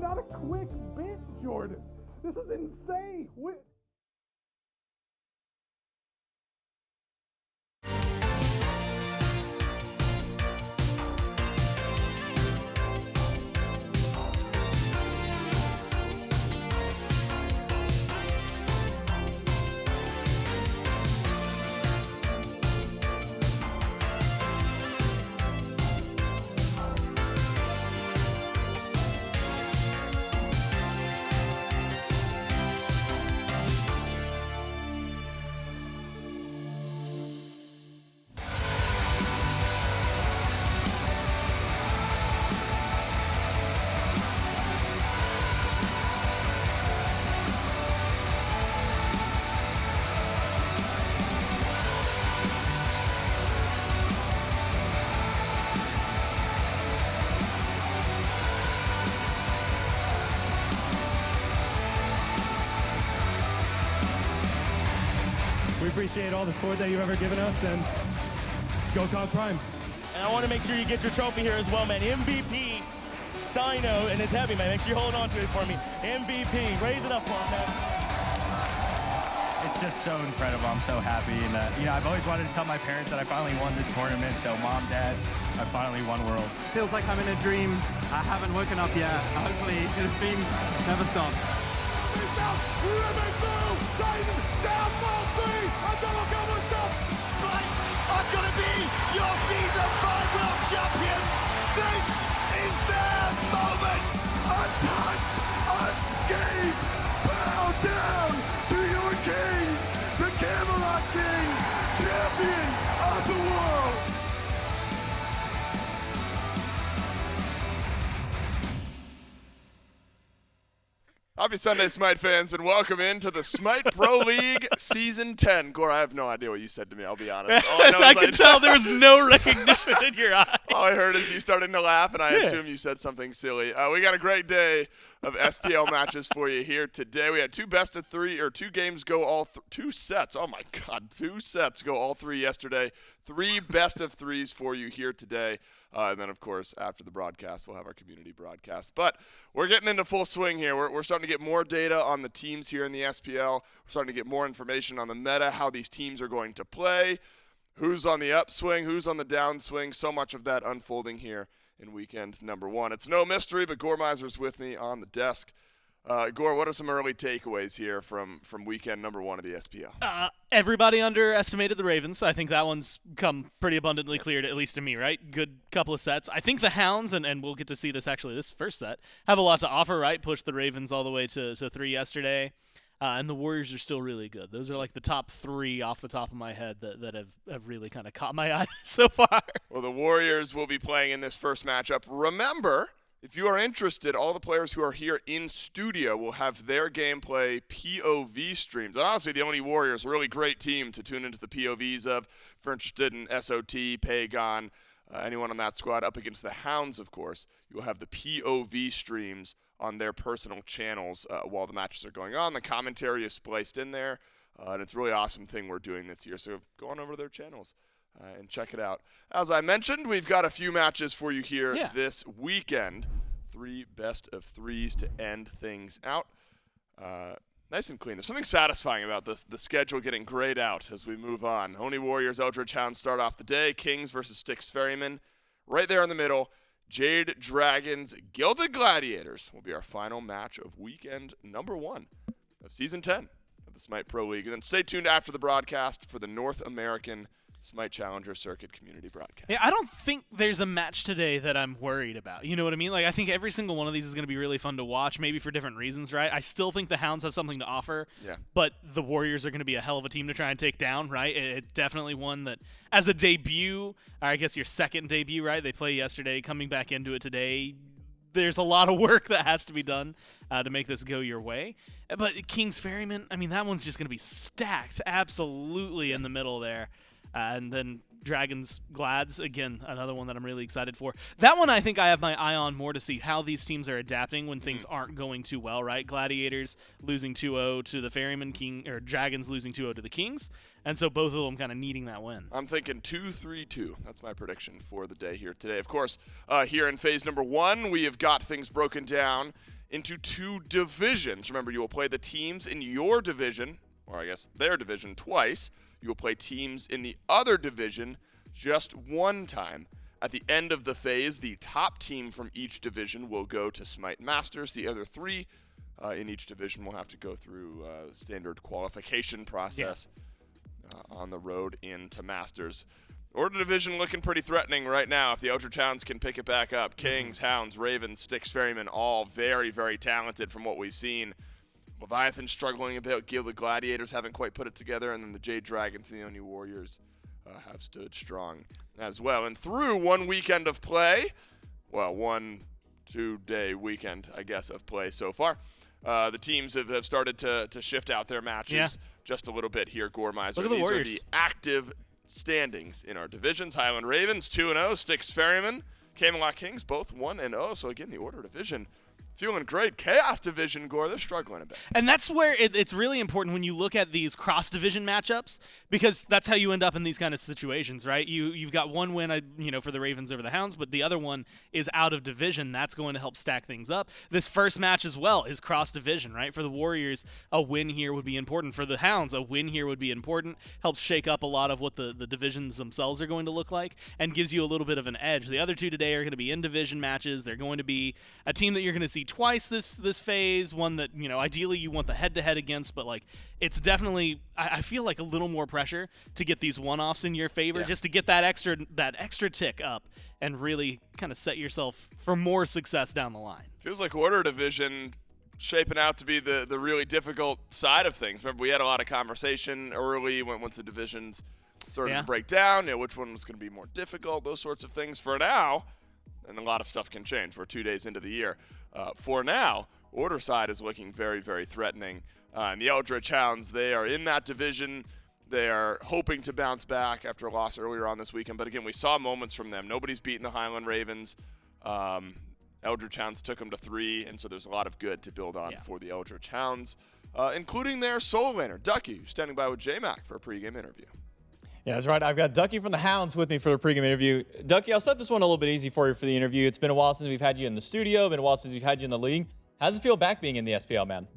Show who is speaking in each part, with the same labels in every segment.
Speaker 1: not a quick bit, Jordan. This is insane.
Speaker 2: We appreciate all the support that you've ever given us, and go Cog Prime.
Speaker 3: And I want to make sure you get your trophy here as well, man. MVP, Susano, and his heavy, man. Make sure you hold on to it for me. MVP, raise it up for him, man.
Speaker 4: It's just so incredible. I'm so happy. And, I've always wanted to tell my parents that I finally won this tournament. So, Mom, Dad, I finally won Worlds.
Speaker 5: Feels like I'm in a dream. I haven't woken up yet. Hopefully, this dream never stops.
Speaker 3: Splice are going to be your Season 5 World Champions. This is their moment.
Speaker 1: Untouched, unscathed, bow down to your kings, the Camelot Kings, champions of the world.
Speaker 6: Happy Sunday, SMITE fans, and welcome into the SMITE Pro League Season 10. Gore, I have no idea what you said to me, I'll be honest. All I know
Speaker 7: I
Speaker 6: is
Speaker 7: could tell there was no recognition in your eyes.
Speaker 6: All I heard is you starting to laugh, and I assume you said something silly. We got a great day of SPL matches for you here today. We had two games go all two sets. Oh, my God, 2 sets go all 3 yesterday. 3 best of 3s for you here today. And then, of course, after the broadcast, we'll have our community broadcast. But we're getting into full swing here. We're starting to get more data on the teams here in the SPL. We're starting to get more information on the meta, how these teams are going to play, who's on the upswing, who's on the downswing. So much of that unfolding here in weekend number 1. It's no mystery, but Gore Miser's with me on the desk. Gore, what are some early takeaways here from weekend number 1 of the SPL?
Speaker 7: Everybody underestimated the Ravens. I think that one's come pretty abundantly clear, at least to me, right? Good couple of sets. I think the Hounds, and we'll get to see this actually this first set, have a lot to offer, right? Pushed the Ravens all the way to 3 yesterday. And the Warriors are still really good. Those are like the top 3 off the top of my head that have really kind of caught my eye so far.
Speaker 6: Well, the Warriors will be playing in this first matchup. Remember, if you are interested, all the players who are here in studio will have their gameplay POV streams. And honestly, the Oni Warriors, a really great team to tune into the POVs of. If you're interested in SOT, Pegon, anyone on that squad up against the Hounds, of course, you will have the POV streams on their personal channels while the matches are going on. The commentary is spliced in there, and it's a really awesome thing we're doing this year. So go on over to their channels and check it out. As I mentioned, we've got a few matches for you here this weekend. 3 best of 3s to end things out. Nice and clean. There's something satisfying about the schedule getting grayed out as we move on. Oni Warriors, Eldritch Hounds start off the day. Kings versus Styx Ferryman. Right there in the middle, Jade Dragons, Gilded Gladiators will be our final match of weekend number 1 of Season 10 of the SMITE Pro League. And then stay tuned after the broadcast for the North American SMITE Challenger Circuit community broadcast.
Speaker 7: Yeah, I don't think there's a match today that I'm worried about. You know what I mean? Like, I think every single one of these is going to be really fun to watch, maybe for different reasons, right? I still think the Hounds have something to offer, but the Warriors are going to be a hell of a team to try and take down, right? It's definitely one that, as a debut, or I guess your second debut, right? They played yesterday, coming back into it today. There's a lot of work that has to be done to make this go your way. But King's Ferryman, I mean, that one's just going to be stacked absolutely in the middle there. And then Dragons Glads, again, another one that I'm really excited for. That one I think I have my eye on more to see how these teams are adapting when things aren't going too well, right? Gladiators losing 2-0 to the Ferryman, Dragons losing 2-0 to the Kings. And so both of them kind of needing that win.
Speaker 6: I'm thinking 2-3-2. That's my prediction for the day here today. Of course, here in phase number 1, we have got things broken down into 2 divisions. Remember, you will play the teams in your division, or I guess their division, twice. You will play teams in the other division just one time. At the end of the phase, the top team from each division will go to SMITE Masters. The other 3 in each division will have to go through the standard qualification process on the road into Masters. Order division looking pretty threatening right now if the Eldritch Hounds can pick it back up. Kings, Hounds, Ravens, Styx, Ferrymen, all very, very talented from what we've seen. Leviathan struggling a bit. Gilded Gladiators haven't quite put it together. And then the Jade Dragons and the Oni Warriors have stood strong as well. And through one weekend of play, well, 1 2-day weekend, I guess, of play so far, the teams have started to shift out their matches just a little bit here, Gormizer.
Speaker 7: Look at the Warriors.
Speaker 6: Are the active standings in our divisions. Highland Ravens 2-0, Styx Ferrymen, Camelot Kings both 1-0. So again, the Order division feeling great. Chaos division, Gore, they're struggling a bit.
Speaker 7: And that's where it's really important when you look at these cross-division matchups, because that's how you end up in these kind of situations, right? You've got one win, for the Ravens over the Hounds, but the other one is out of division. That's going to help stack things up. This first match as well is cross-division, right? For the Warriors, a win here would be important. For the Hounds, a win here would be important. Helps shake up a lot of what the divisions themselves are going to look like and gives you a little bit of an edge. The other 2 today are going to be in-division matches. They're going to be a team that you're going to see twice this phase, one that ideally you want the head-to-head against, but like it's definitely I feel like a little more pressure to get these one-offs in your favor, just to get that extra tick up and really kind of set yourself for more success down the line.
Speaker 6: Feels like Order division shaping out to be the really difficult side of things. Remember, we had a lot of conversation early once the divisions started to break down, which one was going to be more difficult, those sorts of things. For now, and a lot of stuff can change. We're 2 days into the year. For now, Order side is looking very, very threatening. And the Eldritch Hounds, they are in that division. They are hoping to bounce back after a loss earlier on this weekend. But again, we saw moments from them. Nobody's beaten the Highland Ravens. Eldritch Hounds took them to 3, and so there's a lot of good to build on for the Eldritch Hounds, including their solo laner, Ducky, who's standing by with J-Mac for a pregame interview.
Speaker 8: Yeah, that's right. I've got Ducky from the Hounds with me for the pregame interview. Ducky, I'll set this one a little bit easy for you for the interview. It's been a while since we've had you in the studio. Been a while since we've had you in the league. How does it feel back being in the SPL, man?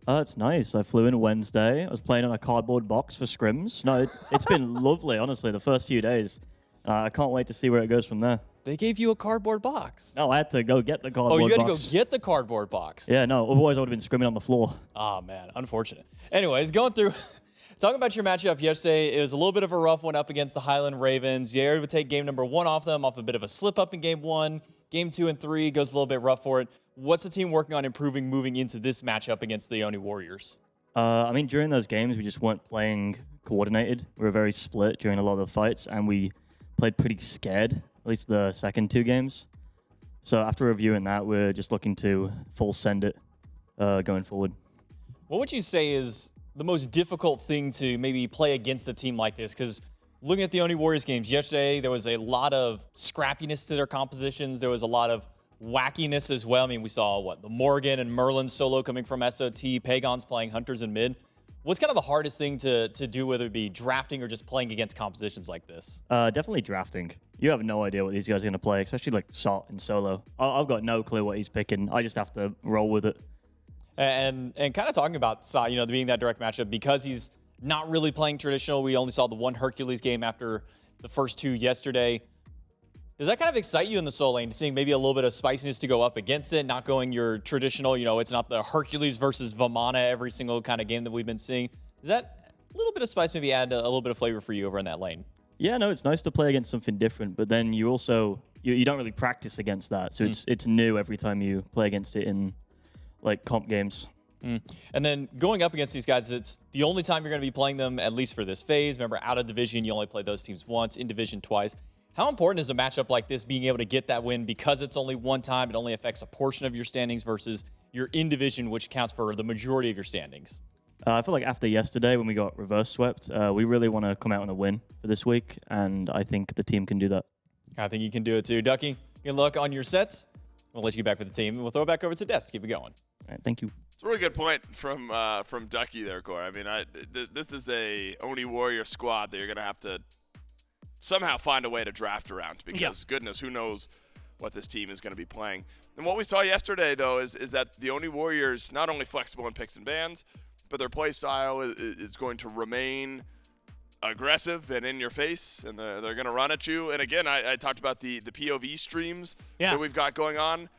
Speaker 9: It's nice. I flew in Wednesday. I was playing on a cardboard box for scrims. No, it's been lovely, honestly, the first few days. I can't wait to see where it goes from there.
Speaker 8: They gave you a cardboard box.
Speaker 9: No, I had to go get the cardboard box.
Speaker 8: Oh, you had to go get the cardboard box.
Speaker 9: Yeah, no, otherwise I would have been scrimming on the floor.
Speaker 8: Oh, man, unfortunate. Anyways, going through... Talking about your matchup yesterday, it was a little bit of a rough one up against the Highland Ravens. You would take game number 1 off them, off a bit of a slip-up in game 1. Game 2 and 3 goes a little bit rough for it. What's the team working on improving moving into this matchup against the Oni Warriors?
Speaker 9: I mean, during those games, we just weren't playing coordinated. We were very split during a lot of the fights, and we played pretty scared, at least the second 2 games. So after reviewing that, we're just looking to full send it going forward.
Speaker 8: What would you say is the most difficult thing to maybe play against a team like this? Because looking at the Oni Warriors games yesterday, there was a lot of scrappiness to their compositions. There was a lot of wackiness as well. I mean, we saw, the Morrigan and Merlin solo coming from SOT, Pegon's playing Hunters in mid. What's kind of the hardest thing to do, whether it be drafting or just playing against compositions like this?
Speaker 9: Definitely drafting. You have no idea what these guys are going to play, especially like Salt in solo. I've got no clue what he's picking. I just have to roll with it.
Speaker 8: And kind of talking about being that direct matchup, because he's not really playing traditional. We only saw the one Hercules game after the first 2 yesterday. Does that kind of excite you in the solo lane, seeing maybe a little bit of spiciness to go up against it, not going your traditional, it's not the Hercules versus Vamana every single kind of game that we've been seeing? Does that a little bit of spice maybe add a little bit of flavor for you over in that lane?
Speaker 9: Yeah, no, it's nice to play against something different, but then you also, you don't really practice against that. So it's new every time you play against it in like comp games.
Speaker 8: And then going up against these guys, it's the only time you're going to be playing them, at least for this phase. Remember, out of division, you only play those teams once, in division twice. How important is a matchup like this, being able to get that win because it's only one time, it only affects a portion of your standings versus your in division, which counts for the majority of your standings?
Speaker 9: I feel like after yesterday when we got reverse swept, we really want to come out on a win for this week, and I think the team can do that.
Speaker 8: I think you can do it too. Ducky, good luck on your sets. We'll let you get back with the team, and we'll throw it back over to Des to keep it going.
Speaker 9: All right, thank you.
Speaker 6: It's a really good point from Ducky there, Gore. I mean, this is a Oni Warrior squad that you're going to have to somehow find a way to draft around, because goodness, who knows what this team is going to be playing. And what we saw yesterday, though, is that the Oni Warriors not only flexible in picks and bans, but their play style is going to remain aggressive and in your face, and they're going to run at you. And again, I talked about the POV streams that we've got going on.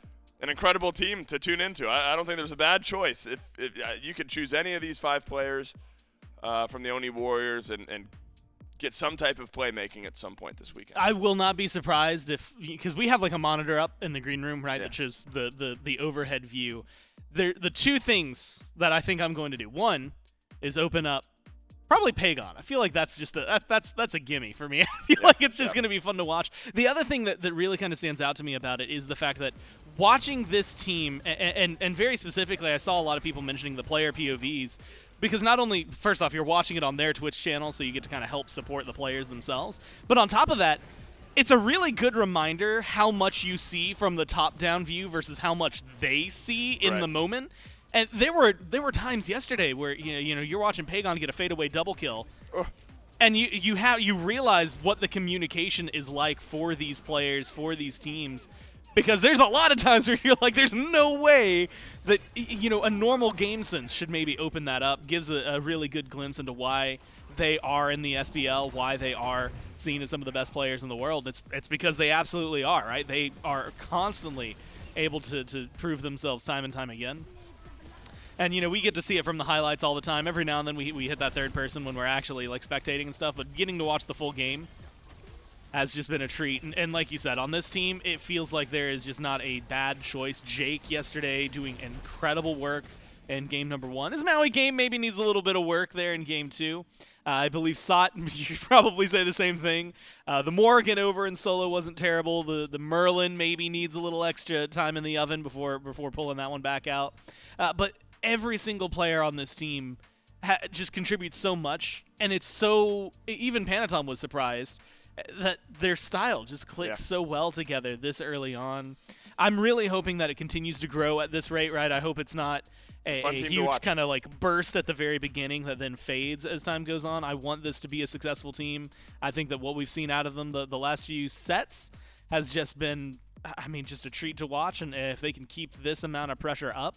Speaker 6: An incredible team to tune into. I don't think there's a bad choice. If you could choose any of these 5 players from the Oni Warriors and get some type of playmaking at some point this weekend.
Speaker 7: I will not be surprised because we have like a monitor up in the green room, right, that shows the overhead view. The 2 things that I think I'm going to do. One is open up probably Pegon. I feel like that's just that's a gimme for me. I feel like it's just going to be fun to watch. The other thing that really kind of stands out to me about it is the fact that watching this team, and very specifically, I saw a lot of people mentioning the player POVs, because not only, first off, you're watching it on their Twitch channel, so you get to kind of help support the players themselves, but on top of that, it's a really good reminder how much you see from the top-down view versus how much they see in the moment. And there were times yesterday where you're watching Pegon get a fadeaway double kill, and you realize what the communication is like for these players, for these teams. Because there's a lot of times where you're like, there's no way that, a normal game sense should maybe open that up, gives a really good glimpse into why they are in the SPL, why they are seen as some of the best players in the world. It's because they absolutely are, right? They are constantly able to prove themselves time and time again. And, we get to see it from the highlights all the time. Every now and then we hit that third person when we're actually, like, spectating and stuff, but getting to watch the full game has just been a treat. And like you said, on this team, it feels like there is just not a bad choice. Jake yesterday doing incredible work in game number 1. His Maui game maybe needs a little bit of work there in game 2. I believe Sot, you could probably say the same thing. The Morrigan over in solo wasn't terrible. The Merlin maybe needs a little extra time in the oven before pulling that one back out. But every single player on this team just contributes so much. And it's so, even Panitom was surprised that their style just clicks so well together this early on. I'm really hoping that it continues to grow at this rate, right? I hope it's not a huge kind of like burst at the very beginning that then fades as time goes on. I want this to be a successful team. I think that what we've seen out of them the last few sets has just been, just a treat to watch. And if they can keep this amount of pressure up,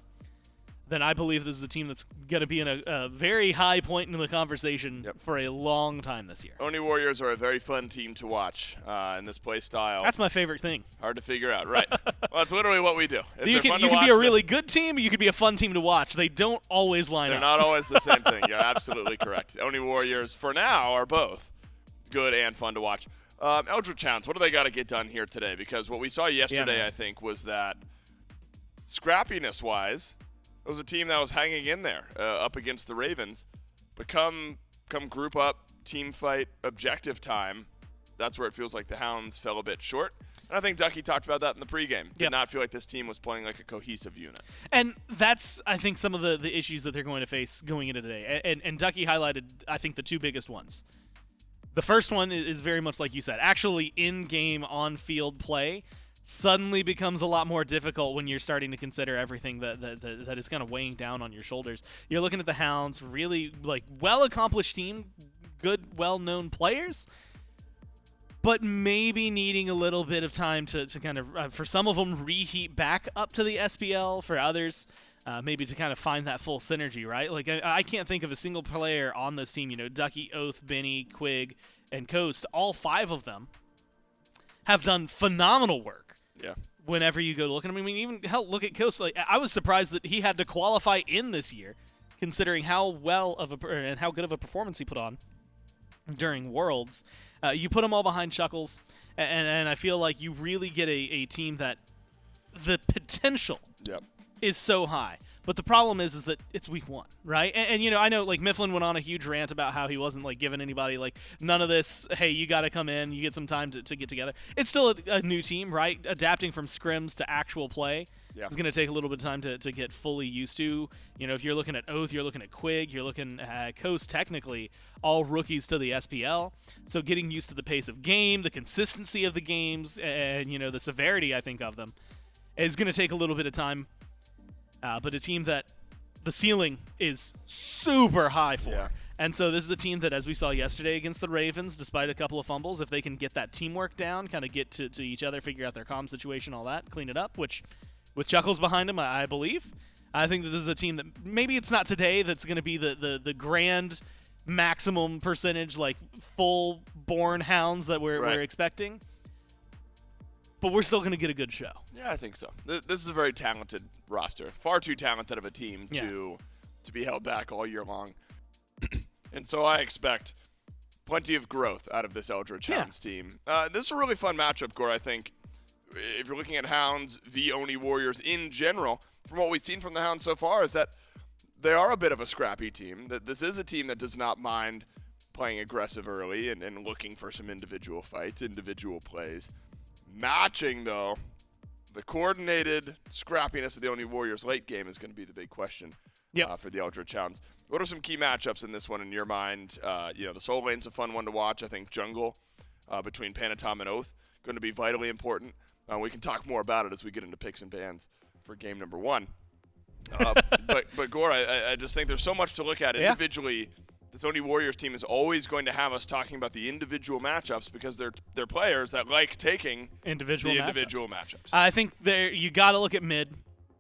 Speaker 7: then I believe this is a team that's going to be in a very high point in the conversation for a long time this year.
Speaker 6: Oni Warriors are a very fun team to watch in this play style.
Speaker 7: That's my favorite thing.
Speaker 6: Hard to figure out, right? Well, that's literally what we do.
Speaker 7: You can be a really good team, or you could be a fun team to watch. They don't always line up.
Speaker 6: They're not always the same thing. You're absolutely correct. Oni Warriors, for now, are both good and fun to watch. Eldritch Hounds, what do they got to get done here today? Because what we saw yesterday, I think, was that scrappiness-wise, it was a team that was hanging in there up against the Ravens. But come group up, team fight, objective time, that's where it feels like the Hounds fell a bit short. And I think Ducky talked about that in the pregame. Did not feel like this team was playing like a cohesive unit.
Speaker 7: And that's, I think, some of the issues that they're going to face going into today. And Ducky highlighted, I think, the 2 biggest ones. The first one is very much like you said. Actually, in-game, on-field play suddenly becomes a lot more difficult when you're starting to consider everything that is kind of weighing down on your shoulders. You're looking at the Hounds, really like well-accomplished team, good, well-known players, but maybe needing a little bit of time to kind of, for some of them, reheat back up to the SPL. For others, maybe to kind of find that full synergy, right? Like, I can't think of a single player on this team, Ducky, Oathhh, Benny, Quig, and Coast, all 5 of them have done phenomenal work.
Speaker 6: Yeah.
Speaker 7: Whenever you go to look at him, even hell, look at Coast. Like, I was surprised that he had to qualify in this year, considering how and how good of a performance he put on during Worlds. You put them all behind Chuckles, and I feel like you really get a team that the potential is so high. But the problem is that it's week 1, right? And I know, like, Mifflin went on a huge rant about how he wasn't, like, giving anybody, like, none of this, hey, you got to come in, you get some time to get together. It's still a new team, right? Adapting from scrims to actual play is going to take a little bit of time to get fully used to. If you're looking at Oathhh, you're looking at Quig, you're looking at Coast, technically, all rookies to the SPL. So getting used to the pace of game, the consistency of the games, and, the severity, I think, of them is going to take a little bit of time. But a team that the ceiling is super high for.
Speaker 6: Yeah.
Speaker 7: And so this is a team that, as we saw yesterday against the Ravens, despite a couple of fumbles, if they can get that teamwork down, kind of get to each other, figure out their comm situation, all that, clean it up, which with Chuckles behind him, I believe, I think that this is a team that maybe it's not today that's going to be the grand maximum percentage, like full-born Hounds that we're expecting. But we're still going to get a good show.
Speaker 6: Yeah, I think so. This is a very talented roster. Far too talented of a team to be held back all year long. And so I expect plenty of growth out of this Eldritch Hounds team. This is a really fun matchup, Gore, I think. If you're looking at Hounds v Oni Warriors in general, from what we've seen from the Hounds so far is that they are a bit of a scrappy team. That this is a team that does not mind playing aggressive early and looking for some individual fights, individual plays. Matching, though, the coordinated scrappiness of the Oni Warriors late game is going to be the big question for the Eldritch Hounds. What are some key matchups in this one in your mind? The Soul Lane's a fun one to watch. I think Jungle between Panitom and Oathhh going to be vitally important. We can talk more about it as we get into picks and bans for game number 1. But Gore, I just think there's so much to look at individually. This Oni Warriors team is always going to have us talking about the individual matchups because they're players that like taking individual matchups.
Speaker 7: I think you got to look at mid.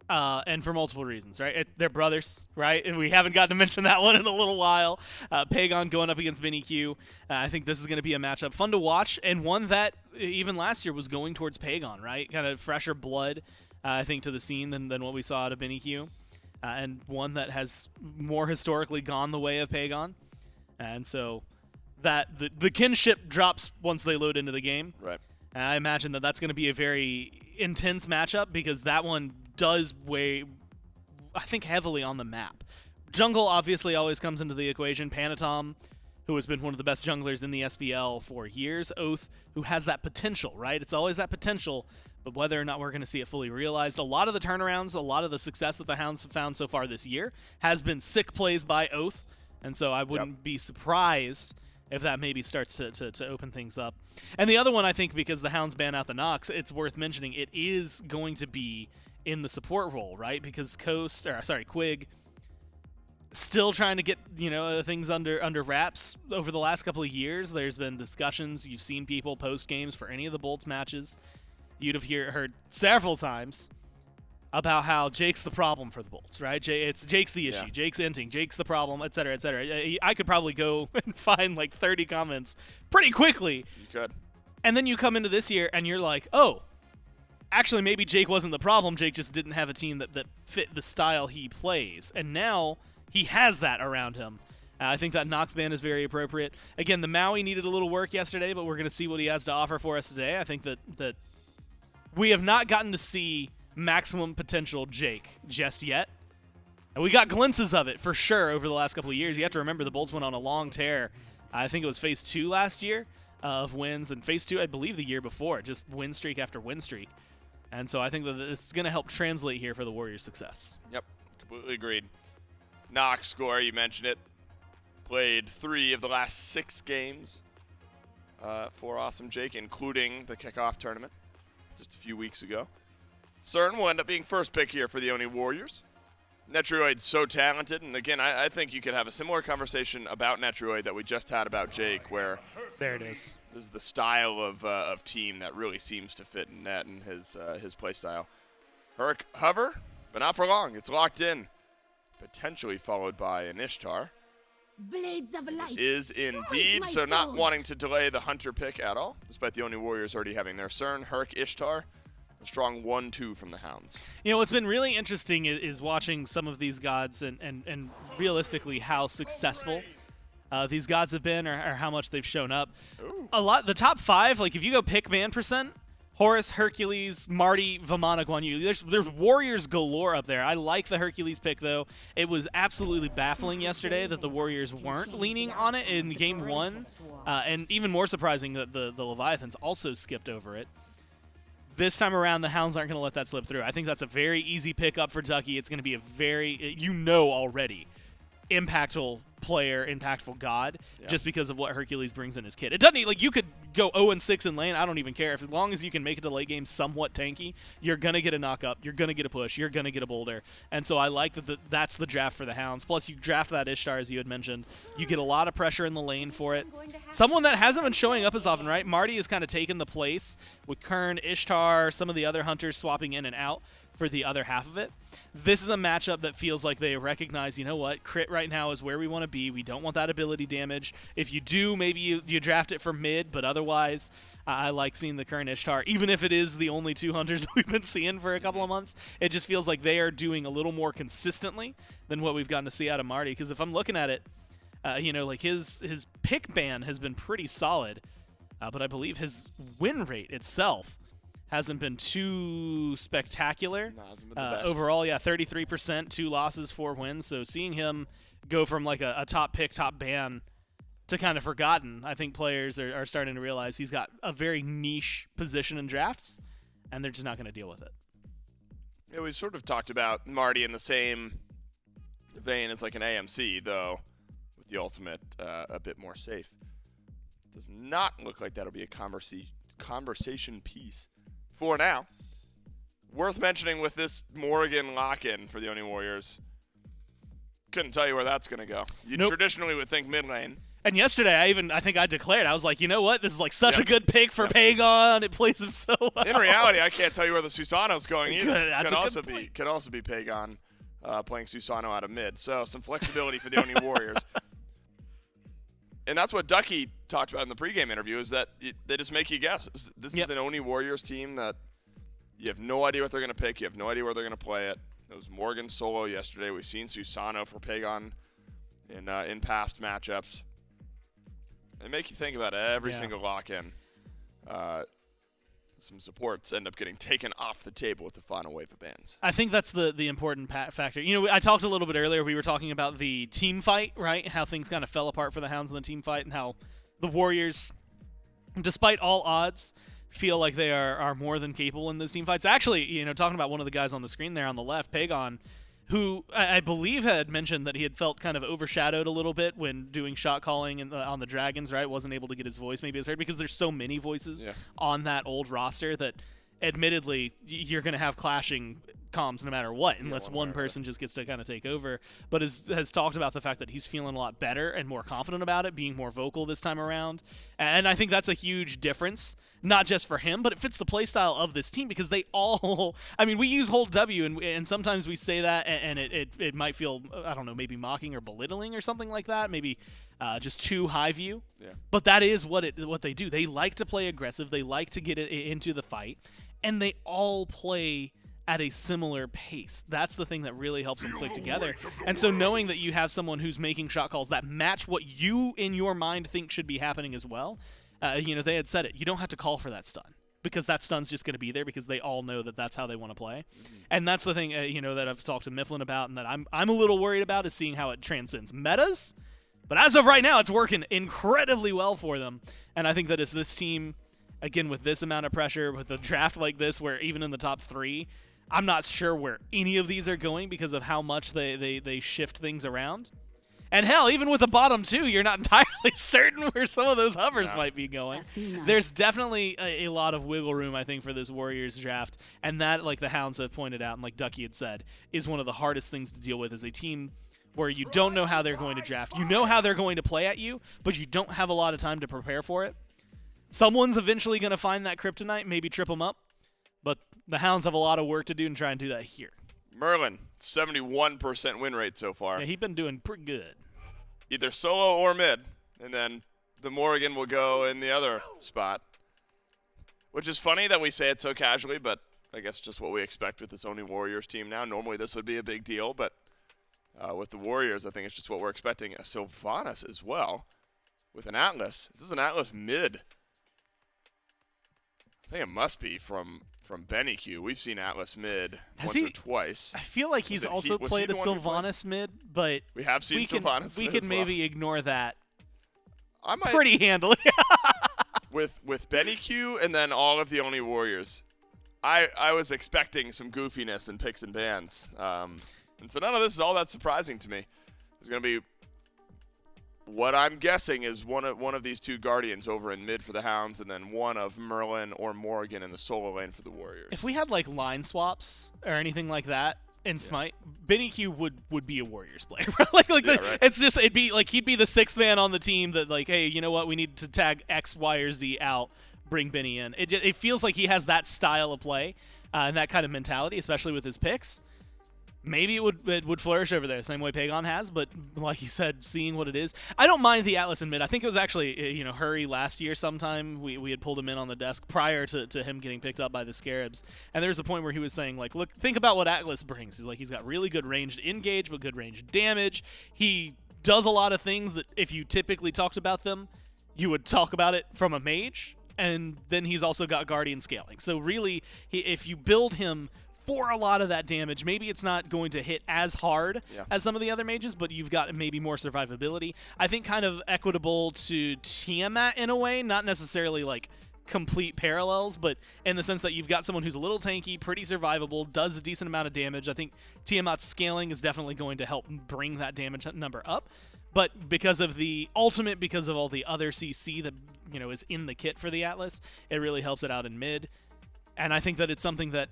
Speaker 7: And for multiple reasons, right? They're brothers, right? And we haven't gotten to mention that one in a little while. Pegon going up against BennyQ. I think this is going to be a matchup fun to watch, and one that even last year was going towards Pegon, right? Kind of fresher blood, I think, to the scene than what we saw out of BennyQ. And one that has more historically gone the way of Pegon. And so that the kinship drops once they load into the game.
Speaker 6: Right.
Speaker 7: And I imagine that that's going to be a very intense matchup because that one does weigh, I think, heavily on the map. Jungle obviously always comes into the equation. Panitom, who has been one of the best junglers in the SPL for years. Oathhh, who has that potential, right? It's always that potential, but whether or not we're going to see it fully realized. A lot of the turnarounds, a lot of the success that the Hounds have found so far this year has been sick plays by Oathhh, and so I wouldn't be surprised if that maybe starts to open things up. And the other one, I think, because the Hounds ban out the Nox, it's worth mentioning, it is going to be in the support role, right? Because Quig still trying to get, things under wraps over the last couple of years. There's been discussions. You've seen people post games for any of the Bolts matches. You'd have heard several times about how Jake's the problem for the Bolts, right? Jake's the issue. Jake's inting. Jake's the problem, et cetera, et cetera. I could probably go and find like 30 comments pretty quickly.
Speaker 6: You could.
Speaker 7: And then you come into this year and you're like, oh, actually maybe Jake wasn't the problem. Jake just didn't have a team that fit the style he plays. And now he has that around him. I think that Nox ban is very appropriate. Again, the Maui needed a little work yesterday, but we're going to see what he has to offer for us today. I think that we have not gotten to see maximum potential Jake just yet. And we got glimpses of it for sure over the last couple of years. You have to remember the Bolts went on a long tear. I think it was phase 2 last year of wins, and phase 2 I believe the year before, just win streak after win streak. And so I think that this is going to help translate here for the Warriors' success.
Speaker 6: Yep, completely agreed. Nox score, you mentioned it. Played 3 of the last 6 games for Awesome Jake, including the kickoff tournament just a few weeks ago. Cern will end up being first pick here for the Oni Warriors. Netrioid's so talented, and again, I think you could have a similar conversation about Netrioid that we just had about Jake, where
Speaker 7: there it is.
Speaker 6: This is the style of team that really seems to fit in Net and his play style. Hover, but not for long. It's locked in. Potentially followed by an Ishtar.
Speaker 10: Blades of light.
Speaker 6: Is indeed, so not wanting to delay the Hunter pick at all, despite the Oni Warriors already having their Cern, Herc, Ishtar. A strong 1-2 from the Hounds.
Speaker 7: What's been really interesting is watching some of these gods and realistically how successful these gods have been or how much they've shown up.
Speaker 6: Ooh.
Speaker 7: The top 5, like if you go pick man percent, Horus, Hercules, Marty, Vamana, Guan Yu. There's Warriors galore up there. I like the Hercules pick, though. It was absolutely baffling yesterday that the Warriors weren't leaning on it in Game 1. And even more surprising that the Leviathans also skipped over it. This time around, the Hounds aren't going to let that slip through. I think that's a very easy pick up for Ducky. It's going to be a very, already, impactful player, impactful god, just because of what Hercules brings in his kit. It doesn't like you could go 0-6 in lane. I don't even care. As long as you can make it to late game somewhat tanky, you're gonna get a knock up, you're gonna get a push, you're gonna get a boulder. And so I like that that's the draft for the Hounds. Plus you draft that Ishtar as you had mentioned. You get a lot of pressure in the lane for it. Someone that hasn't been showing up as often, right? Marty has kind of taken the place with Kern, Ishtar, some of the other hunters swapping in and out for the other half of it. This is a matchup that feels like they recognize, you know what, crit right now is where we want to be. We don't want that ability damage. If you do, maybe you draft it for mid, but otherwise, I like seeing the current Ishtar. Even if it is the only 2 hunters we've been seeing for a couple of months, it just feels like they are doing a little more consistently than what we've gotten to see out of Marty. Because if I'm looking at it, you know, like his pick ban has been pretty solid, but I believe his win rate itself hasn't been too spectacular. Overall, yeah, 33%, 2 losses, 4 wins. So seeing him go from like a top pick, top ban to kind of forgotten, I think players are starting to realize he's got a very niche position in drafts, and they're just not going to deal with it.
Speaker 6: Yeah, we sort of talked about Marty in the same vein as like an AMC, though, with the ultimate a bit more safe. Does not look like that'll be a conversation piece for now. Worth mentioning with this Morrigan lock-in for the Oni Warriors. Couldn't tell you where that's going to go. You traditionally would think mid lane.
Speaker 7: And yesterday, I think I declared, I was like, you know what? This is like such a good pick for Pegon. It plays him so well.
Speaker 6: In reality, I can't tell you where the Susano's going either.
Speaker 7: That's
Speaker 6: could also be Pegon playing Susano out of mid. So some flexibility for the Oni Warriors. And that's what Ducky talked about in the pregame interview, is that they just make you guess. This is an Oni Warriors team that you have no idea what they're going to pick. You have no idea where they're going to play it. It was Morgan solo yesterday. We've seen Susano for Pegon in past matchups. They make you think about every single lock-in. Some supports end up getting taken off the table with the final wave of bans.
Speaker 7: I think that's the important factor. You know, I talked a little bit earlier. We were talking about the team fight, right? How things kind of fell apart for the Hounds in the team fight, and how the Warriors, despite all odds, feel like they are more than capable in those team fights. Actually, you know, talking about one of the guys on the screen there on the left, Pegon, who I believe had mentioned that he had felt kind of overshadowed a little bit when doing shot calling on the Dragons, right? Wasn't able to get his voice maybe as heard because there's so many voices on that old roster that admittedly you're going to have clashing comms no matter what, unless one person just gets to kind of take over. But has talked about the fact that he's feeling a lot better and more confident about it, being more vocal this time around. And I think that's a huge difference, not just for him, but it fits the playstyle of this team because they all, I mean, we use hold W and sometimes we say that and it might feel, I don't know, maybe mocking or belittling or something like that, maybe just too high view. Yeah. But that is what they do. They like to play aggressive. They like to get into the fight, and they all play at a similar pace. That's the thing that really helps them click together. And so knowing that you have someone who's making shot calls that match what you in your mind think should be happening as well, you know, they had said it. You don't have to call for that stun because that stun's just going to be there because they all know that that's how they want to play. And that's the thing, you know, that I've talked to Mifflin about and that I'm a little worried about is seeing how it transcends metas. But as of right now, it's working incredibly well for them. And I think that if this team, again, with this amount of pressure, with a draft like this where even in the top 3, I'm not sure where any of these are going because of how much they shift things around. And hell, even with the bottom 2, you're not entirely certain where some of those hovers might be going. Athena. There's definitely a lot of wiggle room, I think, for this Warriors draft. And that, like the Hounds have pointed out and like Ducky had said, is one of the hardest things to deal with as a team where you don't know how they're going to draft. You know how they're going to play at you, but you don't have a lot of time to prepare for it. Someone's eventually going to find that kryptonite, maybe trip them up. But the Hounds have a lot of work to do and try and do that here.
Speaker 6: Merlin, 71% win rate so far.
Speaker 7: Yeah, he's been doing pretty good.
Speaker 6: Either solo or mid, and then the Morrigan will go in the other spot. Which is funny that we say it so casually, but I guess just what we expect with this Oni Warriors team now. Normally this would be a big deal, but with the Warriors, I think it's just what we're expecting. Sylvanus as well with an Atlas. This is an Atlas mid. I think it must be from BennyQ. We've seen Atlas mid once or twice.
Speaker 7: I feel like he's also played a Sylvanus mid, but
Speaker 6: we have seen Sylvanus mid.
Speaker 7: We can maybe ignore that
Speaker 6: I might,
Speaker 7: pretty handily.
Speaker 6: with BennyQ and then all of the Oni Warriors, I was expecting some goofiness in picks and bans. And so none of this is all that surprising to me. There's going to be what I'm guessing is one of these two Guardians over in mid for the Hounds, and then one of Merlin or Morrigan in the solo lane for the Warriors.
Speaker 7: If we had like line swaps or anything like that in SMITE, BennyQ would be a Warriors player. Right? It's just it'd be like he'd be the sixth man on the team that like, hey, you know what? We need to tag X, Y, or Z out. Bring Benny in. It feels like he has that style of play and that kind of mentality, especially with his picks. Maybe it would flourish over there, same way Pegon has, but like you said, seeing what it is. I don't mind the Atlas in mid. I think it was actually, Hurry last year sometime. We had pulled him in on the desk prior to him getting picked up by the Scarabs. And there was a point where he was saying, like, look, think about what Atlas brings. He's like, he's got really good ranged engage, but good ranged damage. He does a lot of things that if you typically talked about them, you would talk about it from a mage. And then he's also got Guardian scaling. So really, if you build him for a lot of that damage, maybe it's not going to hit as hard as some of the other mages, but you've got maybe more survivability. I think kind of equitable to Tiamat in a way, not necessarily like complete parallels, but in the sense that you've got someone who's a little tanky, pretty survivable, does a decent amount of damage. I think Tiamat's scaling is definitely going to help bring that damage number up. But because of all the other CC that is in the kit for the Atlas, it really helps it out in mid. And I think that it's something that,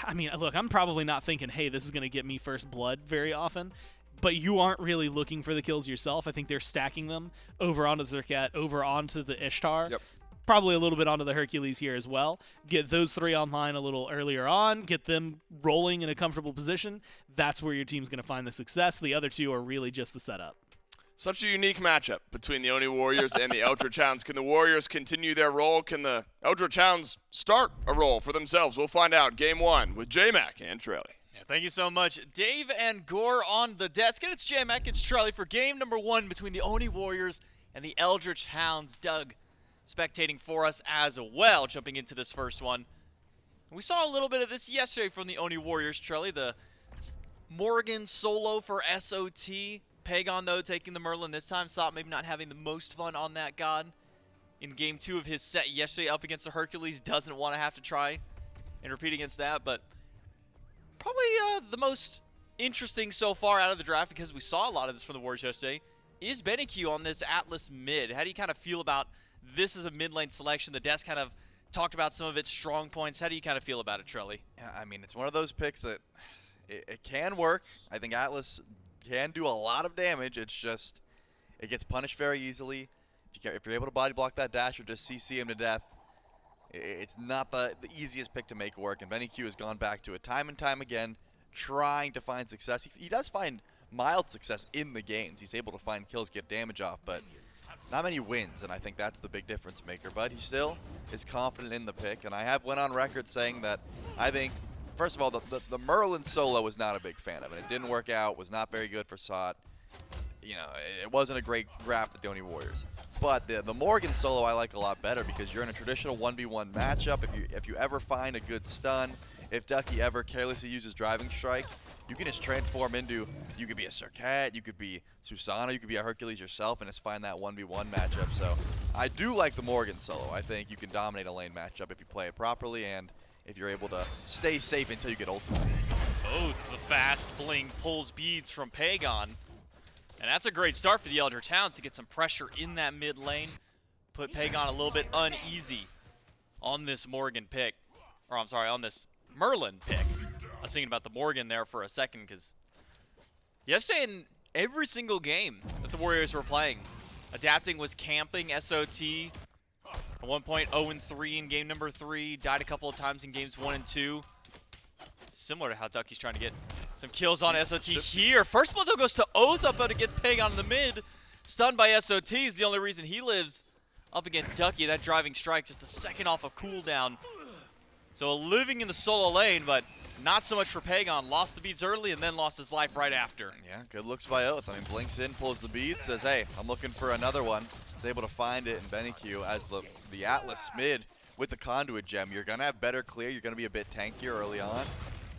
Speaker 7: I mean, look, I'm probably not thinking, hey, this is going to get me first blood very often, but you aren't really looking for the kills yourself. I think they're stacking them over onto the Serqet, over onto the Ishtar, probably a little bit onto the Hercules here as well. Get those three online a little earlier on, get them rolling in a comfortable position. That's where your team's going to find the success. The other two are really just the setup.
Speaker 6: Such a unique matchup between the Oni Warriors and the Eldritch Hounds. Can the Warriors continue their role? Can the Eldritch Hounds start a role for themselves? We'll find out. Game 1 with J-Mac and Trelly.
Speaker 11: Yeah, thank you so much, Dave and Gore on the desk. And it's J-Mac, it's Trelly for game number 1 between the Oni Warriors and the Eldritch Hounds. Doug spectating for us as well, jumping into this first one. We saw a little bit of this yesterday from the Oni Warriors, Trelly. The Morrigan solo for SOT. Pegon, though, taking the Merlin this time. Sop maybe not having the most fun on that god. In game 2 of his set yesterday up against the Hercules, doesn't want to have to try and repeat against that. But probably the most interesting so far out of the draft, because we saw a lot of this from the Warriors yesterday, is BennyQ on this Atlas mid. How do you kind of feel about this as a mid lane selection? The desk kind of talked about some of its strong points. How do you kind of feel about it, Trelly?
Speaker 12: Yeah, I mean, it's one of those picks that it can work. I think Atlas can do a lot of damage. It's just, it gets punished very easily. If you're able to body block that dash or just CC him to death, it's not the easiest pick to make work. And BennyQ has gone back to it time and time again, trying to find success. He does find mild success in the games. He's able to find kills, get damage off, but not many wins, and I think that's the big difference maker. But he still is confident in the pick, and I have went on record saying that I think, first of all, the Merlin solo was not a big fan of it. It didn't work out, was not very good for SOT. It wasn't a great draft at the Oni Warriors. But the Morrigan solo I like a lot better, because you're in a traditional 1v1 matchup. If you ever find a good stun, if Ducky ever carelessly uses Driving Strike, you can just transform into, you could be a Serqet, you could be Susano, you could be a Hercules yourself, and just find that 1v1 matchup. So I do like the Morrigan solo. I think you can dominate a lane matchup if you play it properly, and if you're able to stay safe until you get ultimate.
Speaker 11: Both the fast bling pulls beads from Pegon. And that's a great start for the Eldritch Hounds to get some pressure in that mid lane. Put Pegon a little bit uneasy on this Morrigan pick. Or I'm sorry, on this Merlin pick. I was thinking about the Morrigan there for a second, because yesterday in every single game that the Warriors were playing, Adapting was camping SOT. At one point, 0-3 in game number 3. Died a couple of times in games 1 and 2. Similar to how Ducky's trying to get some kills on SOT here. First blood, though, goes to Oathhh up against Pegon in the mid. Stunned by SOT is the only reason he lives up against Ducky. That Driving Strike just a second off of cooldown. So living in the solo lane, but not so much for Pegon. Lost the beads early and then lost his life right after.
Speaker 12: Yeah, good looks by Oathhh. I mean, blinks in, pulls the bead, says, hey, I'm looking for another one. Is able to find it in BennyQ as the Atlas mid with the Conduit gem. You're going to have better clear. You're going to be a bit tankier early on.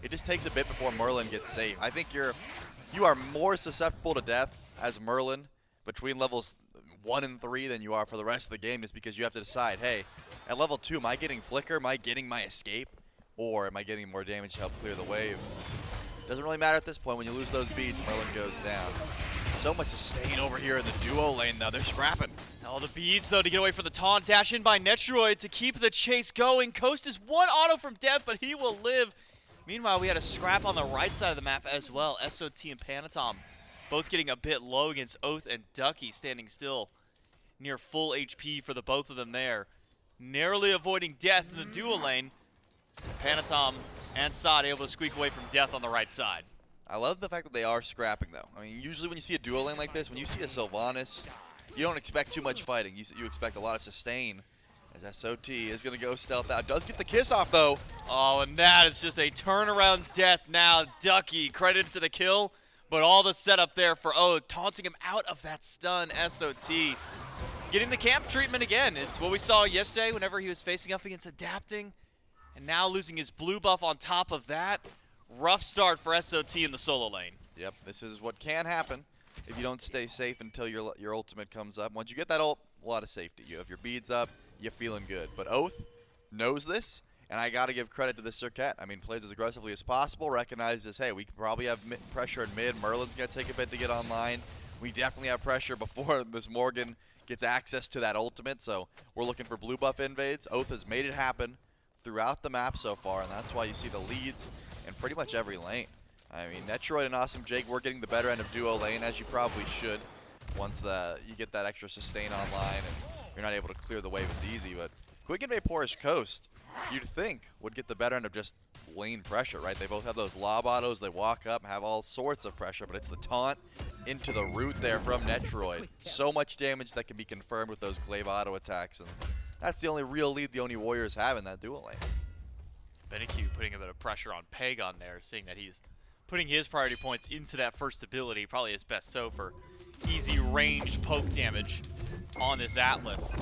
Speaker 12: It just takes a bit before Merlin gets safe. I think you are more susceptible to death as Merlin between levels 1 and 3 than you are for the rest of the game, just because you have to decide, hey, at level 2, am I getting flicker? Am I getting my escape? Or am I getting more damage to help clear the wave? Doesn't really matter at this point. When you lose those beads, Merlin goes down. So much sustain over here in the duo lane, though. They're scrapping.
Speaker 11: All the beads, though, to get away from the taunt. Dash in by Netrioid to keep the chase going. Coast is one auto from death, but he will live. Meanwhile, we had a scrap on the right side of the map as well. SOT and Panitom both getting a bit low against Oathhh and Ducky, standing still near full HP for the both of them there. Narrowly avoiding death in the duo lane. Panitom and Sod able to squeak away from death on the right side.
Speaker 12: I love the fact that they are scrapping, though. I mean, usually when you see a duo lane like this, when you see a Sylvanus, you don't expect too much fighting. You expect a lot of sustain. As SOT is going to go stealth out. Does get the kiss off, though.
Speaker 11: Oh, and that is just a turnaround death now. Ducky credited to the kill, but all the setup there for Oathhh, taunting him out of that stun. SOT is getting the camp treatment again. It's what we saw yesterday whenever he was facing up against Adapting, and now losing his blue buff on top of that. Rough start for SOT in the solo lane.
Speaker 12: Yep, this is what can happen if you don't stay safe until your ultimate comes up. Once you get that ult, a lot of safety. You have your beads up, you're feeling good. But Oathhh knows this, and I got to give credit to the Serqet. I mean, plays as aggressively as possible, recognizes, hey, we could probably have pressure in mid. Merlin's going to take a bit to get online. We definitely have pressure before this Morrigan gets access to that ultimate, so we're looking for blue buff invades. Oathhh has made it happen throughout the map so far, and that's why you see the leads in pretty much every lane. I mean, Netrioid and Awesome Jake, we're getting the better end of duo lane, as you probably should, once you get that extra sustain online and you're not able to clear the wave as easy. But Quig and VaporishCoast, you'd think, would get the better end of just lane pressure, right? They both have those lob autos, they walk up, have all sorts of pressure, but it's the taunt into the root there from Netrioid. So much damage that can be confirmed with those glaive auto attacks, and that's the only real lead the Oni Warriors have in that duo lane.
Speaker 11: BennyQ putting a bit of pressure on Pegon there, seeing that he's putting his priority points into that first ability, probably his best so for easy ranged poke damage on this Atlas.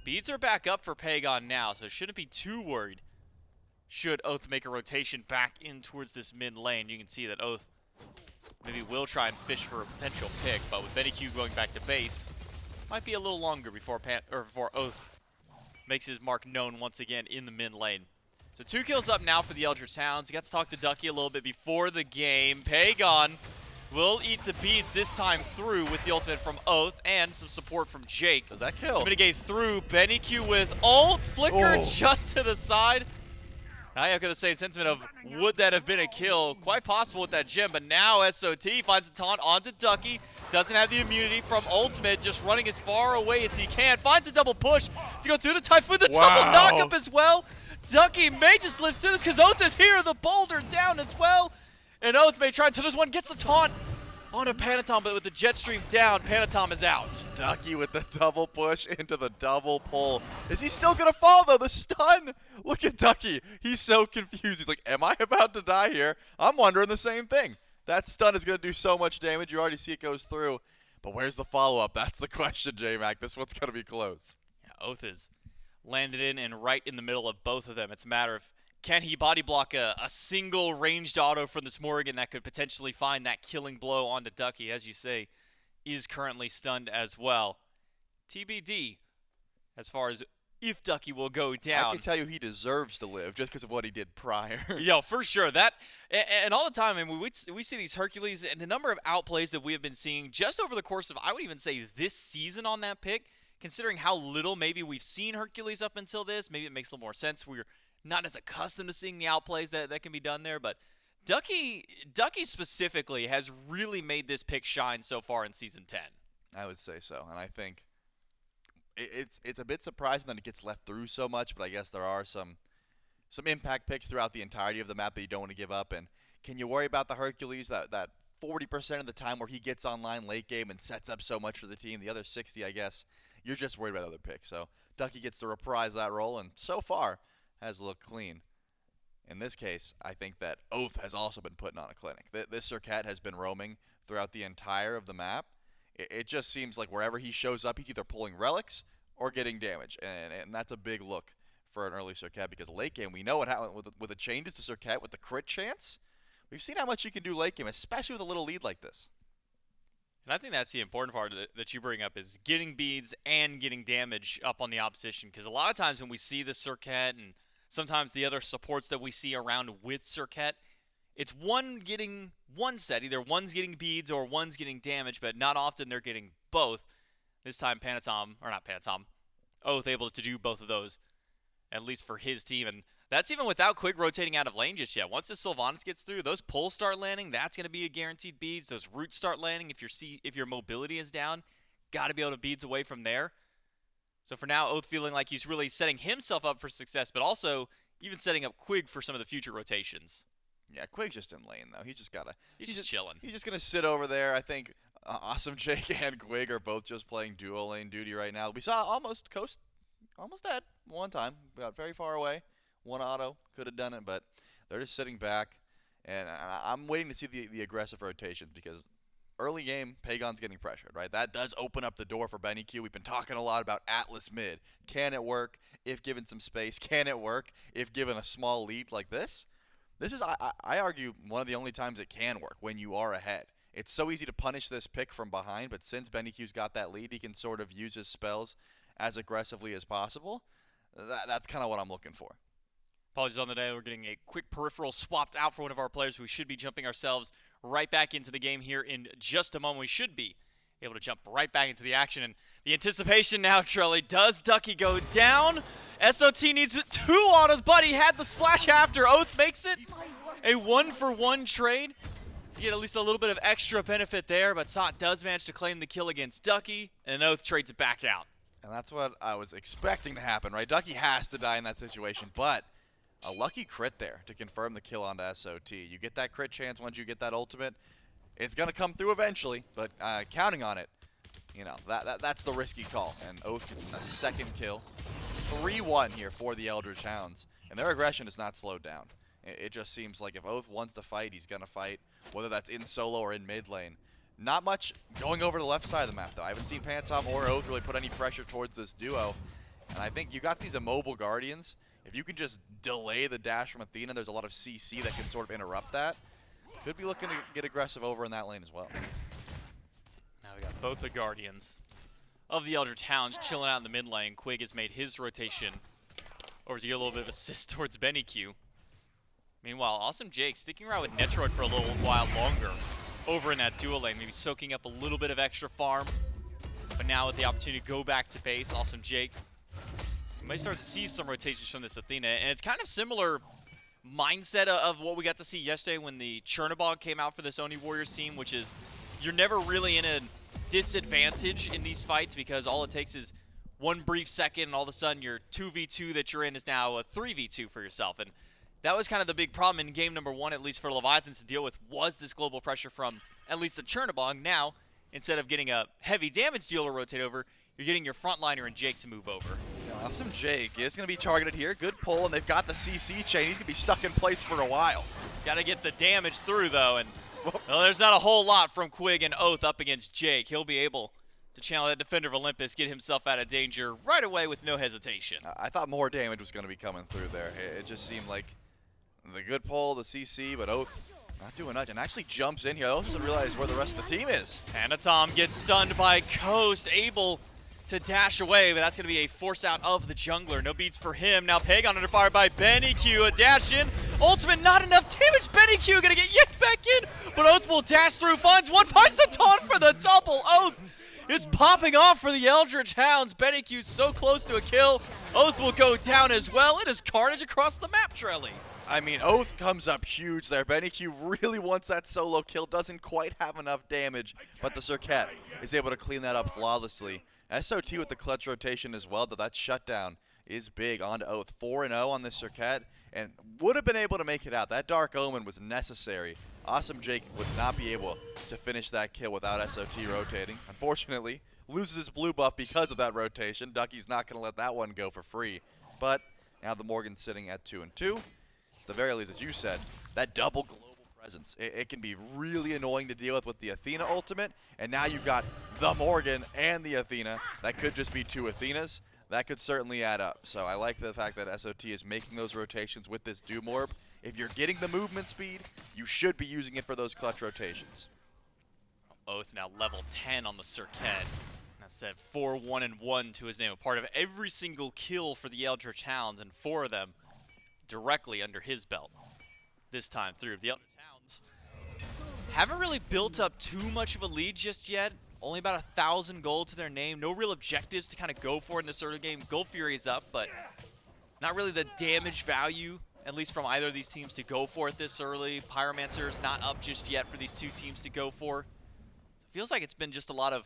Speaker 11: Beads are back up for Pegon now, so shouldn't be too worried should Oathhh make a rotation back in towards this mid lane. You can see that Oathhh maybe will try and fish for a potential pick, but with BennyQ going back to base, might be a little longer before Oathhh makes his mark known once again in the mid lane. So 2 kills up now for the Eldritch Hounds. You got to talk to Ducky a little bit before the game. Pegon will eat the beads this time through with the ultimate from Oathhh and some support from Jake.
Speaker 12: Does that kill?
Speaker 11: To mitigate through, BennyQ with ult, flicker just to the side. I echo the same sentiment of, would that have been a kill? Quite possible with that gem, but now SOT finds the taunt onto Ducky. Doesn't have the immunity from ultimate, just running as far away as he can. Finds a double push to go through the Typhoon, the double knockup as well. Ducky may just live through this because Oathhh is here, the boulder down as well. And Oathhh may try into this one, gets the taunt onto Panitom, but with the jet stream down, Panitom is out.
Speaker 12: Ducky with the double push into the double pull. Is he still going to fall, though? The stun! Look at Ducky. He's so confused. He's like, am I about to die here? I'm wondering the same thing. That stun is going to do so much damage. You already see it goes through. But where's the follow-up? That's the question, J-Mac. This one's going to be close.
Speaker 11: Yeah, Oathhh is landed in and right in the middle of both of them. It's a matter of, can he body block a single ranged auto from this Morrigan that could potentially find that killing blow onto Ducky, as you say, is currently stunned as well. TBD, as far as if Ducky will go down.
Speaker 12: I can tell you he deserves to live just because of what he did prior.
Speaker 11: Yo, for sure. That and all the time, I mean, we see these Hercules and the number of outplays that we have been seeing just over the course of, I would even say, this season on that pick, considering how little maybe we've seen Hercules up until this. Maybe it makes a little more sense. We're not as accustomed to seeing the outplays that can be done there, but Ducky specifically has really made this pick shine so far in Season 10.
Speaker 12: I would say so, and I think it's a bit surprising that it gets left through so much, but I guess there are some impact picks throughout the entirety of the map that you don't want to give up. And can you worry about the Hercules, that 40% of the time where he gets online late game and sets up so much for the team? The other 60, I guess, you're just worried about other picks. So Ducky gets to reprise that role, and so far has looked clean. In this case, I think that Oathhh has also been putting on a clinic. This Serqet has been roaming throughout the entire of the map. It just seems like wherever he shows up, he's either pulling relics or getting damage, and that's a big look for an early Serqet, because late game, we know what happened with the changes to Serqet with the crit chance. We've seen how much you can do late game, especially with a little lead like this.
Speaker 11: And I think that's the important part that you bring up, is getting beads and getting damage up on the opposition, because a lot of times when we see the Serqet and sometimes the other supports that we see around with Serqet, it's one getting one set. Either one's getting beads or one's getting damage, but not often they're getting both. This time Panitom, or not Panitom, Oathhh able to do both of those, at least for his team. And that's even without Quig rotating out of lane just yet. Once the Sylvanus gets through, those pulls start landing, that's going to be a guaranteed beads. Those roots start landing if your mobility is down. Got to be able to beads away from there. So for now, Oathhh feeling like he's really setting himself up for success, but also even setting up Quig for some of the future rotations.
Speaker 12: Yeah, Quig's just in lane, though. He's just got to...
Speaker 11: He's just chilling.
Speaker 12: He's just going to sit over there. I think Awesome Jake and Quig are both just playing duo lane duty right now. We saw almost Coast almost dead one time. Got very far away. One auto. Could have done it, but they're just sitting back. And I'm waiting to see the aggressive rotations because early game, Pegon's getting pressured, right? That does open up the door for BennyQ. We've been talking a lot about Atlas mid. Can it work if given some space? Can it work if given a small lead like this? This is, I argue, one of the only times it can work when you are ahead. It's so easy to punish this pick from behind, but since BennyQ's got that lead, he can sort of use his spells as aggressively as possible. That's kind of what I'm looking for.
Speaker 11: Apologies on the day. We're getting a quick peripheral swapped out for one of our players. We should be jumping ourselves right back into the game here in just a moment. We should be able to jump right back into the action. And the anticipation now, Trelly. Does Ducky go down? SOT needs 2 autos, but he had the splash after. Oathhh makes it a 1-for-1 trade to get at least a little bit of extra benefit there, but Sot does manage to claim the kill against Ducky, and Oathhh trades it back out.
Speaker 12: And that's what I was expecting to happen, right? Ducky has to die in that situation, but a lucky crit there to confirm the kill onto SOT. You get that crit chance once you get that ultimate. It's going to come through eventually, but counting on it, you know, that's the risky call. And Oathhh gets a second kill. 3-1 here for the Eldritch Hounds. And their aggression is not slowed down. It just seems like if Oathhh wants to fight, he's going to fight, whether that's in solo or in mid lane. Not much going over to the left side of the map, though. I haven't seen Panitom or Oathhh really put any pressure towards this duo. And I think you got these immobile Guardians. If you can just delay the dash from Athena, there's a lot of CC that can sort of interrupt that. Could be looking to get aggressive over in that lane as well.
Speaker 11: Now we got both the Guardians of the Eldritch Hounds chilling out in the mid lane. Quig has made his rotation over to get a little bit of assist towards BennyQ. Meanwhile, Awesome Jake sticking around with Netrioid for a little while longer over in that dual lane, maybe soaking up a little bit of extra farm. But now with the opportunity to go back to base, Awesome Jake might start to see some rotations from this Athena. And it's kind of similar mindset of what we got to see yesterday when the Chernobog came out for this Oni Warriors team, which is you're never really in a disadvantage in these fights because all it takes is one brief second and all of a sudden your 2v2 that you're in is now a 3v2 for yourself. And that was kind of the big problem in game number 1, at least for Leviathans to deal with, was this global pressure from at least the Chernobog. Now, instead of getting a heavy damage dealer rotate over, you're getting your frontliner and Jake to move over.
Speaker 12: Awesome Jake is going to be targeted here. Good pull, and they've got the CC chain. He's going to be stuck in place for a while.
Speaker 11: He's got to get the damage through, though, and well, there's not a whole lot from Quig and Oathhh up against Jake. He'll be able to channel that Defender of Olympus, get himself out of danger right away with no hesitation.
Speaker 12: I thought more damage was going to be coming through there. It just seemed like the good pull, the CC, but Oathhh not doing much, and actually jumps in here. Oathhh doesn't realize where the rest of the team is.
Speaker 11: Panitom gets stunned by Coast, able to dash away, but that's going to be a force out of the jungler. No beats for him. Now Pegon under fire by BennyQ. A dash in. Ultimate, not enough damage. BennyQ going to get yanked back in, but Oathhh will dash through. Finds one, finds the taunt for the double. Oathhh is popping off for the Eldritch Hounds. BennyQ so close to a kill. Oathhh will go down as well. It is carnage across the map, Trelly.
Speaker 12: I mean, Oathhh comes up huge there. BennyQ really wants that solo kill. Doesn't quite have enough damage, but the Serqet is able to clean that up flawlessly. SOT with the clutch rotation as well, though that shutdown is big onto Oathhh. 4-0 on this Serqet, and would have been able to make it out. That Dark Omen was necessary. Awesome Jake would not be able to finish that kill without SOT rotating. Unfortunately, loses his blue buff because of that rotation. Ducky's not going to let that one go for free. But now the Morrigan's sitting at 2-2. At the very least, as you said, that double global presence. It can be really annoying to deal with the Athena ultimate, and now you've got the Morrigan and the Athena. That could just be 2 Athenas. That could certainly add up. So I like the fact that SOT is making those rotations with this Doom Orb. If you're getting the movement speed, you should be using it for those clutch rotations.
Speaker 11: Oathhh now level 10 on the Serqet. That said 4-1-1 to his name. A part of every single kill for the Eldritch Hounds, and 4 of them directly under his belt. This time through. The Eldritch Hounds haven't really built up too much of a lead just yet. Only about 1,000 gold to their name. No real objectives to kind of go for in this early game. Gold Fury is up, but not really the damage value, at least from either of these teams, to go for it this early. Pyromancer's not up just yet for these two teams to go for. It feels like it's been just a lot of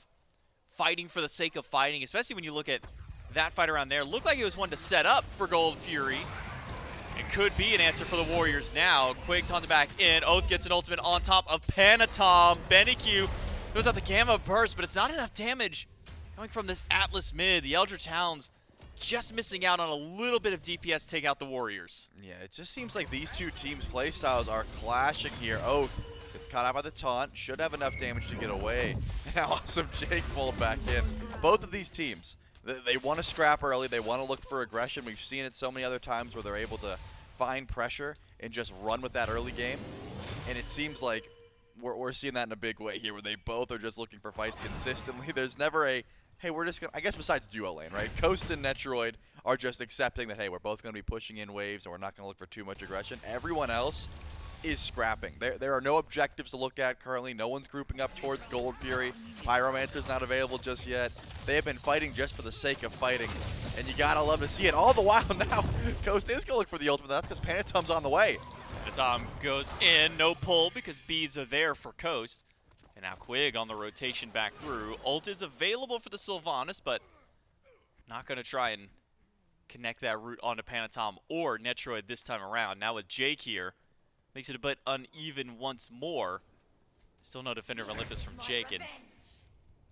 Speaker 11: fighting for the sake of fighting, especially when you look at that fight around there. Looked like it was one to set up for Gold Fury. It could be an answer for the Warriors now. Quig taunted back in. Oathhh gets an ultimate on top of Panitom. BennyQ goes out the Gamma Burst, but it's not enough damage coming from this Atlas mid. The Eldritch Hounds just missing out on a little bit of DPS to take out the Warriors.
Speaker 12: Yeah, it just seems like these two teams' playstyles are clashing here. Oathhh gets caught out by the taunt, should have enough damage to get away. Now awesome Jake pulled back in. Both of these teams, they want to scrap early, they want to look for aggression. We've seen it so many other times where they're able to find pressure and just run with that early game. And it seems like we're seeing that in a big way here, where they both are just looking for fights consistently. There's never a, hey, we're just going to, I guess besides duo lane, right? Coast and Netrioid are just accepting that, hey, we're both going to be pushing in waves and we're not going to look for too much aggression. Everyone else is scrapping. There are no objectives to look at currently. No one's grouping up towards Gold Fury. Pyromancer's not available just yet. They have been fighting just for the sake of fighting, and you gotta love to see it. All the while now, Coast is gonna look for the ultimate. That's because Panitom's on the way.
Speaker 11: Panitom goes in, no pull because bees are there for Coast. And now Quig on the rotation back through. Ult is available for the Sylvanus, but not gonna try and connect that route onto Panitom or Netrioid this time around. Now with Jake here, makes it a bit uneven once more. Still no Defender of Olympus from Jake, and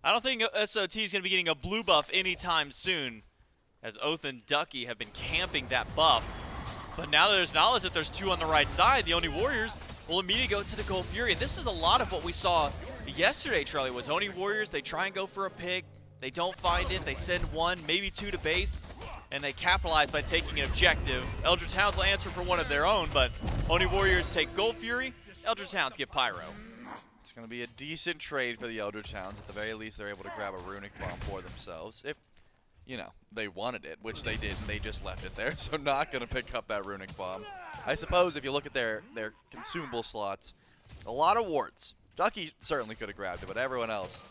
Speaker 11: I don't think SOT is going to be getting a blue buff anytime soon, as Oathhh and Ducky have been camping that buff. But now that there's knowledge that there's two on the right side, the Oni Warriors will immediately go to the Gold Fury. And this is a lot of what we saw yesterday, Charlie, was Oni Warriors, they try and go for a pick, they don't find it, they send one, maybe two to base, and they capitalize by taking an objective. Eldritch Hounds will answer for one of their own, but Oni Warriors take Gold Fury, Eldritch Hounds get Pyro.
Speaker 12: It's going to be a decent trade for the Eldritch Hounds. At the very least, they're able to grab a Runic Bomb for themselves. If, you know, they wanted it, which they did, and they just left it there, so not going to pick up that Runic Bomb. I suppose if you look at their consumable slots, a lot of wards. Ducky certainly could have grabbed it, but everyone else,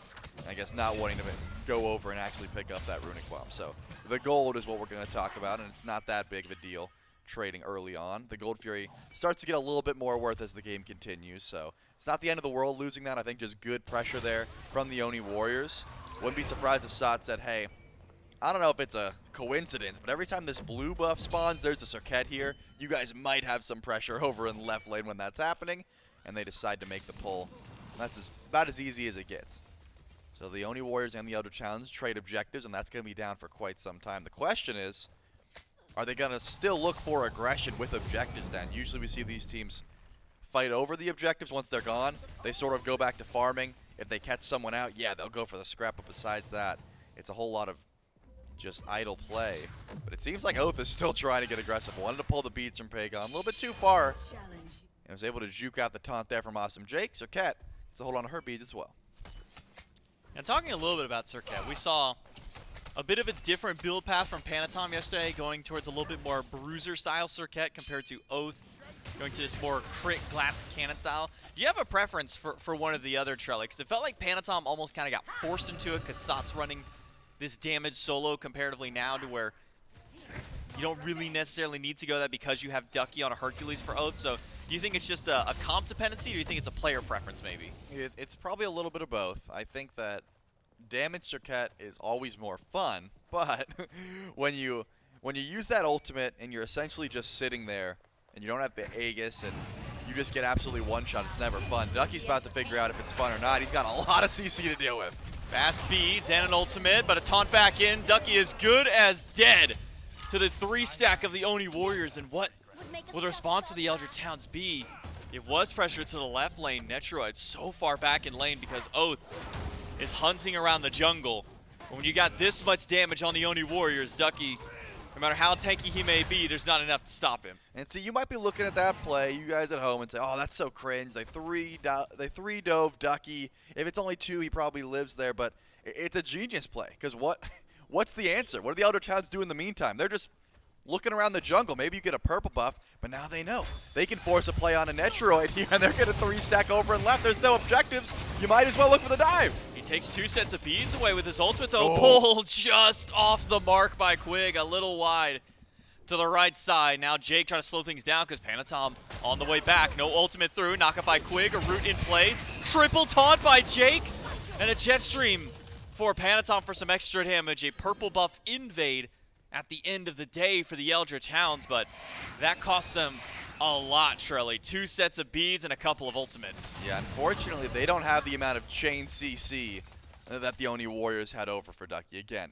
Speaker 12: I guess, not wanting to go over and actually pick up that Runic Bomb. So the gold is what we're going to talk about, and it's not that big of a deal trading early on. The Gold Fury starts to get a little bit more worth as the game continues, so it's not the end of the world losing that. I think just good pressure there from the Oni Warriors. Wouldn't be surprised if SOT said, hey, I don't know if it's a coincidence, but every time this blue buff spawns, there's a Serqet here. You guys might have some pressure over in the left lane when that's happening, and they decide to make the pull. That's about as easy as it gets. So the Oni Warriors and the Eldritch Hounds trade objectives, and that's going to be down for quite some time. The question is, are they going to still look for aggression with objectives down? Usually we see these teams fight over the objectives once they're gone. They sort of go back to farming. If they catch someone out, yeah, they'll go for the scrap, but besides that, it's a whole lot of just idle play. But it seems like Oathhh is still trying to get aggressive. Wanted to pull the beads from Pegon a little bit too far, and was able to juke out the taunt there from awesome Jake. Serqet gets a hold on to her beads as well.
Speaker 11: And talking a little bit about Serqet, we saw a bit of a different build path from Panitom yesterday, going towards a little bit more bruiser-style Serqet compared to Oathhh, going to this more crit glass cannon style. Do you have a preference for one or the other, Trelly? Because it felt like Panitom almost kind of got forced into it because SOT's running this damage solo comparatively now to where you don't really necessarily need to go that because you have Ducky on a Hercules for Oathhh. So do you think it's just a comp dependency, or do you think it's a player preference maybe?
Speaker 12: It's probably a little bit of both. I think that damage Serqet is always more fun, but when you use that ultimate and you're essentially just sitting there and you don't have the Aegis and you just get absolutely one-shot, it's never fun. Ducky's about to figure out if it's fun or not. He's got a lot of CC to deal with.
Speaker 11: Fast beads and an ultimate, but a taunt back in. Ducky is good as dead to the 3-stack of the Oni Warriors. And what will the response of the Eldritch Hounds be? It was pressure to the left lane. Netrioid so far back in lane because Oathhh is hunting around the jungle. But when you got this much damage on the Oni Warriors, Ducky, no matter how tanky he may be, there's not enough to stop him.
Speaker 12: And see, you might be looking at that play, you guys at home, and say, oh, that's so cringe. They three-dove Ducky. If it's only 2, he probably lives there. But it's a genius play, because what's the answer? What do the Eldritch Hounds do in the meantime? They're just looking around the jungle. Maybe you get a purple buff, but now they know. They can force a play on a Netrioid here, and they're going to 3-stack over and left. There's no objectives. You might as well look for the dive.
Speaker 11: He takes 2 sets of bees away with his ultimate, though. Pulled just off the mark by Quig, a little wide to the right side. Now Jake trying to slow things down because Panitom on the way back. No ultimate through. Knock up by Quig. A root in place. Triple taunt by Jake. And a jet stream for Panitom for some extra damage. A purple buff invade at the end of the day for the Eldritch Hounds, but that cost them a lot, Shirley. 2 sets of beads and a couple of ultimates.
Speaker 12: Yeah, unfortunately, they don't have the amount of chain CC that the Oni Warriors had over for Ducky. Again,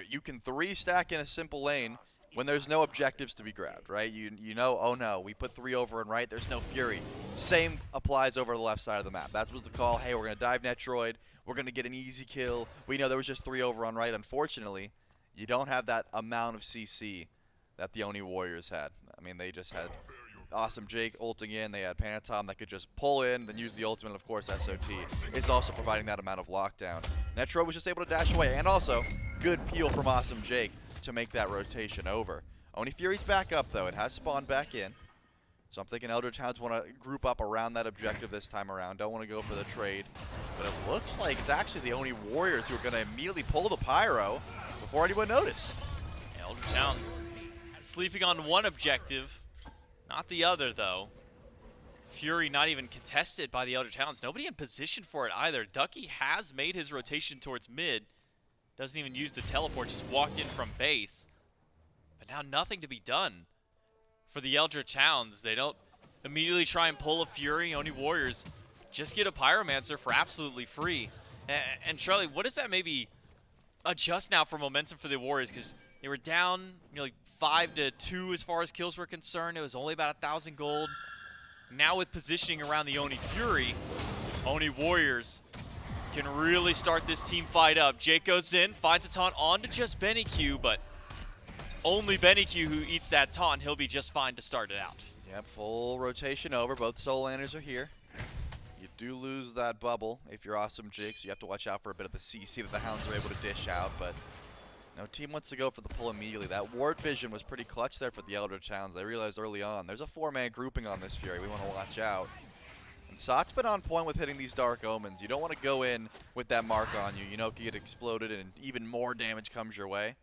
Speaker 12: you can 3-stack in a simple lane when there's no objectives to be grabbed, right? You know, oh no, we put 3 over and right, there's no Fury. Same applies over the left side of the map. That was the call. Hey, we're going to dive Netrioid. We're going to get an easy kill. We know there was just 3 over on right. Unfortunately, you don't have that amount of CC that the Oni Warriors had. I mean, they just had awesome Jake ulting in. They had Panitom that could just pull in, then use the ultimate. Of course, SOT is also providing that amount of lockdown. Netrioid was just able to dash away, and also good peel from awesome Jake to make that rotation over. Oni Fury's back up, though. It has spawned back in. So I'm thinking Eldritch Hounds want to group up around that objective this time around. Don't want to go for the trade. But it looks like it's actually the Oni Warriors who are going to immediately pull the Pyro before anyone noticed.
Speaker 11: Eldritch Hounds sleeping on one objective, not the other, though. Fury not even contested by the Eldritch Hounds. Nobody in position for it either. Ducky has made his rotation towards mid. Doesn't even use the teleport, just walked in from base. But now nothing to be done for the Eldritch Hounds. They don't immediately try and pull a Fury. Oni Warriors just get a Pyromancer for absolutely free. And Charlie, what does that maybe adjust now for momentum for the Warriors? Because they were down like 5-2 as far as kills were concerned. It was only about 1,000 gold. Now with positioning around the Oni Fury, Oni Warriors can really start this team fight up. Jake goes in, finds a taunt onto just BennyQ, but it's only BennyQ who eats that taunt. He'll be just fine to start it out.
Speaker 12: Yep, full rotation over. Both solo laners are here. You do lose that bubble if you're awesome Jake, so you have to watch out for a bit of the CC that the Hounds are able to dish out, but no team wants to go for the pull immediately. That ward vision was pretty clutch there for the Eldritch Hounds. They realized early on, there's a 4-man grouping on this Fury. We want to watch out. And Sot's been on point with hitting these Dark Omens. You don't want to go in with that mark on you. You know, it can get exploded and even more damage comes your way.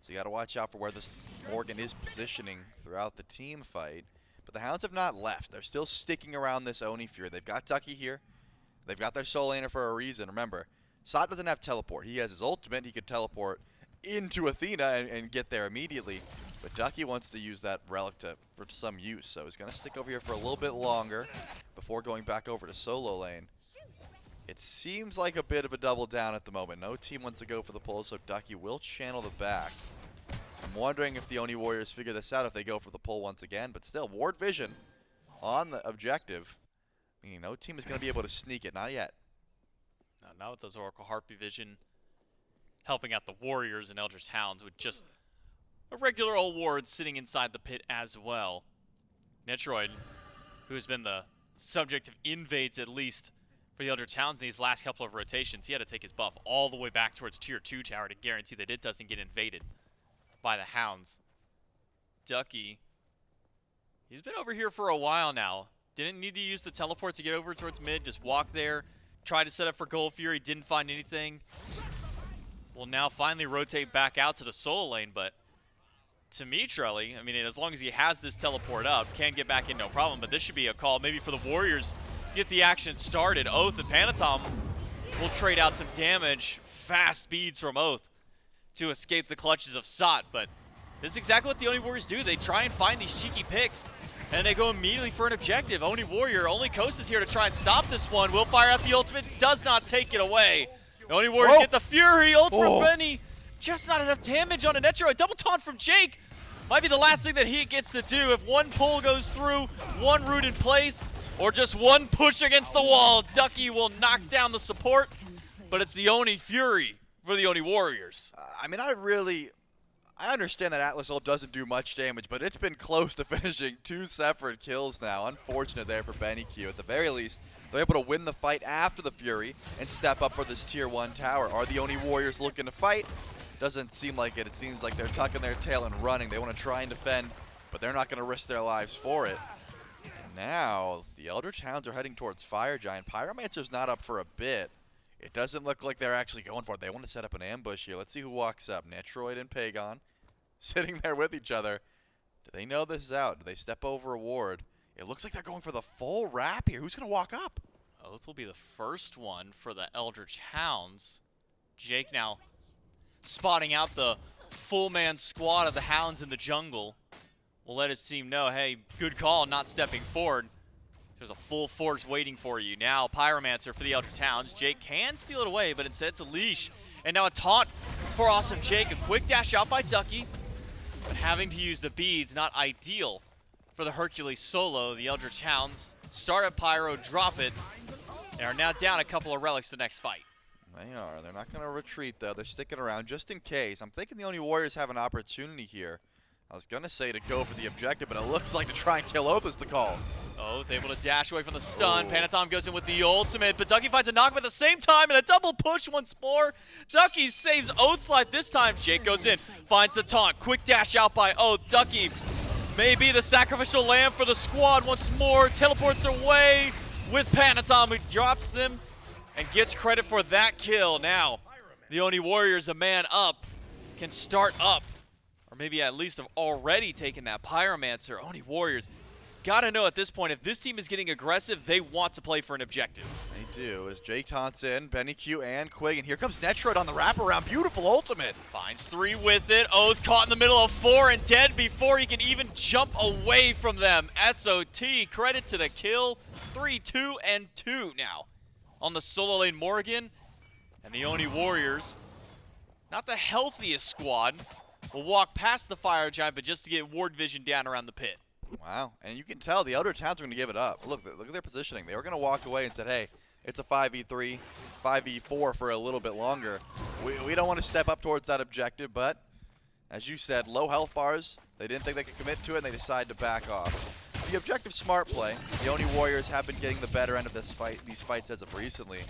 Speaker 12: So you got to watch out for where this Morrigan is positioning throughout the team fight. But the Hounds have not left. They're still sticking around this Oni Fury. They've got Ducky here. They've got their solo laner for a reason. Remember, Sot doesn't have teleport. He has his ultimate. He could teleport into Athena and get there immediately. But Ducky wants to use that relic for some use, so he's going to stick over here for a little bit longer before going back over to solo lane. It seems like a bit of a double down at the moment. No team wants to go for the pull, so Ducky will channel the back. I'm wondering if the Oni Warriors figure this out if they go for the pull once again, but still, ward vision on the objective, meaning no team is going to be able to sneak it. Not yet.
Speaker 11: No, not with those Oracle Harpy vision helping out the Warriors and Eldritch Hounds with just a regular old ward sitting inside the pit as well. Netrioid, who has been the subject of invades at least for the Eldritch Hounds in these last couple of rotations, he had to take his buff all the way back towards tier 2 tower to guarantee that it doesn't get invaded by the Hounds. Ducky, he's been over here for a while now. Didn't need to use the teleport to get over towards mid, just walk there, try to set up for Gold Fury, didn't find anything. Will now finally rotate back out to the solo lane, but to me, Trelly, I mean, as long as he has this teleport up, can get back in no problem, but this should be a call maybe for the Warriors to get the action started. Oathhh and Panitom will trade out some damage. Fast beads from Oathhh to escape the clutches of Sot, but this is exactly what the Oni Warriors do. They try and find these cheeky picks, and they go immediately for an objective. Oni Warrior, only Coast is here to try and stop this one. Will fire out the ultimate, does not take it away. The Oni Warriors get the Fury, ult for Benny. Just not enough damage on a Netrioid. Double taunt from Jake. Might be the last thing that he gets to do if one pull goes through, one root in place, or just one push against the wall. Ducky will knock down the support, but it's the Oni Fury for the Oni Warriors.
Speaker 12: I mean, I understand that Atlas ult doesn't do much damage, but it's been close to finishing 2 separate kills now. Unfortunate there for BennyQ. At the very least, they're able to win the fight after the Fury and step up for this tier 1 tower. Are the Oni Warriors looking to fight? doesn't seem like it. It seems like they're tucking their tail and running. They want to try and defend, but they're not going to risk their lives for it. Now, the Eldritch Hounds are heading towards Fire Giant. Pyromancer's not up for a bit. It doesn't look like they're actually going for it. They want to set up an ambush here. Let's see who walks up. Netrioid and Pegon sitting there with each other. Do they know this is out? Do they step over a ward? It looks like they're going for the full wrap here. Who's going to walk up?
Speaker 11: Oathhh will be the first one for the Eldritch Hounds. Jake now spotting out the full-man squad of the Hounds in the jungle. Will let his team know, hey, good call, not stepping forward. There's a full force waiting for you. Now, Pyromancer for the Eldritch Hounds. Jake can steal it away, but instead it's a leash. And now a taunt for awesome Jake. A quick dash out by Ducky. But having to use the beads, not ideal for the Hercules solo. The Eldritch Hounds start at Pyro, drop it. They are now down a couple of relics the next fight.
Speaker 12: They are. They're not going to retreat, though. They're sticking around just in case. I'm thinking the Oni Warriors have an opportunity here. I was going to say to go for the objective, but it looks like to try and kill Oathhh is the call.
Speaker 11: Oathhh able to dash away from the stun. Panitom goes in with the ultimate, but Ducky finds a knock at the same time and a double push once more. Ducky saves Oathh's life this time. Jake goes in, finds the taunt. Quick dash out by Oathhh. Ducky may be the sacrificial lamb for the squad once more. Teleports away with Panitom, who drops them and gets credit for that kill. Now, the Oni Warriors, a man up, can start up. Or maybe at least have already taken that Pyromancer. Oni Warriors, gotta know at this point, if this team is getting aggressive, they want to play for an objective.
Speaker 12: They do, as Jake taunts in, BennyQ and Quig, and here comes Netrioid on the wraparound. Beautiful ultimate.
Speaker 11: Finds 3 with it. Oathhh caught in the middle of 4 and dead before he can even jump away from them. SOT, credit to the kill. 3, 2, and 2 now on the solo lane Morrigan. And the Oni Warriors, not the healthiest squad, will walk past the Fire Giant, but just to get ward vision down around the pit.
Speaker 12: Wow, and you can tell the Eldritch Hounds are going to give it up. Look at their positioning. They were going to walk away and said, hey, it's a 5v3, 5v4 for a little bit longer. We don't want to step up towards that objective, but as you said, low health bars. They didn't think they could commit to it, and they decided to back off. The objective smart play. The Oni Warriors have been getting the better end of these fights as of recently.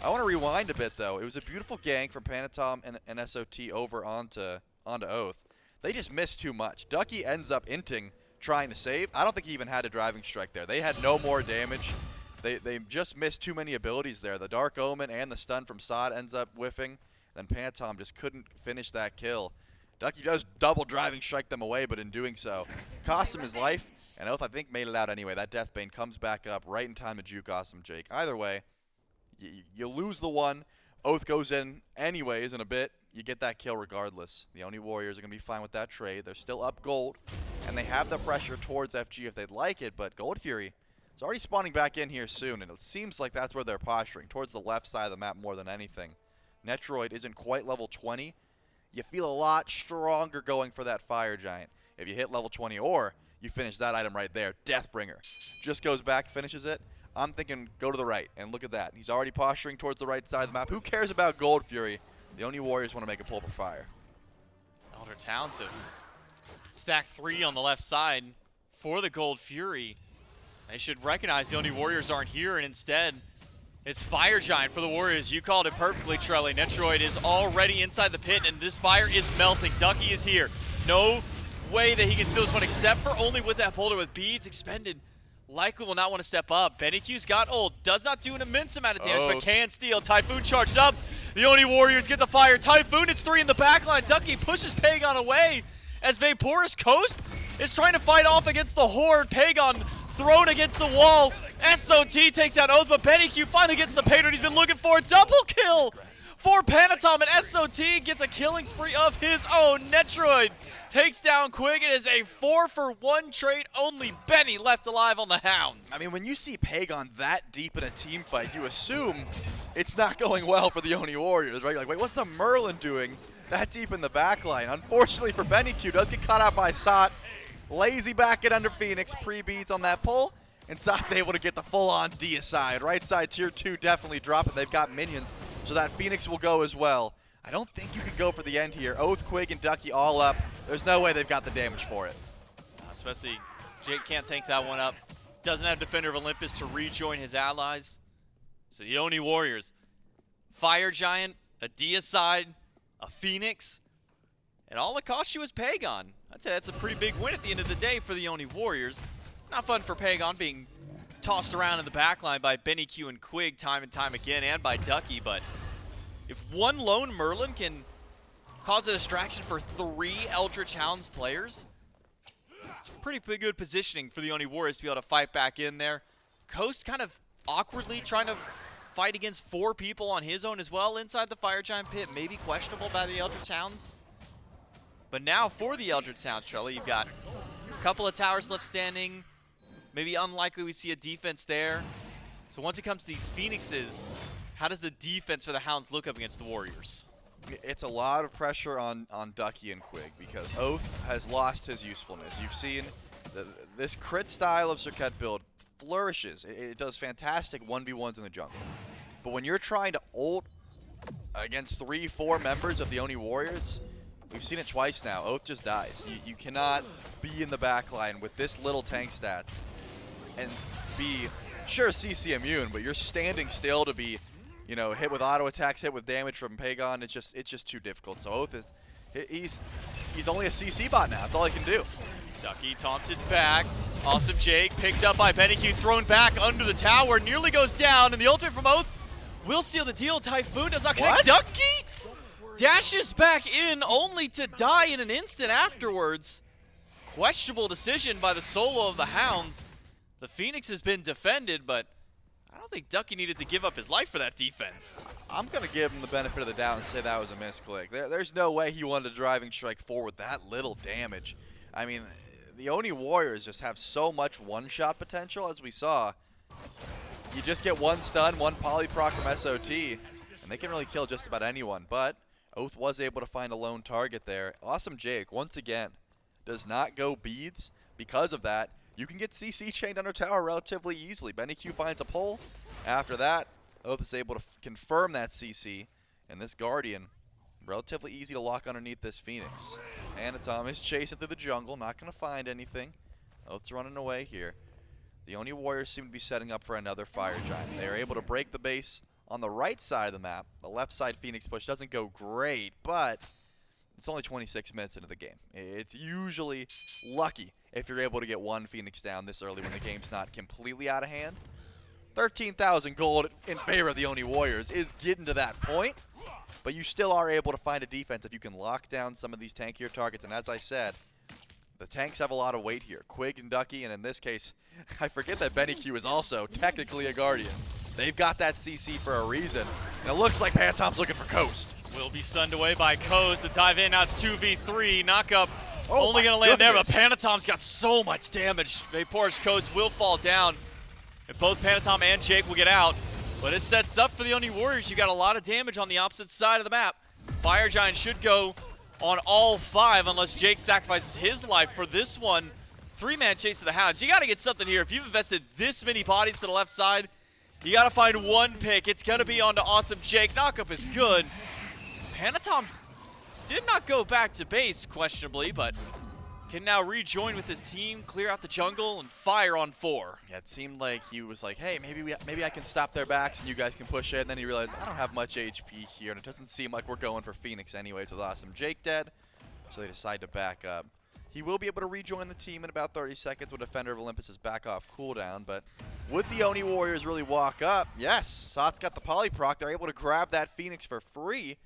Speaker 12: I want to rewind a bit, though. It was a beautiful gank from Panitom and SOT over onto Oathhh. They just missed too much. Ducky ends up inting, trying to save. I don't think he even had a driving strike there. They had no more damage. They just missed too many abilities there. The Dark Omen and the stun from Sod ends up whiffing. Then Panitom just couldn't finish that kill. Ducky does double driving strike them away, but in doing so, cost him his life. And Oathhh, I think, made it out anyway. That Deathbane comes back up right in time to juke awesome Jake. Either way, you lose the one. Oathhh goes in anyways in a bit. You get that kill regardless. The Oni Warriors are going to be fine with that trade. They're still up gold, and they have the pressure towards FG if they'd like it, but Gold Fury is already spawning back in here soon, and it seems like that's where they're posturing, towards the left side of the map more than anything. Netrioid isn't quite level 20. You feel a lot stronger going for that Fire Giant if you hit level 20, or you finish that item right there. Deathbringer just goes back, finishes it. I'm thinking go to the right, and look at that. He's already posturing towards the right side of the map. Who cares about Gold Fury? The Oni Warriors want to make a pull for fire.
Speaker 11: Eldritch Hounds have stacked 3 on the left side for the Gold Fury. They should recognize the Oni Warriors aren't here, and instead, it's Fire Giant for the Warriors. You called it perfectly, Trelly. Netrioid is already inside the pit, and this fire is melting. Ducky is here. No way that he can steal this one, except for only with that boulder with beads expended. Likely will not want to step up. BennyQ's got ult. Does not do an immense amount of damage, but can steal. Typhoon charged up. The Oni Warriors get the fire. Typhoon, it's 3 in the backline. Ducky pushes Pegon away as VaporishCoast is trying to fight off against the Horde. Pegon thrown against the wall. SOT takes out Oathhh, but BennyQ finally gets the payload he's been looking for. Double kill for Panitom, and SOT gets a killing spree of his own. Netrioid takes down Quig. It is a 4-for-1 trade. Only Benny left alive on the Hounds.
Speaker 12: I mean, when you see Pegon that deep in a team fight, you assume it's not going well for the Oni Warriors, right? You're like, wait, what's a Merlin doing that deep in the backline? Unfortunately for BennyQ, does get caught out by Sot. Lazy back it under Phoenix, pre-beats on that pull, and Sot's able to get the full-on deicide. Right side tier 2 definitely dropping. They've got minions, so that Phoenix will go as well. I don't think you can go for the end here. Oathhh, Quig, and Ducky all up. There's no way they've got the damage for it.
Speaker 11: Especially Jake can't tank that one up. Doesn't have Defender of Olympus to rejoin his allies. So the Oni Warriors, Fire Giant, a deicide, a Phoenix, And all it cost you was Pegon. I'd say that's a pretty big win at the end of the day for the Oni Warriors. Not fun for Pegon being tossed around in the backline by BennyQ and Quig time and time again, and by Ducky, but if one lone Merlin can cause a distraction for 3 Eldritch Hounds players, it's pretty good positioning for the Oni Warriors to be able to fight back in there. Coast kind of awkwardly trying to fight against 4 people on his own as well inside the Fire Giant pit, maybe questionable by the Eldritch Hounds. But now for the Eldritch Hounds, Trelly, you've got a couple of towers left standing. Maybe unlikely we see a defense there. So once it comes to these Phoenixes, how does the defense for the Hounds look up against the Warriors?
Speaker 12: It's a lot of pressure on Ducky and Quig because Oathhh has lost his usefulness. You've seen this crit style of Serqet build flourishes. It does fantastic 1v1s in the jungle. But when you're trying to ult against 3-4 members of the Oni Warriors, we've seen it twice now. Oathhh just dies. You cannot be in the backline with this little tank stats and be, sure, CC immune, but you're standing still to be, you know, hit with auto attacks, hit with damage from Pegon. It's just too difficult. So Oathhh is, he's only a CC bot now. That's all he can do.
Speaker 11: Ducky taunted back. Awesome Jake picked up by BennyQ, thrown back under the tower, nearly goes down, and the ultimate from Oathhh will seal the deal. Typhoon does not connect. Ducky dashes back in only to die in an instant afterwards. Questionable decision by the solo of the Hounds. The Phoenix has been defended, but I don't think Ducky needed to give up his life for that defense.
Speaker 12: I'm going to give him the benefit of the doubt and say that was a misclick. There's no way he wanted a driving strike forward with that little damage. I mean, the Oni Warriors just have so much one-shot potential, as we saw. You just get one stun, one polyproc from SOT, and they can really kill just about anyone. But Oathhh was able to find a lone target there. Awesome Jake, once again, does not go beads. Because of that, you can get CC chained under tower relatively easily. BennyQ finds a pull. After that, Oathhh is able to confirm that CC. And this Guardian, relatively easy to lock underneath this Phoenix. Panitom is chasing through the jungle, not going to find anything. Oathh's running away here. The Oni Warriors seem to be setting up for another Fire Giant. They are able to break the base on the right side of the map. The left side Phoenix push doesn't go great, but it's only 26 minutes into the game. It's usually lucky if you're able to get one Phoenix down this early when the game's not completely out of hand. 13,000 gold in favor of the Oni Warriors is getting to that point, but you still are able to find a defense if you can lock down some of these tankier targets. And as I said, the tanks have a lot of weight here. Quig and Ducky, and in this case, I forget that BennyQ is also technically a Guardian. They've got that CC for a reason, and it looks like Panitom's looking for Coast.
Speaker 11: Will be stunned away by Coast. The dive in, now it's 2v3. Knockup only going to land there, but Panitom's got so much damage. VaporishCoast will fall down, and both Panitom and Jake will get out. But it sets up for the Oni Warriors. You got a lot of damage on the opposite side of the map. Fire Giant should go on all 5 unless Jake sacrifices his life for this one. 3-man chase to the Hounds. You got to get something here. If you've invested this many bodies to the left side, you got to find one pick. It's going to be on to Awesome Jake. Knockup is good. Panitom did not go back to base, questionably, but can now rejoin with his team, clear out the jungle, and fire on 4.
Speaker 12: Yeah, it seemed like he was like, hey, maybe I can stop their backs and you guys can push it. And then he realized, I don't have much HP here, and it doesn't seem like we're going for Phoenix anyways with Awesome Jake dead. So they decide to back up. He will be able to rejoin the team in about 30 seconds when Defender of Olympus is back off cooldown. But would the Oni Warriors really walk up? Yes, Sot's got the polyproc. They're able to grab that Phoenix for free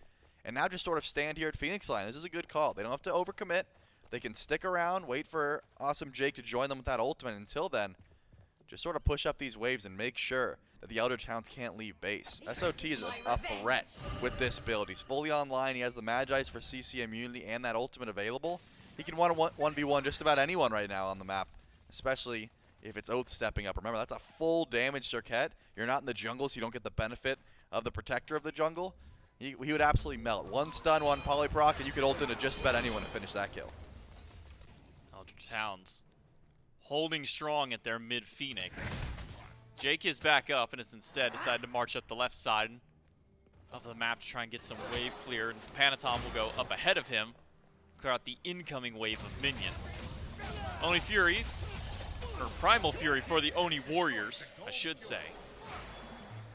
Speaker 12: and now just sort of stand here at Phoenix line. This is a good call. They don't have to overcommit. They can stick around, wait for Awesome Jake to join them with that ultimate. Until then, just sort of push up these waves and make sure that the Eldritch Hounds can't leave base. SOT is a threat with this build. He's fully online. He has the Magi's for CC immunity and that ultimate available. He can 1v1 just about anyone right now on the map, especially if it's Oathhh stepping up. Remember, that's a full damage Serqet. You're not in the jungle, so you don't get the benefit of the protector of the jungle. He would absolutely melt. One stun, one polyproc, and you could ult into just about anyone to finish that kill.
Speaker 11: Eldritch Hounds holding strong at their mid-Phoenix. Jake is back up and has instead decided to march up the left side of the map to try and get some wave clear. And Panitom will go up ahead of him, clear out the incoming wave of minions. Oni Fury, or Primal Fury for the Oni Warriors, I should say,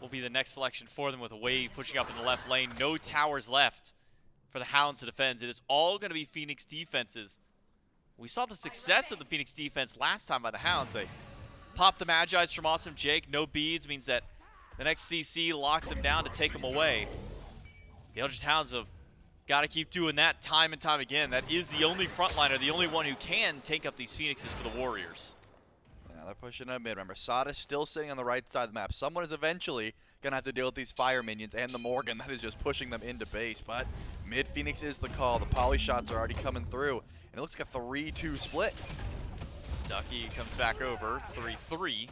Speaker 11: will be the next selection for them with a wave pushing up in the left lane. No towers left for the Hounds to defend. It is all going to be Phoenix defenses. We saw the success of the Phoenix defense last time by the Hounds. They popped the Magi's from Awesome Jake. No beads means that the next CC locks him down to take him away. The Eldritch Hounds have got to keep doing that time and time again. That is the only frontliner, the only one who can take up these Phoenixes for the Warriors.
Speaker 12: Yeah, they're pushing up mid. Remember, Sada's still sitting on the right side of the map. Someone is eventually going to have to deal with these fire minions and the Morrigan that is just pushing them into base. But mid Phoenix is the call. The poly shots are already coming through. And it looks like a 3-2 split.
Speaker 11: Ducky comes back over, 3-3.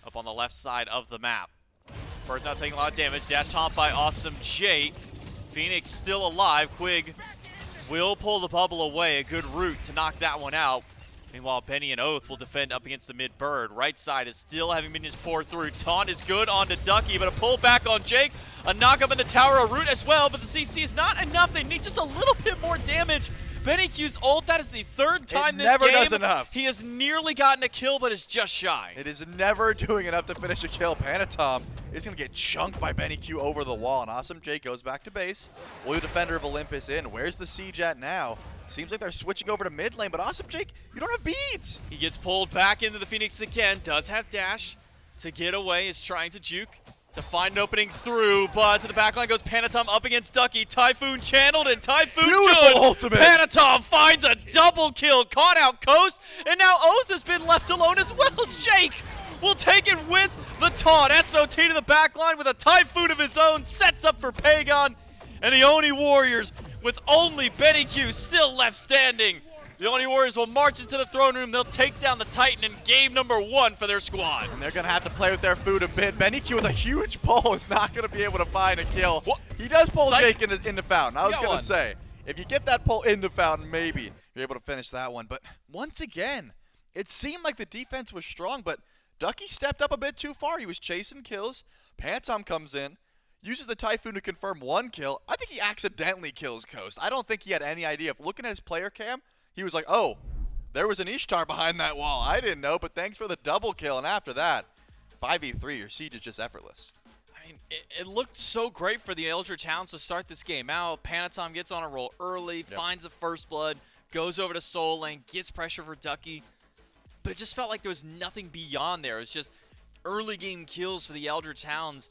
Speaker 11: Up on the left side of the map. Bird's not taking a lot of damage. Dash taunt by Awesome Jake. Phoenix still alive. Quig will pull the bubble away. A good route to knock that one out. Meanwhile, Benny and Oathhh will defend up against the mid Bird. Right side is still having minions pour through. Taunt is good onto Ducky, but a pull back on Jake. A knock up in the tower, a root as well, but the CC is not enough. They need just a little bit more damage. BennyQ's ult, that is the third time this game.
Speaker 12: It never does enough.
Speaker 11: He has nearly gotten a kill, but is just shy.
Speaker 12: It is never doing enough to finish a kill. Panitom is going to get chunked by BennyQ over the wall, and Awesome Jake goes back to base. Will the Defender of Olympus in. Where's the siege at now? Seems like they're switching over to mid lane, but Awesome Jake, you don't have beads.
Speaker 11: He gets pulled back into the Phoenix again, does have dash to get away, is trying to juke to find an opening through, but to the backline goes Panitom up against Ducky. Typhoon channeled and Typhoon
Speaker 12: Beautiful ultimate.
Speaker 11: Panitom finds a double kill, caught out Coast, and now Oathhh has been left alone as well. Jake will take it with the taunt. SOT to the backline with a Typhoon of his own, sets up for Pegon, and the Oni Warriors with only BennyQ still left standing. The Oni Warriors will march into the throne room. They'll take down the Titan in game number 1 for their squad.
Speaker 12: And they're going to have to play with their food a bit. BennyQ with a huge pull is not going to be able to find a kill.
Speaker 11: What?
Speaker 12: He does pull Jake into Fountain. I was going
Speaker 11: one.
Speaker 12: to say, if you get that pull into Fountain, maybe you're able to finish that one. But once again, it seemed like the defense was strong, but Ducky stepped up a bit too far. He was chasing kills. Panitom comes in, uses the Typhoon to confirm 1 kill. I think he accidentally kills Coast. I don't think he had any idea. If looking at his player cam, he was like, oh, there was an Ishtar behind that wall. I didn't know, but thanks for the double kill. And after that, 5v3, your siege is just effortless.
Speaker 11: I mean, it looked so great for the Eldritch Hounds to start this game out. Panitom gets on a roll early, finds the first blood, goes over to soul lane, gets pressure for Ducky. But it just felt like there was nothing beyond there. It was just early game kills for the Eldritch Hounds.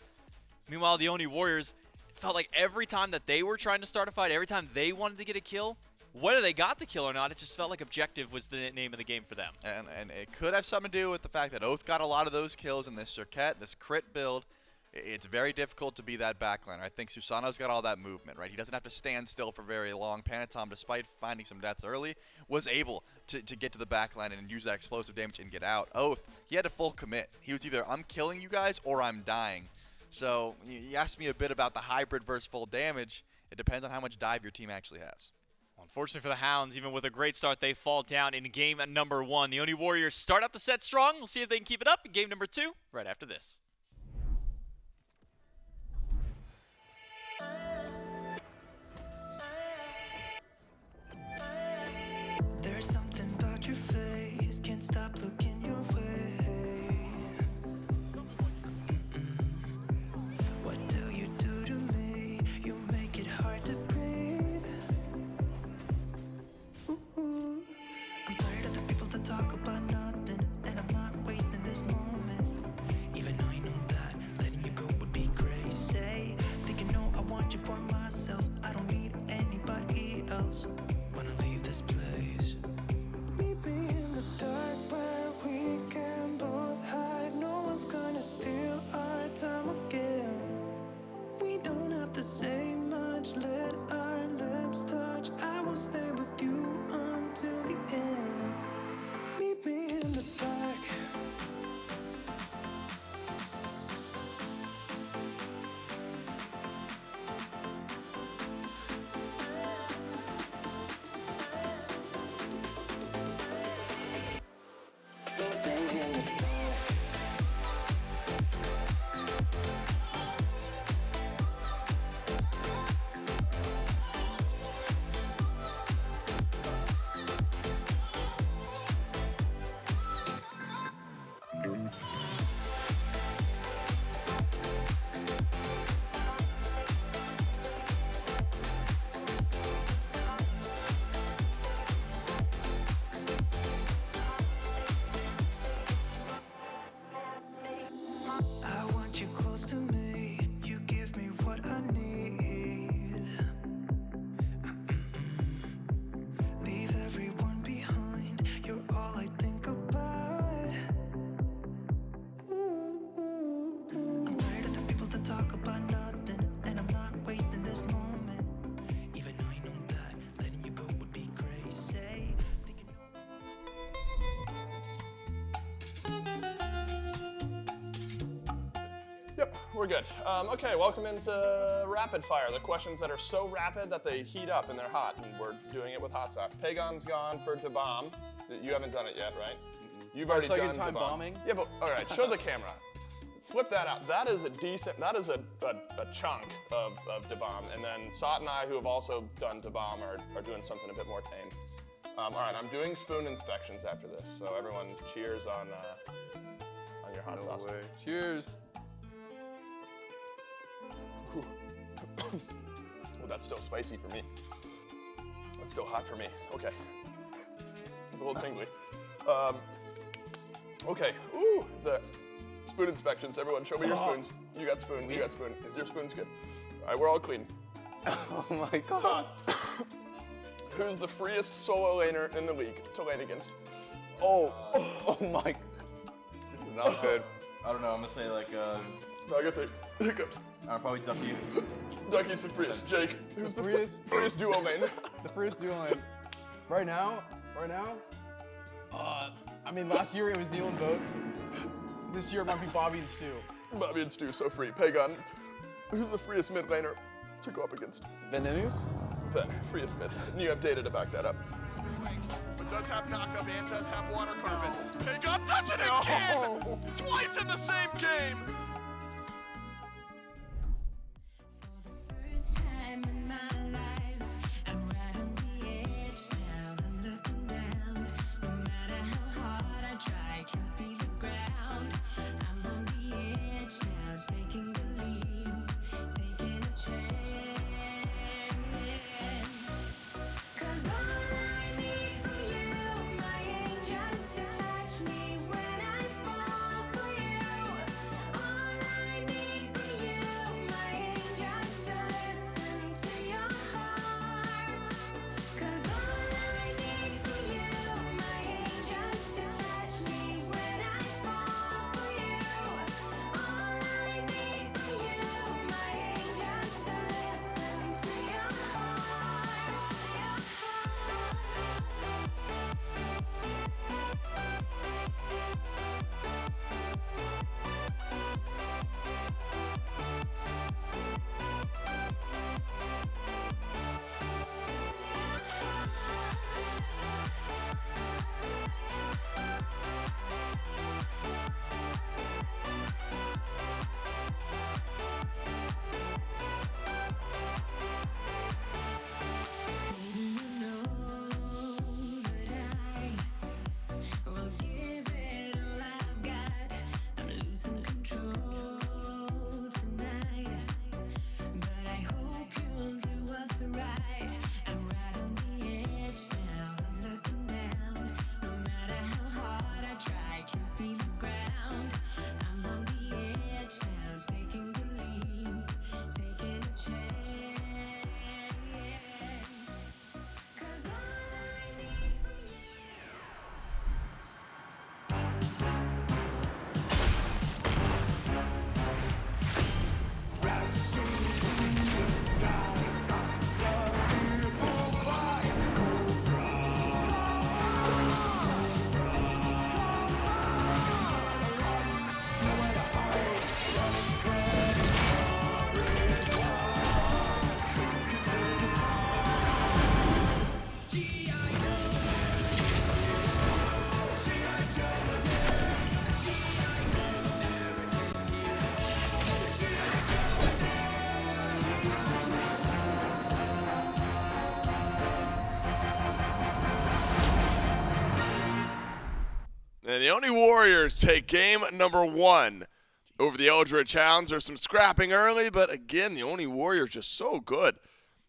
Speaker 11: Meanwhile, the Oni Warriors, it felt like every time that they were trying to start a fight, every time they wanted to get a kill, whether they got the kill or not, it just felt like objective was the name of the game for them.
Speaker 12: And it could have something to do with the fact that Oathhh got a lot of those kills in this Serqet, this crit build. It's very difficult to be that backline. I think Susano's got all that movement, right? He doesn't have to stand still for very long. Panitom, despite finding some deaths early, was able to get to the backline and use that explosive damage and get out. Oathhh, he had a full commit. He was either, I'm killing you guys or I'm dying. So you asked me a bit about the hybrid versus full damage. It depends on how much dive your team actually has.
Speaker 11: Unfortunately for the Hounds, even with a great start, they fall down in game number 1. The Oni Warriors start out the set strong. We'll see if they can keep it up in game number 2 right after this.
Speaker 13: There's something about your face, can't stop looking your way. What do you do to me? You make it hard to breathe. Ooh. I'm tired of the people that talk about nothing, and I'm not wasting this moment. Even though you know
Speaker 14: Yep, we're good. Okay, welcome into Rapid Fire. The questions that are so rapid that they heat up and they're hot, and we're doing it with hot sauce. Pegon's gone for Dabomb. You haven't done it yet, right? You've already done
Speaker 15: second time
Speaker 14: Dabomb.
Speaker 15: bombing?
Speaker 14: Yeah, but all right, show the camera. Flip that out. That is a chunk of Dabomb. And then Sot and I, who have also done Dabomb, are doing something a bit more tame. All right, I'm doing spoon inspections after this, so everyone cheers on your hot sauce.
Speaker 15: Way. Cheers.
Speaker 14: Oh, that's still spicy for me. That's still hot for me. Okay. It's a little tingly. Okay. Ooh, the spoon inspections. Everyone, show me your spoons. You got spoon. You got spoon. Your spoon's good. All right, we're all clean.
Speaker 15: Oh my god.
Speaker 14: So, who's the freest solo laner in the league to lane against?
Speaker 15: Oh my.
Speaker 12: This is not good.
Speaker 16: I don't know. I'm gonna say like.
Speaker 14: I got the hiccups.
Speaker 16: Probably Ducky.
Speaker 14: Ducky's the freest. Jake, who's the
Speaker 15: freest
Speaker 14: duo lane?
Speaker 15: The freest duo lane. Right now. I mean, last year it was Neil and Boat. This year it might be Bobby and Stu.
Speaker 14: Bobby and Stu, so free. Pegon, who's the freest mid laner to go up against?
Speaker 15: BennyQ?
Speaker 14: Ben, freest mid. And you have data to back that up. It does have knockup and does have water carbon. Pegon does it again! Twice in the same game! And the Oni Warriors take game number 1 over the Eldritch Hounds. There's some scrapping early, but again, the Oni Warriors just so good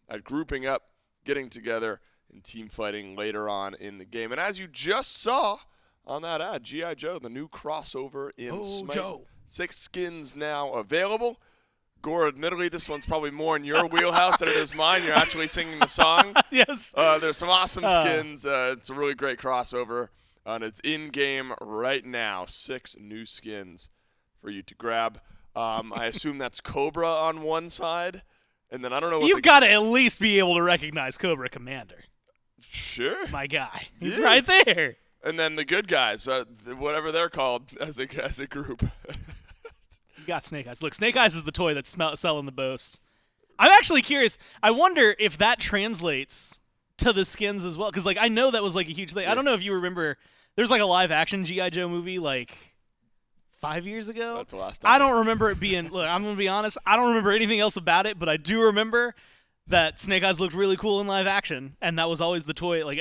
Speaker 14: at grouping up, getting together, and team fighting later on in the game. And as you just saw on that ad, G.I. Joe, the new crossover in SMITE.
Speaker 7: Joe.
Speaker 14: 6 skins now available. Gore, admittedly, this one's probably more in your wheelhouse than it is mine. You're actually singing the song.
Speaker 7: Yes.
Speaker 14: There's some awesome skins. It's a really great crossover. And it's in-game right now. 6 new skins for you to grab. I assume that's Cobra on one side. And then I don't know what
Speaker 7: You've got to at least be able to recognize Cobra Commander.
Speaker 14: Sure.
Speaker 7: My guy. He's right there.
Speaker 14: And then the good guys, whatever they're called as a group.
Speaker 7: You got Snake Eyes. Look, Snake Eyes is the toy that's selling the most. I'm actually curious. I wonder if that translates to the skins as well, because like I know that was like a huge thing. I don't know if you remember. There's like a live-action G.I. Joe movie like 5 years ago.
Speaker 6: That's the last time.
Speaker 7: I don't remember it being. Look, I'm gonna be honest. I don't remember anything else about it, but I do remember that Snake Eyes looked really cool in live action, and that was always the toy. Like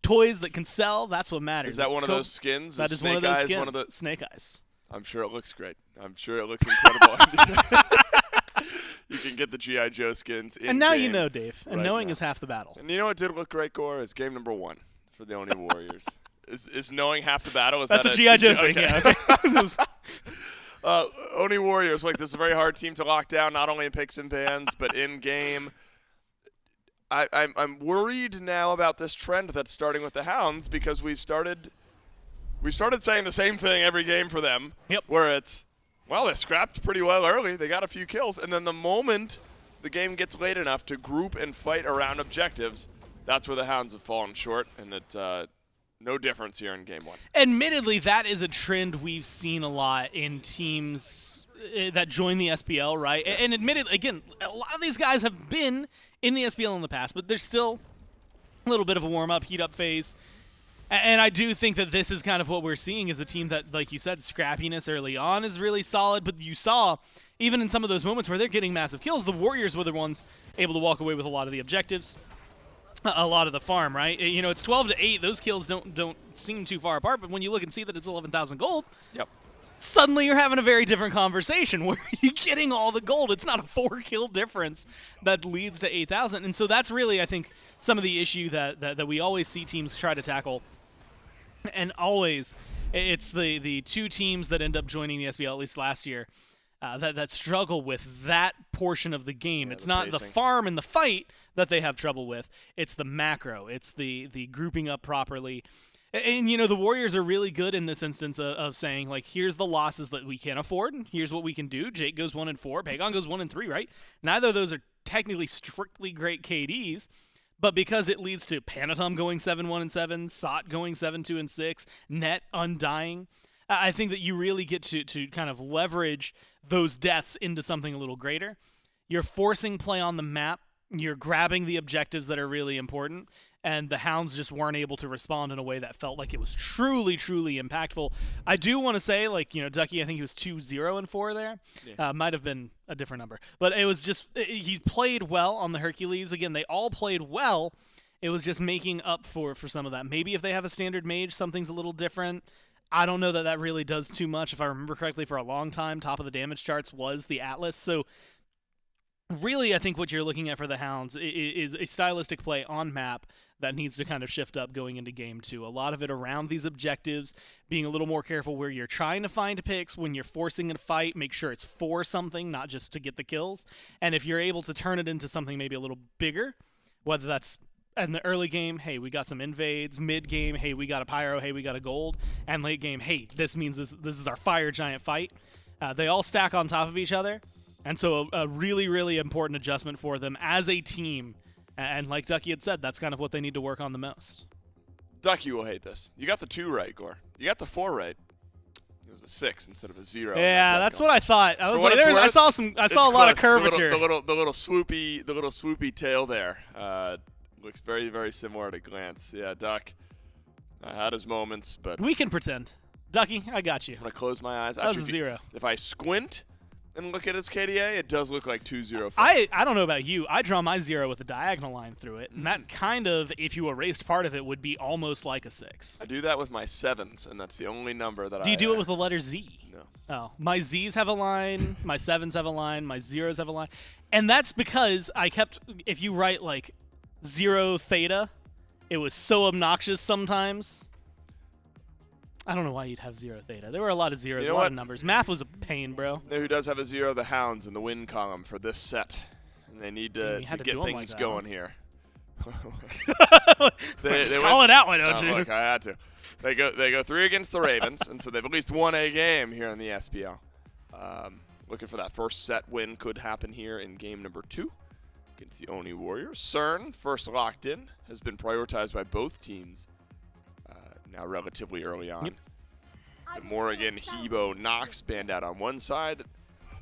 Speaker 7: toys that can sell, that's what matters.
Speaker 6: Is that one of those skins?
Speaker 7: That is one of those skins. Snake Eyes.
Speaker 6: I'm sure it looks great. I'm sure it looks incredible. You can get the G.I. Joe skins in
Speaker 7: And now
Speaker 6: game
Speaker 7: you know, Dave. And
Speaker 6: right
Speaker 7: knowing
Speaker 6: now.
Speaker 7: is half the battle.
Speaker 6: And you know what did look great, Gore? Is game number 1 for the Oni Warriors. Is knowing half the battle?
Speaker 7: That's a G.I. Joe thing, yeah. Okay.
Speaker 6: Oni Warriors, like, this is a very hard team to lock down, not only in picks and bans, but in game. I'm worried now about this trend that's starting with the Hounds, because we started saying the same thing every game for them.
Speaker 7: Yep.
Speaker 6: Where it's, well, they scrapped pretty well early. They got a few kills, and then the moment the game gets late enough to group and fight around objectives, that's where the Hounds have fallen short, and it's no difference here in game 1.
Speaker 7: Admittedly, that is a trend we've seen a lot in teams that join the SPL, right? Yeah. And admittedly, again, a lot of these guys have been in the SPL in the past, but there's still a little bit of a warm-up, heat-up phase. And I do think that this is kind of what we're seeing is a team that, like you said, scrappiness early on is really solid, but you saw, even in some of those moments where they're getting massive kills, the Warriors were the ones able to walk away with a lot of the objectives. A lot of the farm, right? You know, it's 12-8. Those kills don't seem too far apart, but when you look and see that it's 11,000 gold,
Speaker 6: yep.
Speaker 7: Suddenly you're having a very different conversation where you're getting all the gold. It's not a 4-kill difference that leads to 8,000. And so that's really, I think, some of the issue that we always see teams try to tackle. And always, it's the two teams that end up joining the SBL, at least last year, that struggle with that portion of the game. Yeah, it's not the farm and the fight that they have trouble with. It's the macro. It's the grouping up properly. And, you know, the Warriors are really good in this instance of saying, like, here's the losses that we can't afford. Here's what we can do. Jake goes 1-4. Pegon goes 1-3, right? Neither of those are technically strictly great KDs, but because it leads to Panitom going 7-1-7, Sot going 7-2-6, Net undying, I think that you really get to kind of leverage those deaths into something a little greater. You're forcing play on the map. You're grabbing the objectives that are really important, and the Hounds just weren't able to respond in a way that felt like it was truly, truly impactful. I do want to say, like, you know, Ducky, I think he was 2-0-4 there. Yeah. Might have been a different number. But it was just, he played well on the Hercules. Again, they all played well. It was just making up for some of that. Maybe if they have a standard mage, something's a little different. I don't know that really does too much. If I remember correctly, for a long time, top of the damage charts was the Atlas. So really, I think what you're looking at for the Hounds is a stylistic play on map that needs to kind of shift up going into game 2. A lot of it around these objectives, being a little more careful where you're trying to find picks. When you're forcing a fight, make sure it's for something, not just to get the kills. And if you're able to turn it into something maybe a little bigger, whether that's in the early game, hey, we got some invades. Mid game, hey, we got a pyro, hey, we got a gold. And late game, hey, this means this is our fire giant fight. They all stack on top of each other. And so a really, really important adjustment for them as a team. And like Ducky had said, that's kind of what they need to work on the most.
Speaker 6: Ducky will hate this. You got the 2 right, Gore. You got the 4 right. It was a 6 instead of a 0.
Speaker 7: Yeah, that's what I thought. I was like, I saw a lot of curvature.
Speaker 6: The little swoopy tail there. Looks very, very similar at a glance. Yeah, Duck had his moments, but
Speaker 7: we can pretend. Ducky, I got you.
Speaker 6: I'm gonna close my eyes.
Speaker 7: That was a 0.
Speaker 6: If I squint and look at his KDA, it does look like 2-0.
Speaker 7: I don't know about you. I draw my 0 with a diagonal line through it, and that kind of, if you erased part of it, would be almost like a 6.
Speaker 6: I do that with my 7s, and that's the only number that
Speaker 7: Do you do it with the letter Z?
Speaker 6: No.
Speaker 7: Oh, my Z's have a line, my 7s have a line, my 0s have a line, and that's because I kept. If you write like 0 theta, it was so obnoxious sometimes. I don't know why you'd have 0 theta. There were a lot of zeros, a lot of numbers. Math was a pain, bro.
Speaker 6: You know who does have a 0? The Hounds in the win column for this set. And they need to get things like going here.
Speaker 7: Just call it out, why don't you?
Speaker 6: Look, I had to. They go 3 against the Ravens, and so they've at least won a game here in the SPL. Looking for that first set win could happen here in game number 2 against the Oni Warriors. Cern, first locked in, has been prioritized by both teams now relatively early on. Yep. The Morrigan, Hebo, Nox banned out on one side.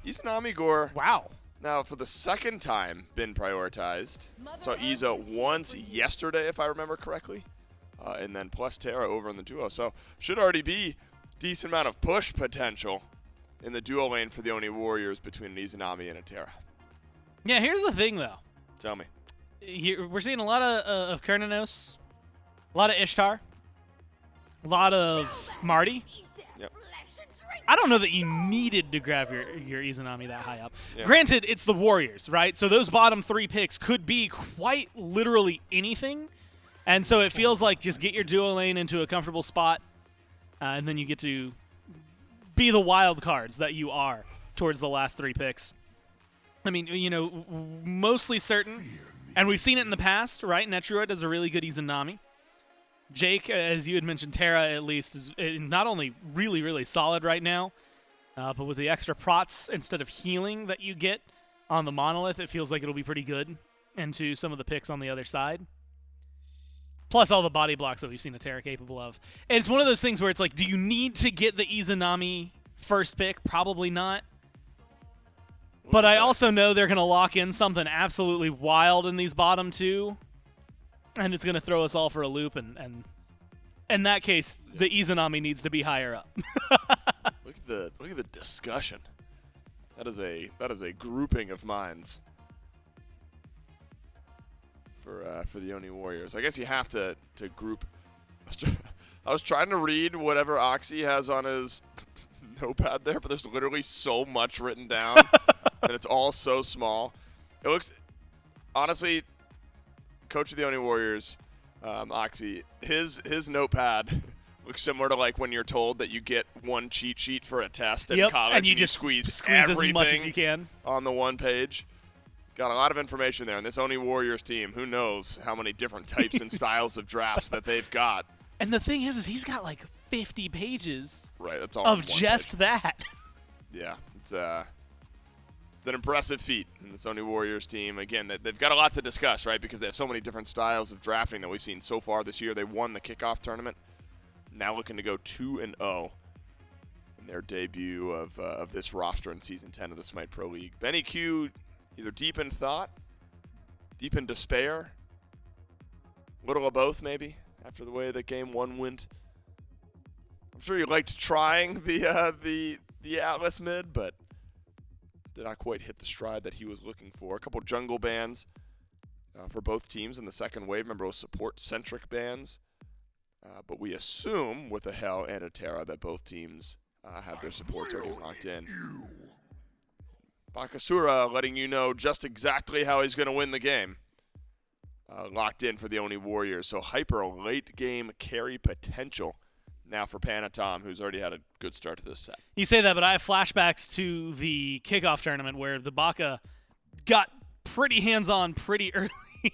Speaker 14: Izanami Gore.
Speaker 7: Wow.
Speaker 14: Now, for the second time, been prioritized. Saw Iza once yesterday, if I remember correctly. And then plus Terra over in the duo. So, should already be decent amount of push potential in the duo lane for the Oni Warriors between an Izanami and a Terra.
Speaker 7: Yeah, here's the thing, though.
Speaker 14: Tell me.
Speaker 7: Here, we're seeing a lot of Cernunnos, a lot of Ishtar, a lot of Marty.
Speaker 14: Yep.
Speaker 7: I don't know that you needed to grab your Izanami that high up.
Speaker 14: Yeah.
Speaker 7: Granted, it's the Warriors, right? So those bottom 3 picks could be quite literally anything. And so it feels like just get your duo lane into a comfortable spot, and then you get to be the wild cards that you are towards the last 3 picks. I mean, you know, mostly certain. And we've seen it in the past, right? Netrioid does a really good Izanami. Jake, as you had mentioned, Terra at least is not only really, really solid right now, but with the extra prots instead of healing that you get on the Monolith, it feels like it'll be pretty good into some of the picks on the other side. Plus all the body blocks that we've seen a Terra capable of. And it's one of those things where it's like, do you need to get the Izanami first pick? Probably not. But I also know they're going to lock in something absolutely wild in these bottom 2. And it's going to throw us all for a loop, and in that case, the Izanami needs to be higher up.
Speaker 14: Look at the discussion. That is a grouping of minds for the Oni Warriors. I guess you have to group. I was trying to read whatever Oxy has on his notepad there, but there's literally so much written down, and it's all so small. It looks, honestly, coach of the Oni Warriors, Oxy, his notepad looks similar to like when you're told that you get one cheat sheet for a test in college,
Speaker 7: and you just
Speaker 14: squeeze
Speaker 7: as much as you can
Speaker 14: on the one page. Got a lot of information there, and this Oni Warriors team, who knows how many different types and styles of drafts that they've got.
Speaker 7: And the thing is he's got like 50 pages
Speaker 14: right, that's all
Speaker 7: of just
Speaker 14: page.
Speaker 7: That.
Speaker 14: Yeah, it's an impressive feat in the Oni Warriors team. Again, they've got a lot to discuss, right, because they have so many different styles of drafting that we've seen so far this year. They won the kickoff tournament, now looking to go 2-0 in their debut of this roster in Season 10 of the SMITE Pro League. BennyQ, either deep in thought, deep in despair, little of both maybe, after the way that Game 1 went. I'm sure you liked trying the Atlas mid, but did not quite hit the stride that he was looking for. A couple jungle bans for both teams in the second wave. Remember, it was support-centric bans. But we assume, with a Hell and a Terra, that both teams have their supports already locked in. Bakasura letting you know just exactly how he's going to win the game. Locked in for the Oni Warriors. So hyper late-game carry potential now for Panitom, who's already had a good start to this set.
Speaker 7: You say that, but I have flashbacks to the kickoff tournament where the Baka got pretty hands-on pretty early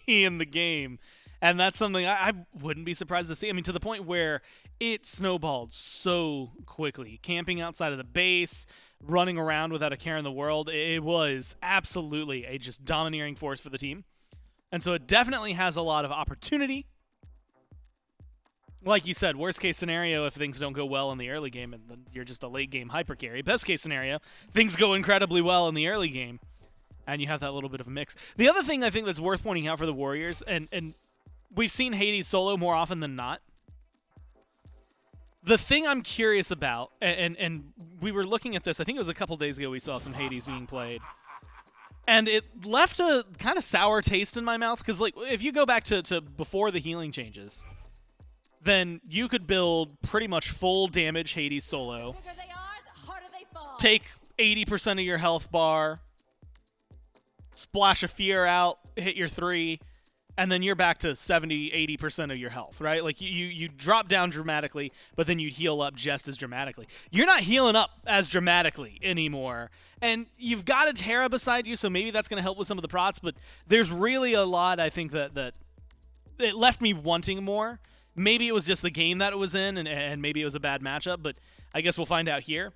Speaker 7: in the game. And that's something I wouldn't be surprised to see. I mean, to the point where it snowballed so quickly. Camping outside of the base, running around without a care in the world. It was absolutely a just domineering force for the team. And so it definitely has a lot of opportunity. Like you said, worst case scenario, if things don't go well in the early game and then you're just a late game hyper carry. Best case scenario, things go incredibly well in the early game and you have that little bit of a mix. The other thing I think that's worth pointing out for the Warriors, and we've seen hi-rez solo more often than not. The thing I'm curious about, and we were looking at this, I think it was a couple days ago we saw some hi-rez being played. And it left a kind of sour taste in my mouth because, like, if you go back to before the healing changes, then you could build pretty much full damage hi-rez solo, take 80% of your health bar, splash a fear out, hit your 3, and then you're back to 70, 80% of your health, right? Like, you drop down dramatically, but then you heal up just as dramatically. You're not healing up as dramatically anymore. And you've got a Terra beside you, so maybe that's going to help with some of the prots, but there's really a lot, I think, that it left me wanting more. Maybe it was just the game that it was in, and maybe it was a bad matchup, but I guess we'll find out here.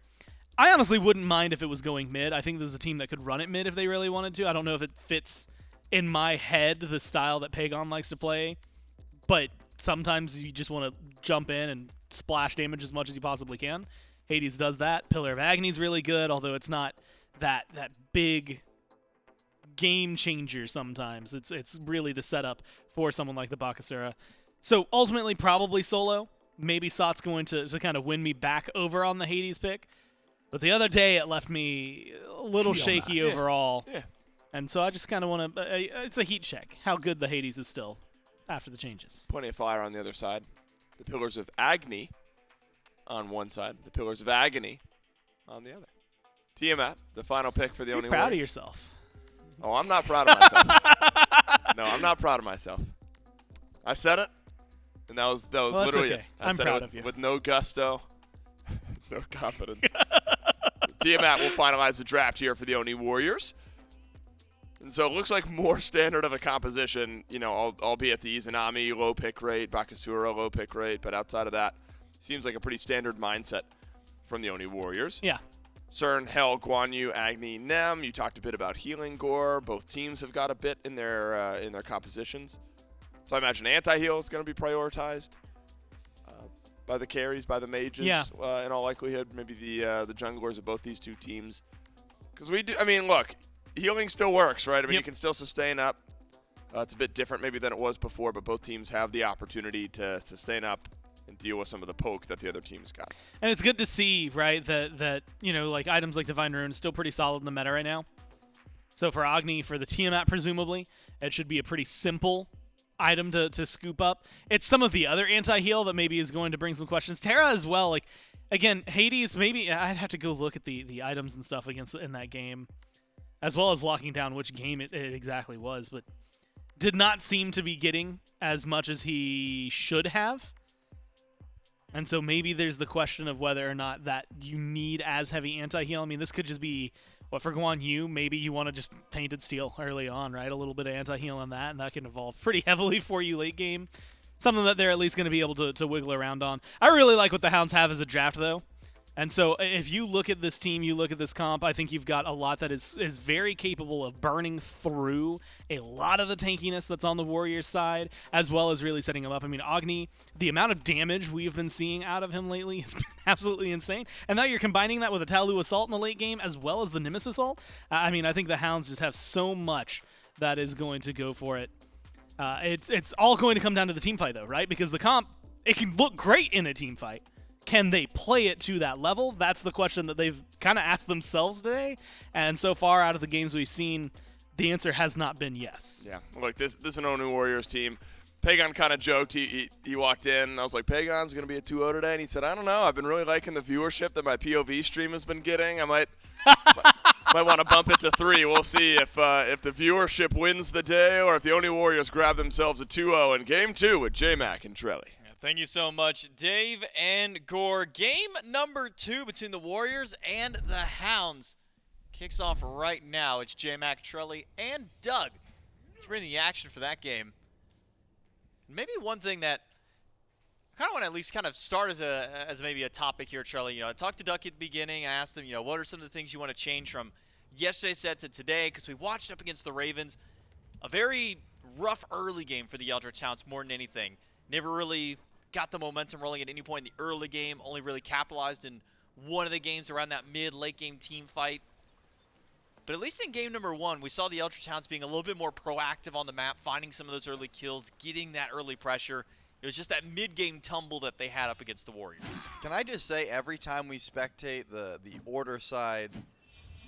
Speaker 7: I honestly wouldn't mind if it was going mid. I think this is a team that could run it mid if they really wanted to. I don't know if it fits in my head the style that Pegon likes to play, but sometimes you just want to jump in and splash damage as much as you possibly can. hi-rez does that. Pillar of Agni is really good, although it's not that big game changer sometimes. It's really the setup for someone like the Bakasura. So ultimately, probably solo. Maybe Sot's going to kind of win me back over on the Hades pick. But the other day, it left me a little shaky overall.
Speaker 6: Yeah.
Speaker 7: And so I just kind of want to it's a heat check, how good the Hades is still after the changes.
Speaker 6: Plenty of fire on the other side. The Pillars of Agni on one side. The Pillars of Agony on the other. Tiamat, the final pick for the Oni Warriors.
Speaker 7: Proud of yourself.
Speaker 6: Oh, I'm not proud of myself. No, I'm not proud of myself. I said it, and that was
Speaker 7: Well, that's
Speaker 6: literally
Speaker 7: okay.
Speaker 6: it. I
Speaker 7: I'm
Speaker 6: said
Speaker 7: proud
Speaker 6: it
Speaker 7: of you.
Speaker 6: with no gusto, no confidence. Tiamat will finalize the draft here for the Oni Warriors. And so it looks like more standard of a composition, you know, albeit the Izanami low pick rate, Bakasura low pick rate, but outside of that, seems like a pretty standard mindset from the Oni Warriors.
Speaker 7: Yeah.
Speaker 6: Cern, Hell, Guan Yu, Agni, Nem. You talked a bit about healing gore. Both teams have got a bit in their compositions. So I imagine anti-heal is going to be prioritized by the carries, by the mages.
Speaker 7: Yeah.
Speaker 6: In all likelihood, maybe the junglers of both these two teams. Because we do. I mean, look, healing still works, right? I mean, you can still sustain up. It's a bit different maybe than it was before, but both teams have the opportunity to sustain up and deal with some of the poke that the other team's got.
Speaker 7: And it's good to see, right, that you know, like items like Divine Rune is still pretty solid in the meta right now. So for Agni, for the Tiamat, presumably, it should be a pretty simple item to scoop up. It's some of the other anti-heal that maybe is going to bring some questions. Terra as well, like, again, Hades, maybe I'd have to go look at the items and stuff in that game, as well as locking down which game it exactly was, but did not seem to be getting as much as he should have. And so maybe there's the question of whether or not that you need as heavy anti-heal. I mean, this could just be, what, for Guan Yu, maybe you want to just Tainted Steel early on, right? A little bit of anti-heal on that, and that can evolve pretty heavily for you late game. Something that they're at least going to be able to wiggle around on. I really like what the Hounds have as a draft, though. And so if you look at this team, you look at this comp, I think you've got a lot that is very capable of burning through a lot of the tankiness that's on the Warriors side, as well as really setting him up. I mean, Agni, the amount of damage we've been seeing out of him lately has been absolutely insane. And now you're combining that with a Talu Assault in the late game, as well as the Nemesis Assault. I mean, I think the Hounds just have so much that is going to go for it. It's all going to come down to the team fight, though, right? Because the comp, it can look great in a team fight. Can they play it to that level? That's the question that they've kind of asked themselves today. And so far out of the games we've seen, the answer has not been yes.
Speaker 6: Yeah, look, this is an Oni Warriors team. Pegon kind of joked. He walked in, and I was like, Pegon's going to be a 2-0 today. And he said, I don't know. I've been really liking the viewership that my POV stream has been getting. I might want to bump it to 3. We'll see if the viewership wins the day or if the Oni Warriors grab themselves a 2-0 in Game 2 with J-Mac and Trelly.
Speaker 11: Thank you so much, Dave and Gore. Game number 2 between the Warriors and the Hounds kicks off right now. It's J-Mac, Trelly, and Doug to bring the action for that game. Maybe one thing that I kind of want to at least kind of start as maybe a topic here, Trelly. You know, I talked to Duck at the beginning. I asked him, you know, what are some of the things you want to change from yesterday's set to today? Because we watched up against the Ravens. A very rough early game for the Eldritch Hounds more than anything. Never really got the momentum rolling at any point in the early game. Only really capitalized in one of the games around that mid-late game team fight. But at least in game number 1, we saw the Eldritch Hounds being a little bit more proactive on the map, finding some of those early kills, getting that early pressure. It was just that mid-game tumble that they had up against the Warriors.
Speaker 12: Can I just say, every time we spectate the order side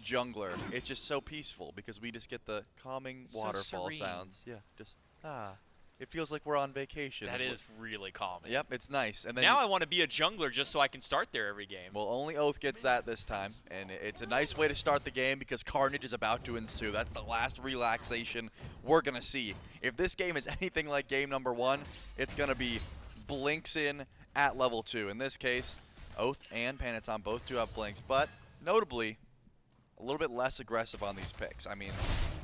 Speaker 12: jungler, it's just so peaceful because we just get the calming waterfall sounds. Yeah, just it feels like we're on vacation.
Speaker 11: That is really calming.
Speaker 12: Yep, it's nice. And then
Speaker 11: now I want to be a jungler just so I can start there every game.
Speaker 12: Well, only Oathhh gets that this time, and it's a nice way to start the game because carnage is about to ensue. That's the last relaxation we're going to see. If this game is anything like game number 1, it's going to be blinks in at level 2. In this case, Oathhh and Panitom both do have blinks, but notably, a little bit less aggressive on these picks. I mean,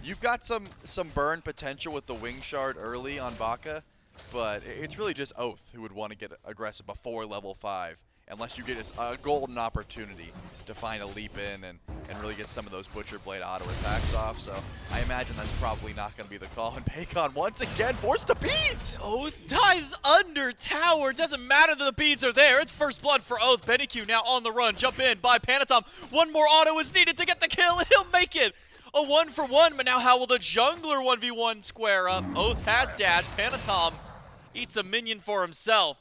Speaker 12: you've got some burn potential with the Wing Shard early on Baka, but it's really just Oathhh who would want to get aggressive before level 5, unless you get a golden opportunity to find a leap in and and really get some of those Butcher Blade auto attacks off. So I imagine that's probably not going to be the call. And Pegon once again forced to beads.
Speaker 11: Oathhh dives under tower. Doesn't matter that the beads are there. It's first blood for Oathhh. BennyQ now on the run. Jump in by Panitom. One more auto is needed to get the kill. He'll make it. A 1-for-1, but now how will the jungler 1v1 square up? Oathhh has dash. Panitom eats a minion for himself.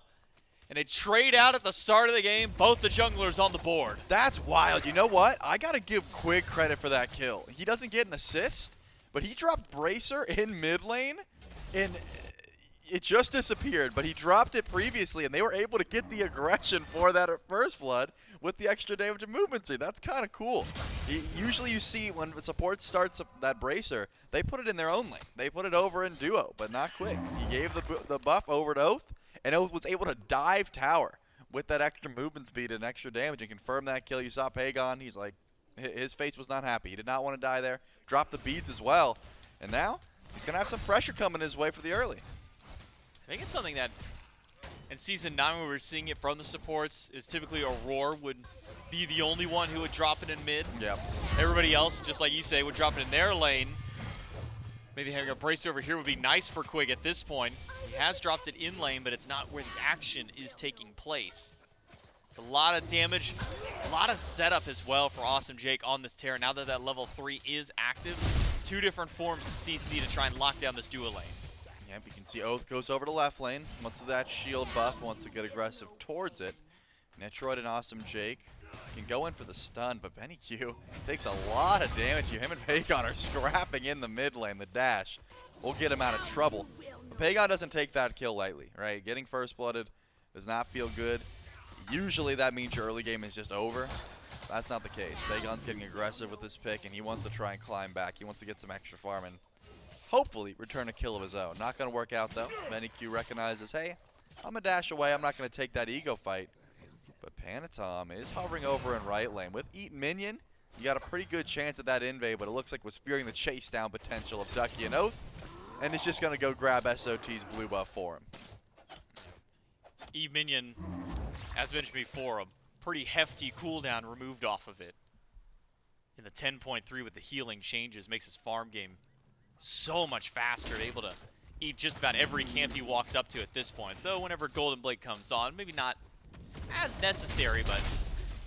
Speaker 11: And a trade out at the start of the game, both the junglers on the board.
Speaker 12: That's wild. You know what? I got to give Quig credit for that kill. He doesn't get an assist, but he dropped Bracer in mid lane, and it just disappeared. But he dropped it previously, and they were able to get the aggression for that at first blood with the extra damage and movement speed. That's kind of cool. Usually you see when support starts that Bracer, they put it in their own lane. They put it over in duo, but not Quig. He gave the buff over to Oathhh, and Oathhh was able to dive tower with that extra movement speed and extra damage and confirm that kill. You saw Pegon. He's like, his face was not happy. He did not want to die there. Dropped the beads as well. And now he's going to have some pressure coming his way for the early.
Speaker 11: I think it's something that in Season 9 when we were seeing it from the supports is typically Aurora would be the only one who would drop it in mid.
Speaker 12: Yep.
Speaker 11: Everybody else, just like you say, would drop it in their lane. Maybe having a brace over here would be nice for Quig at this point. He has dropped it in lane, but it's not where the action is taking place. It's a lot of damage, a lot of setup as well for Awesome Jake on this Terra. Now that that level 3 is active, 2 different forms of CC to try and lock down this duo lane.
Speaker 12: Yep, you can see Oathhh goes over to left lane. Wants that shield buff, wants to get aggressive towards it. Netrioid and Awesome Jake can go in for the stun, but BennyQ takes a lot of damage here. Him and Pegon are scrapping in the mid lane. The dash will get him out of trouble. But Pegon doesn't take that kill lightly, right? Getting first blooded does not feel good. Usually that means your early game is just over. That's not the case. Pegon's getting aggressive with this pick, and he wants to try and climb back. He wants to get some extra farm and hopefully return a kill of his own. Not going to work out, though. BennyQ recognizes, hey, I'm a dash away. I'm not going to take that ego fight. But Panitom is hovering over in right lane. With Eat Minion, you got a pretty good chance at that invade, but it looks like was fearing the chase down potential of Ducky and Oathhh, and is just going to go grab SOT's blue buff for him.
Speaker 11: Eve Minion, as mentioned before, a pretty hefty cooldown removed off of it. In the 10.3 with the healing changes, makes his farm game so much faster, able to eat just about every camp he walks up to at this point. Though whenever Golden Blade comes on, maybe not as necessary, but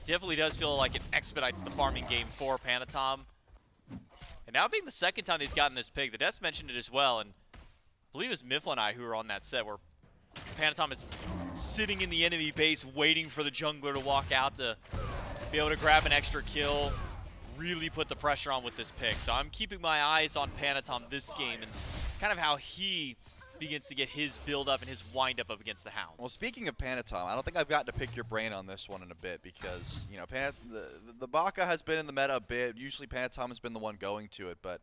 Speaker 11: definitely does feel like it expedites the farming game for Panitom. And now being the second time he's gotten this pick, the Des mentioned it as well, and I believe it was Mifflin and I who were on that set where Panitom is sitting in the enemy base waiting for the jungler to walk out to be able to grab an extra kill, really put the pressure on with this pick. So I'm keeping my eyes on Panitom this game and kind of how he begins to get his build up and his wind up against the Hounds.
Speaker 12: Well, speaking of Panitom, I don't think I've gotten to pick your brain on this one in a bit because, you know, the Baka has been in the meta a bit. Usually Panitom has been the one going to it, but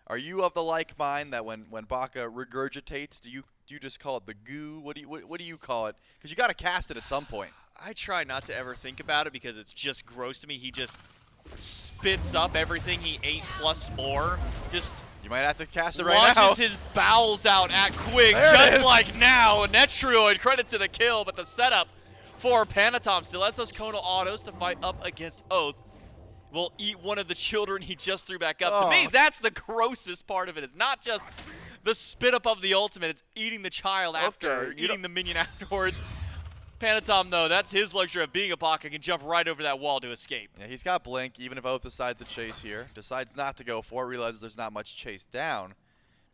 Speaker 12: are you of the like mind that when Baka regurgitates, do you just call it the goo? What do you call it? Because you got to cast it at some point.
Speaker 11: I try not to ever think about it because it's just gross to me. He just spits up everything he ate plus more. Just
Speaker 12: you might have to cast it right now.
Speaker 11: Launches his bowels out at Quig just like now. Netrioid, credit to the kill, but the setup for Panitom still has those Conal autos to fight up against Oathhh. Will eat one of the children he just threw back up. To me, that's the grossest part of it. It's not just the spit up of the ultimate, it's eating the child after, eating the minion afterwards. Panitom, though, that's his luxury of being a Baka, can jump right over that wall to escape.
Speaker 12: Yeah, he's got Blink, even if Oathhh decides to chase here. Decides not to go for it, realizes there's not much chase down.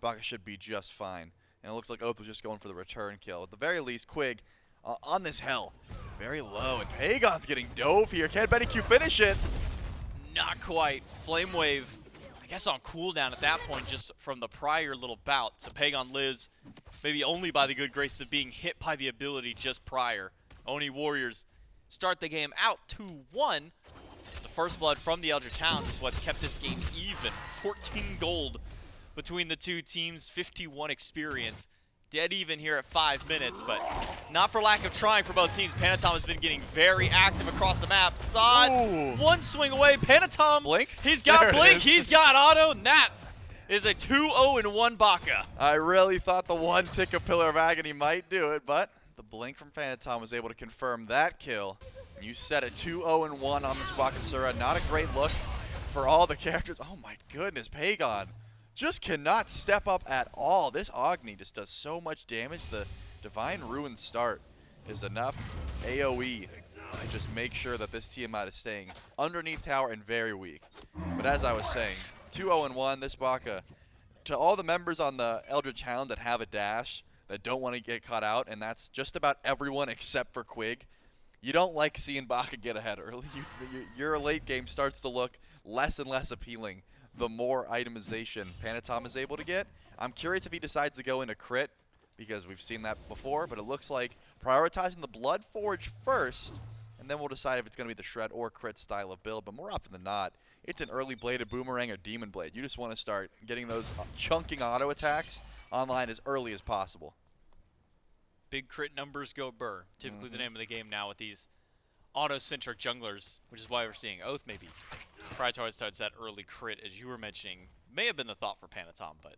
Speaker 12: Baka should be just fine. And it looks like Oathhh was just going for the return kill. At the very least, Quig on this hell. Very low, and Pegon's getting dove here. Can BennyQ finish it?
Speaker 11: Not quite. Flame Wave, I guess on cooldown at that point, just from the prior little bout. So Pegon lives maybe only by the good graces of being hit by the ability just prior. Oni Warriors start the game out 2-1. The first blood from the Eldritch Hounds is what's kept this game even. 14 gold between the two teams, 51 experience. Dead even here at 5 minutes, but not for lack of trying for both teams. Panitom has been getting very active across the map. Sod, one swing away. Panitom,
Speaker 12: Blink.
Speaker 11: He's got Blink, he's got auto, and that is a 2-0-1 Baka.
Speaker 12: I really thought the one tick of Pillar of Agony might do it, but the Blink from Panitom was able to confirm that kill. You set a 2-0-1 on this Bakasura. Not a great look for all the characters. Oh my goodness, Pegon just cannot step up at all. This Agni just does so much damage. The Divine Ruin start is enough AoE to just make sure that this Tiamat is staying underneath tower and very weak. But as I was saying, 2-0-1, this Baka, to all the members on the Eldritch Hound that have a dash, that don't want to get caught out, and that's just about everyone except for Quig, you don't like seeing Baka get ahead early. Your late game starts to look less and less appealing the more itemization Panitom is able to get. I'm curious if he decides to go into crit, because we've seen that before, but it looks like prioritizing the Blood Forge first, and then we'll decide if it's going to be the Shred or crit style of build. But more often than not, it's an early Bladed Boomerang or Demon Blade. You just want to start getting those chunking auto attacks online as early as possible.
Speaker 11: Big crit numbers go burr. Typically the name of the game now with these auto-centric junglers, which is why we're seeing Oathhh maybe prioritize that early crit, as you were mentioning. May have been the thought for Panitom, but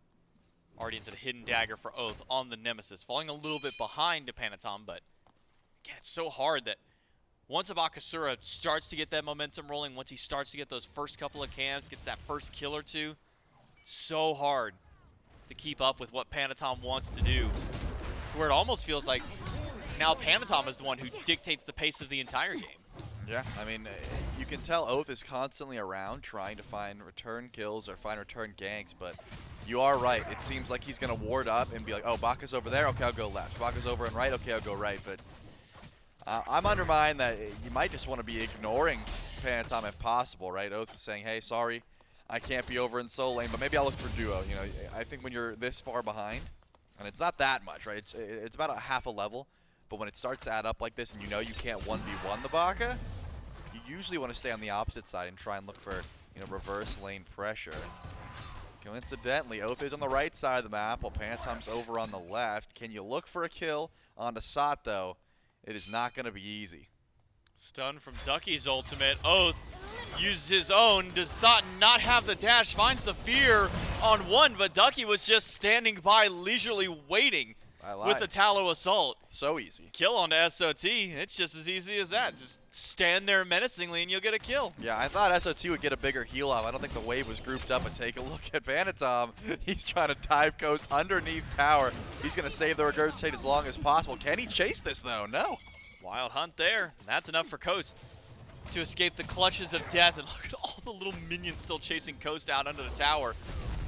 Speaker 11: already into the hidden dagger for Oathhh on the Nemesis. Falling a little bit behind to Panitom, but again, it's so hard that once a Bakasura starts to get that momentum rolling, once he starts to get those first couple of cans, gets that first kill or two, it's so hard to keep up with what Panitom wants to do, to where it almost feels like now Panitom is the one who dictates the pace of the entire game.
Speaker 12: Yeah, I mean, you can tell Oathhh is constantly around trying to find return kills or find return ganks, but you are right. It seems like he's going to ward up and be like, oh, Baka's over there, okay, I'll go left. Baka's over and right, okay, I'll go right. But I'm undermined that you might just want to be ignoring Panitom if possible, right? Oathhh is saying, hey, sorry, I can't be over in solo lane, but maybe I'll look for duo. You know, I think when you're this far behind, and it's not that much, right? It's about a half a level. But when it starts to add up like this and you know you can't 1v1 the Baka, you usually want to stay on the opposite side and try and look for, you know, reverse lane pressure. Coincidentally, Oathhh is on the right side of the map while Panitom's over on the left. Can you look for a kill onto Sot, though? It is not going to be easy.
Speaker 11: Stun from Ducky's ultimate. Oathhh uses his own. Does Sot not have the dash? Finds the fear on one, but Ducky was just standing by leisurely waiting with the Tallow Assault.
Speaker 12: So easy.
Speaker 11: Kill onto SOT. It's just as easy as that. Just stand there menacingly and you'll get a kill.
Speaker 12: Yeah, I thought SOT would get a bigger heal off. I don't think the wave was grouped up, but take a look at Panitom. He's trying to dive coast underneath tower. He's going to save the regurgitate as long as possible. Can he chase this, though? No.
Speaker 11: Wild hunt there. And that's enough for Coast to escape the clutches of death. And look at all the little minions still chasing Coast out under the tower.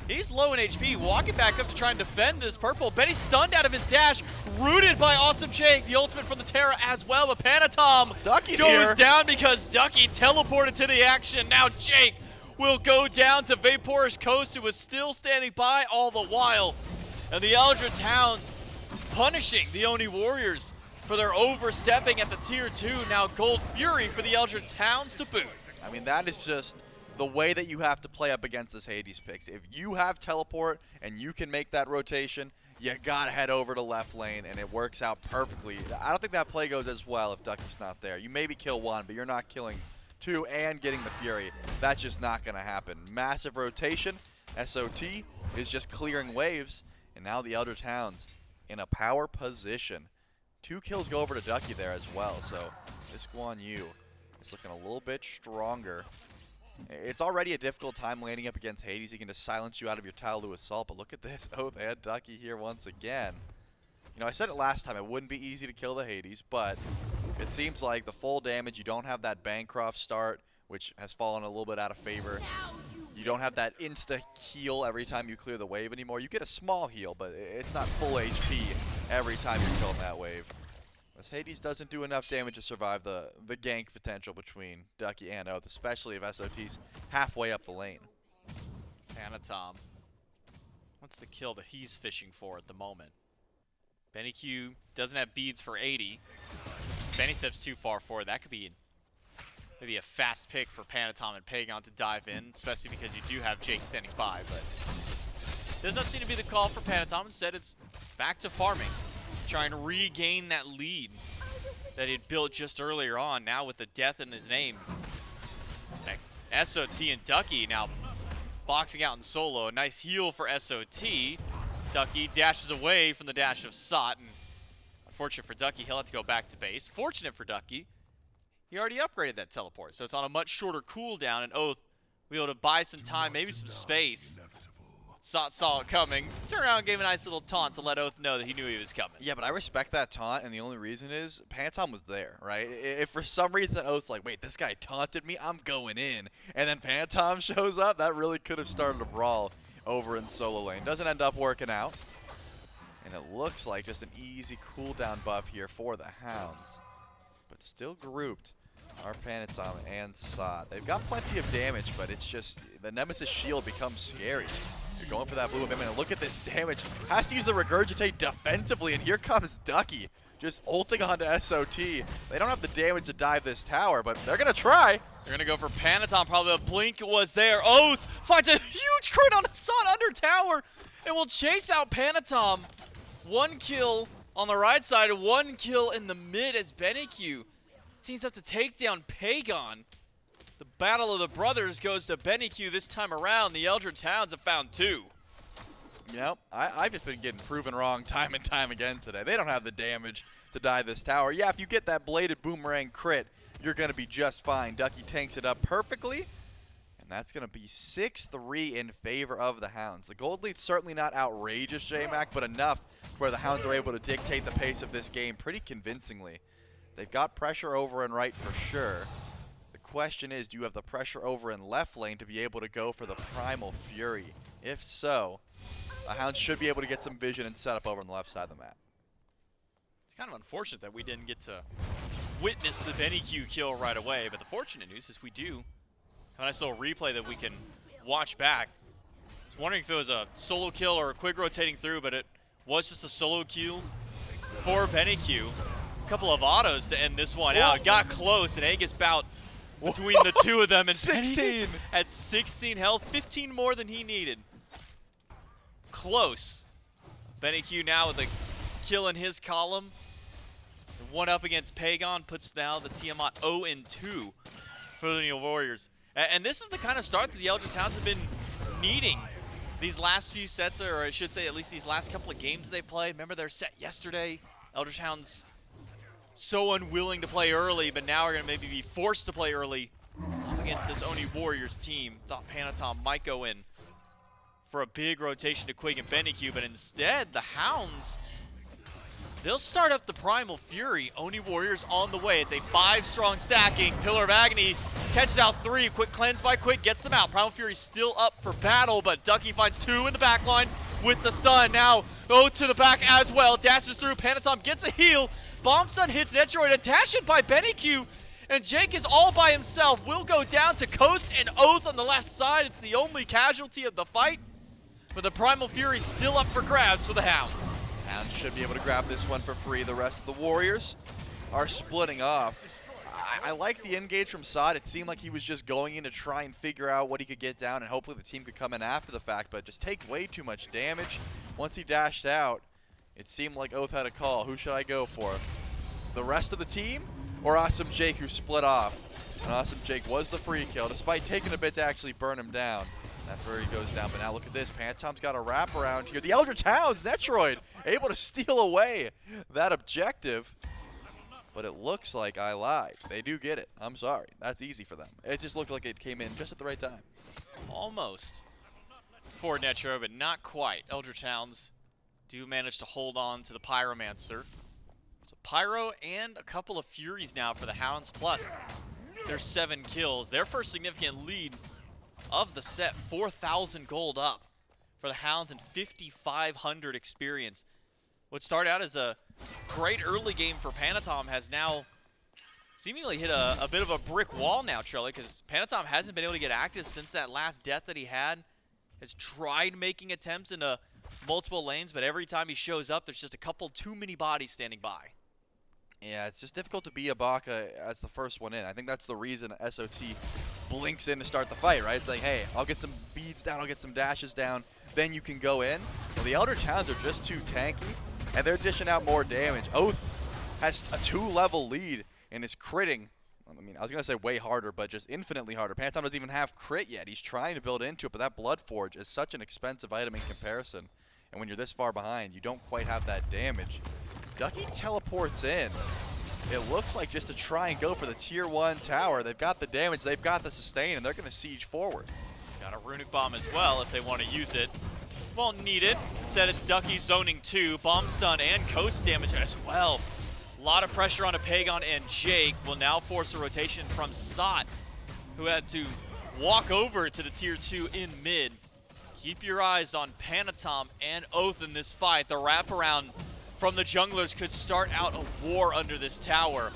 Speaker 11: He's low in HP, walking back up to try and defend this purple. Benny stunned out of his dash, rooted by Awesome Jake, the ultimate from the Terra as well. But Panitom goes down because Ducky teleported to the action. Now Jake will go down to VaporishCoast, who was still standing by all the while. And the Eldritch Hounds punishing the Oni Warriors for their overstepping at the tier 2. Now Gold Fury for the Eldritch Hounds to boot.
Speaker 12: I mean, that is just the way that you have to play up against this Hades picks. If you have teleport and you can make that rotation, you gotta head over to left lane, and it works out perfectly. I don't think that play goes as well if Ducky's not there. You maybe kill one, but you're not killing two and getting the Fury. That's just not gonna happen. Massive rotation. SOT is just clearing waves, and now the Eldritch Hounds in a power position. 2 kills go over to Ducky there as well, so this Guan Yu is looking a little bit stronger. It's already a difficult time landing up against Hades. He can just silence you out of your Tallow Assault, but look at this. Oathhh and Ducky here once again. You know, I said it last time, it wouldn't be easy to kill the Hades, but it seems like the full damage, you don't have that Bancroft start, which has fallen a little bit out of favor. You don't have that insta-heal every time you clear the wave anymore. You get a small heal, but it's not full HP every time you're killing that wave. As Hades doesn't do enough damage to survive the gank potential between Ducky and Oathhh, especially if SOT's halfway up the lane.
Speaker 11: Panitom. What's the kill that he's fishing for at the moment? BennyQ doesn't have beads for 80. Benny steps too far forward. That could be maybe a fast pick for Panitom and Pegon to dive in, especially because you do have Jake standing by, but does not seem to be the call for Panitom. Instead, it's back to farming, trying to regain that lead that he'd built just earlier on, now with the death in his name. SOT and Ducky now boxing out in solo. A nice heal for SOT. Ducky dashes away from the dash of Sot, and unfortunate for Ducky, he'll have to go back to base. Fortunate for Ducky, he already upgraded that teleport, so it's on a much shorter cooldown, and Oathhh be able to buy some time, maybe some space. Saw it coming. Turned around and gave a nice little taunt to let Oathhh know that he knew he was coming.
Speaker 12: Yeah, but I respect that taunt, and the only reason is Panitom was there, right? If for some reason Oathh's like, wait, this guy taunted me, I'm going in, and then Panitom shows up, that really could have started a brawl over in solo lane. Doesn't end up working out. And it looks like just an easy cooldown buff here for the Hounds. But still grouped are Panitom and Sod. They've got plenty of damage, but it's just the Nemesis shield becomes scary. You're going for that blue amendment, and look at this damage. Has to use the Regurgitate defensively, and here comes Ducky, just ulting onto SOT. They don't have the damage to dive this tower, but they're going to try.
Speaker 11: They're going to go for Panitom, probably a blink was there. Oathhh finds a huge crit on Assad under tower, and will chase out Panitom. 1 kill on the right side, 1 kill in the mid as BennyQ teams up to take down Pegon. The battle of the brothers goes to BennyQ this time around. The Eldritch Hounds have found 2.
Speaker 12: Yep, I've just been getting proven wrong time and time again today. They don't have the damage to dive this tower. Yeah, if you get that bladed boomerang crit, you're going to be just fine. Ducky tanks it up perfectly, and that's going to be 6-3 in favor of the Hounds. The gold lead's certainly not outrageous, J-Mac, but enough where the Hounds are able to dictate the pace of this game pretty convincingly. They've got pressure over and right for sure. The question is, do you have the pressure over in left lane to be able to go for the Primal Fury? If so, the Hounds should be able to get some vision and set up over on the left side of the map.
Speaker 11: It's kind of unfortunate that we didn't get to witness the BennyQ kill right away, but the fortunate news is we do have a nice little replay that we can watch back. I was wondering if it was a solo kill or a Quig rotating through, but it was just a solo kill for BennyQ. A couple of autos to end this one out. Got close, an Aegis bout between the two of them. And
Speaker 12: 16!
Speaker 11: At 16 health, 15 more than he needed. Close. BennyQ now with a kill in his column. One up against Pegon puts now the Tiamat 0-2 for the Oni Warriors. And this is the kind of start that the Eldritch Hounds have been needing these last few sets, or I should say at least these last couple of games they played. Remember their set yesterday? Eldritch Hounds so unwilling to play early, but now are going to maybe be forced to play early up against this Oni Warriors team. Thought Panitom might go in for a big rotation to Quig and BennyQ, but instead the Hounds, they'll start up the Primal Fury. Oni Warriors on the way. It's a 5-strong stacking. Pillar of Agni catches out 3. Quick cleanse by Quig gets them out. Primal Fury still up for battle, but Ducky finds 2 in the back line with the stun. Now Oathhh to the back as well. Dashes through. Panitom gets a heal. Bomb stun hits Netrioid. A dash in by BennyQ. And Jake is all by himself. Will go down to Coast and Oathhh on the left side. It's the only casualty of the fight. But the Primal Fury still up for grabs for the Hounds.
Speaker 12: Hounds should be able to grab this one for free. The rest of the Warriors are splitting off. I like the engage from Sod. It seemed like he was just going in to try and figure out what he could get down, and hopefully the team could come in after the fact, but just take way too much damage. Once he dashed out, it seemed like Oathhh had a call. Who should I go for? The rest of the team or Awesome Jake, who split off? And Awesome Jake was the free kill, despite taking a bit to actually burn him down. That Fury goes down, but now look at this. Panitom's got a wrap around here. The Eldritch Hounds, Netrioid, able to steal away that objective. But it looks like I lied. They do get it. I'm sorry. That's easy for them. It just looked like it came in just at the right time.
Speaker 11: Almost for Netrioid, but not quite. Eldritch Hounds do manage to hold on to the Pyromancer. So Pyro and a couple of Furies now for the Hounds, plus their 7 kills. Their first significant lead of the set, 4,000 gold up for the Hounds and 5,500 experience. What started out as a great early game for Panitom has now seemingly hit a bit of a brick wall now, Trelly, because Panitom hasn't been able to get active since that last death that he had. Has tried making attempts into multiple lanes, but every time he shows up, there's just a couple too many bodies standing by.
Speaker 12: Yeah, it's just difficult to be a Baka as the first one in. I think that's the reason SOT blinks in to start the fight, right? It's like, hey, I'll get some beads down, I'll get some dashes down, then you can go in. Well, the Eldritch Hounds are just too tanky, and they're dishing out more damage. Oathhh has a 2-level lead and is critting. I mean, I was going to say way harder, but just infinitely harder. Panitom doesn't even have crit yet. He's trying to build into it, but that Blood Forge is such an expensive item in comparison. And when you're this far behind, you don't quite have that damage. Ducky teleports in. it looks like just to try and go for the tier 1 tower. They've got the damage, they've got the sustain, and they're going to siege forward.
Speaker 11: Got a runic bomb as well if they want to use it. Won't need it. Instead, it's Ducky zoning 2, bomb stun and coast damage as well. A lot of pressure onto Pegon, and Jake will now force a rotation from Sot, who had to walk over to the tier 2 in mid. Keep your eyes on Panitom and Oathhh in this fight. The wraparound from the junglers could start out a war under this tower.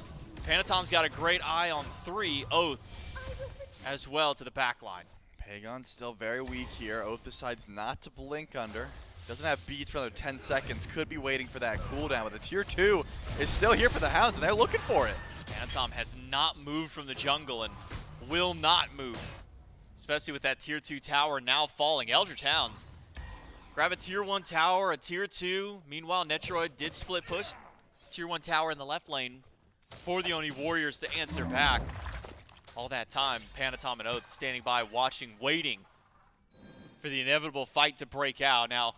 Speaker 11: Panitom's got a great eye on 3, Oathhh as well to the back line.
Speaker 12: Pegon's still very weak here. Oathhh decides not to blink under. Doesn't have beats for another 10 seconds. Could be waiting for that cooldown, but the tier 2 is still here for the Hounds, and they're looking for it.
Speaker 11: Panitom has not moved from the jungle and will not move, especially with that tier 2 tower now falling. Eldritch Hounds grab a tier 1 tower, a tier 2. Meanwhile, Netrioid did split push. Tier 1 tower in the left lane for the Oni Warriors to answer back. All that time, Panitom and Oathhh standing by, watching, waiting for the inevitable fight to break out. Now,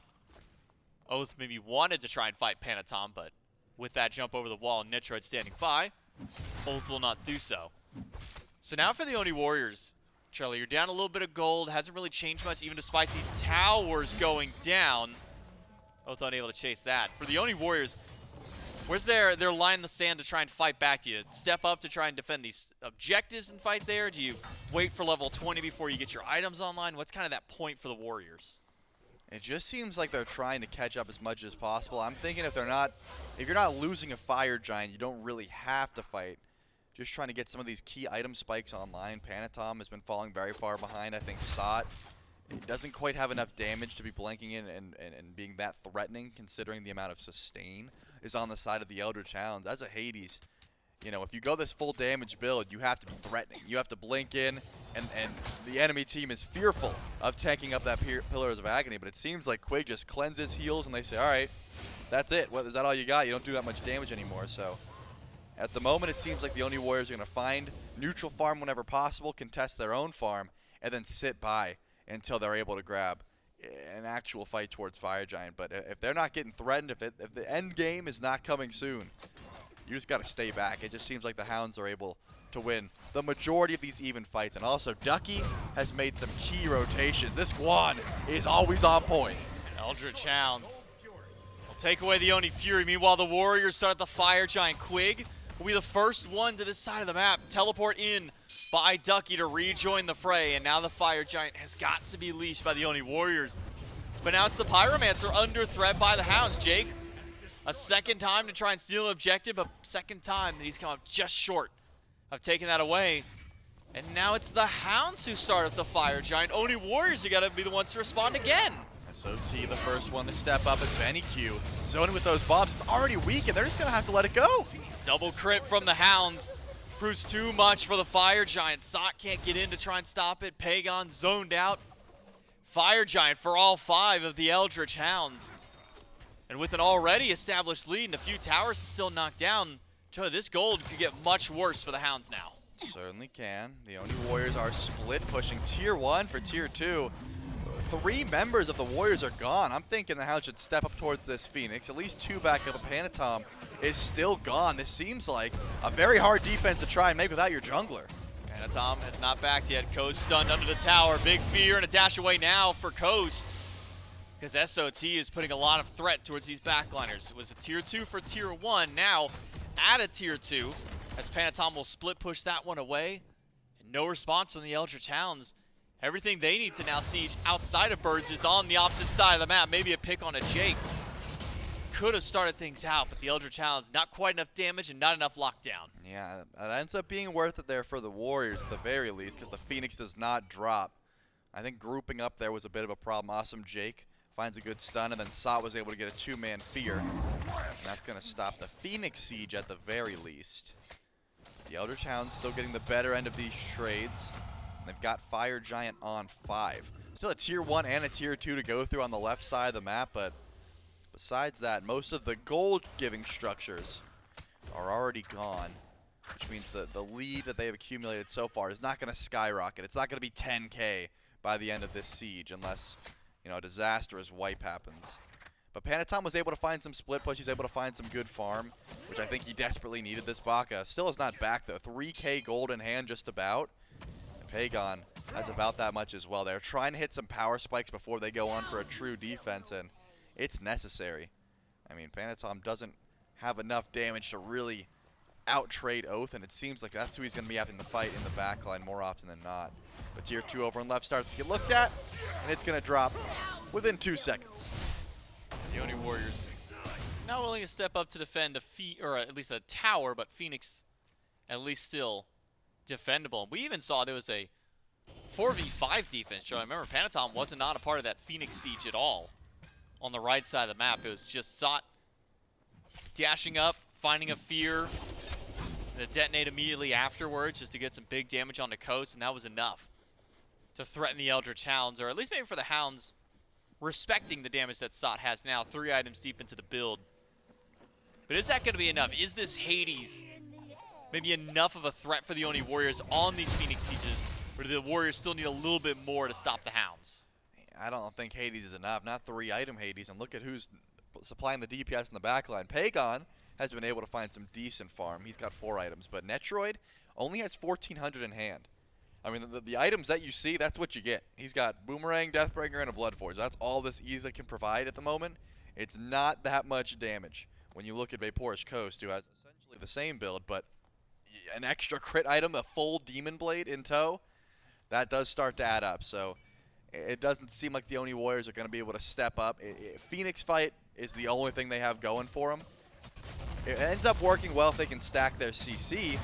Speaker 11: Oathhh maybe wanted to try and fight Panitom, but with that jump over the wall and Netrioid standing by, Oathhh will not do so. So now for the Oni Warriors, Charlie, you're down a little bit of gold. Hasn't really changed much, even despite these towers going down. Oathhh unable to chase that. For the Oni Warriors, where's their line in the sand to try and fight back? Do you step up to try and defend these objectives and fight there? Do you wait for level 20 before you get your items online? What's kind of that point for the Warriors?
Speaker 12: It just seems like they're trying to catch up as much as possible. I'm thinking if you're not losing a fire giant, you don't really have to fight. Just trying to get some of these key item spikes online. Panitom has been falling very far behind. I think Sot doesn't quite have enough damage to be blanking in and being that threatening, considering the amount of sustain is on the side of the Eldritch Hounds. As a Hades, you know, if you go this full damage build, you have to be threatening. You have to blink in, and the enemy team is fearful of tanking up that Pillars of Agni, but it seems like Quig just cleanses, heals, and they say, all right, that's it. What, is that all you got? You don't do that much damage anymore, so at the moment, it seems like the Oni Warriors are going to find neutral farm whenever possible, contest their own farm, and then sit by until they're able to grab an actual fight towards Fire Giant. But if they're not getting threatened, if the end game is not coming soon, you just got to stay back. It just seems like the Hounds are able to win the majority of these even fights. And also, Ducky has made some key rotations. This Guan is always on point.
Speaker 11: Eldritch Hounds will take away the Oni Fury. Meanwhile, the Warriors start the Fire Giant. Quig will be the first one to this side of the map. Teleport in by Ducky to rejoin the fray. And now the Fire Giant has got to be leashed by the Oni Warriors. But now it's the Pyromancer under threat by the Hounds. Jake, a second time to try and steal an objective, but second time that he's come up just short of taking that away. And now it's the Hounds who start with the Fire Giant. Oni Warriors are got to be the ones to respond again.
Speaker 12: SOT, the first one to step up, and BennyQ zoning with those bombs. It's already weak, and they're just going to have to let it go.
Speaker 11: Double crit from the Hounds. Proves too much for the Fire Giant. Sot can't get in to try and stop it. Pegon zoned out. Fire Giant for all 5 of the Eldritch Hounds. And with an already established lead and a few towers to still knock down, this gold could get much worse for the Hounds now.
Speaker 12: Certainly can. The Oni Warriors are split, pushing tier 1 for tier 2. 3 members of the Warriors are gone. I'm thinking the Hounds should step up towards this Phoenix. At least 2 back up. A Panitom is still gone. This seems like a very hard defense to try and make without your jungler.
Speaker 11: Panitom has not backed yet. Coast stunned under the tower. Big fear and a dash away now for Coast, because SOT is putting a lot of threat towards these backliners. It was a tier 2 for tier 1. Now at a tier 2, as Panitom will split push that one away. And no response from the Eldritch Hounds. Everything they need to now siege outside of Birds is on the opposite side of the map. Maybe a pick on a Jake could have started things out, but the Eldritch Hounds, not quite enough damage and not enough lockdown.
Speaker 12: Yeah, that ends up being worth it there for the Warriors at the very least, because the Phoenix does not drop. I think grouping up there was a bit of a problem. Awesome Jake finds a good stun, and then Sot was able to get a 2-man fear. And that's going to stop the Phoenix siege at the very least. The Eldritch Hounds still getting the better end of these trades. They've got Fire Giant on 5. Still a tier 1 and a tier 2 to go through on the left side of the map, but besides that, most of the gold-giving structures are already gone, which means the lead that they have accumulated so far is not going to skyrocket. It's not going to be 10K by the end of this siege unless, you know, a disastrous wipe happens. But Panitom was able to find some split push. He was able to find some good farm, which I think he desperately needed this Baka. Still is not back, though. 3K gold in hand just about. And Pegon has about that much as well. They're trying to hit some power spikes before they go on for a true defense, and it's necessary. I mean, Panitom doesn't have enough damage to really out-trade Oathhh, and it seems like that's who he's going to be having to fight in the backline more often than not. But tier 2 over on left starts to get looked at, and it's going to drop within 2 seconds.
Speaker 11: The Oni Warriors not willing to step up to defend or at least a tower, but Phoenix at least still defendable. We even saw there was a 4v5 defense show. I remember Panitom wasn't not a part of that Phoenix siege at all on the right side of the map. It was just Sot dashing up, finding a fear, to detonate immediately afterwards just to get some big damage on the coast, and that was enough to threaten the Eldritch Hounds, or at least maybe for the Hounds respecting the damage that Sot has now, 3 items deep into the build. But is that going to be enough? Is this hi-rez maybe enough of a threat for the Oni Warriors on these Phoenix sieges, or do the Warriors still need a little bit more to stop the Hounds?
Speaker 12: I don't think hi-rez is enough. Not 3-item hi-rez, and look at who's supplying the DPS in the backline. Pegon has been able to find some decent farm. He's got 4 items, but Netrioid only has 1,400 in hand. I mean, the items that you see, that's what you get. He's got Boomerang, Deathbringer, and a Bloodforge. That's all this Iza can provide at the moment. It's not that much damage. When you look at VaporishCoast, who has essentially the same build, but an extra crit item, a full Demon Blade in tow, that does start to add up. So it doesn't seem like the Oni Warriors are going to be able to step up. Phoenix fight is the only thing they have going for them. It ends up working well if they can stack their CC,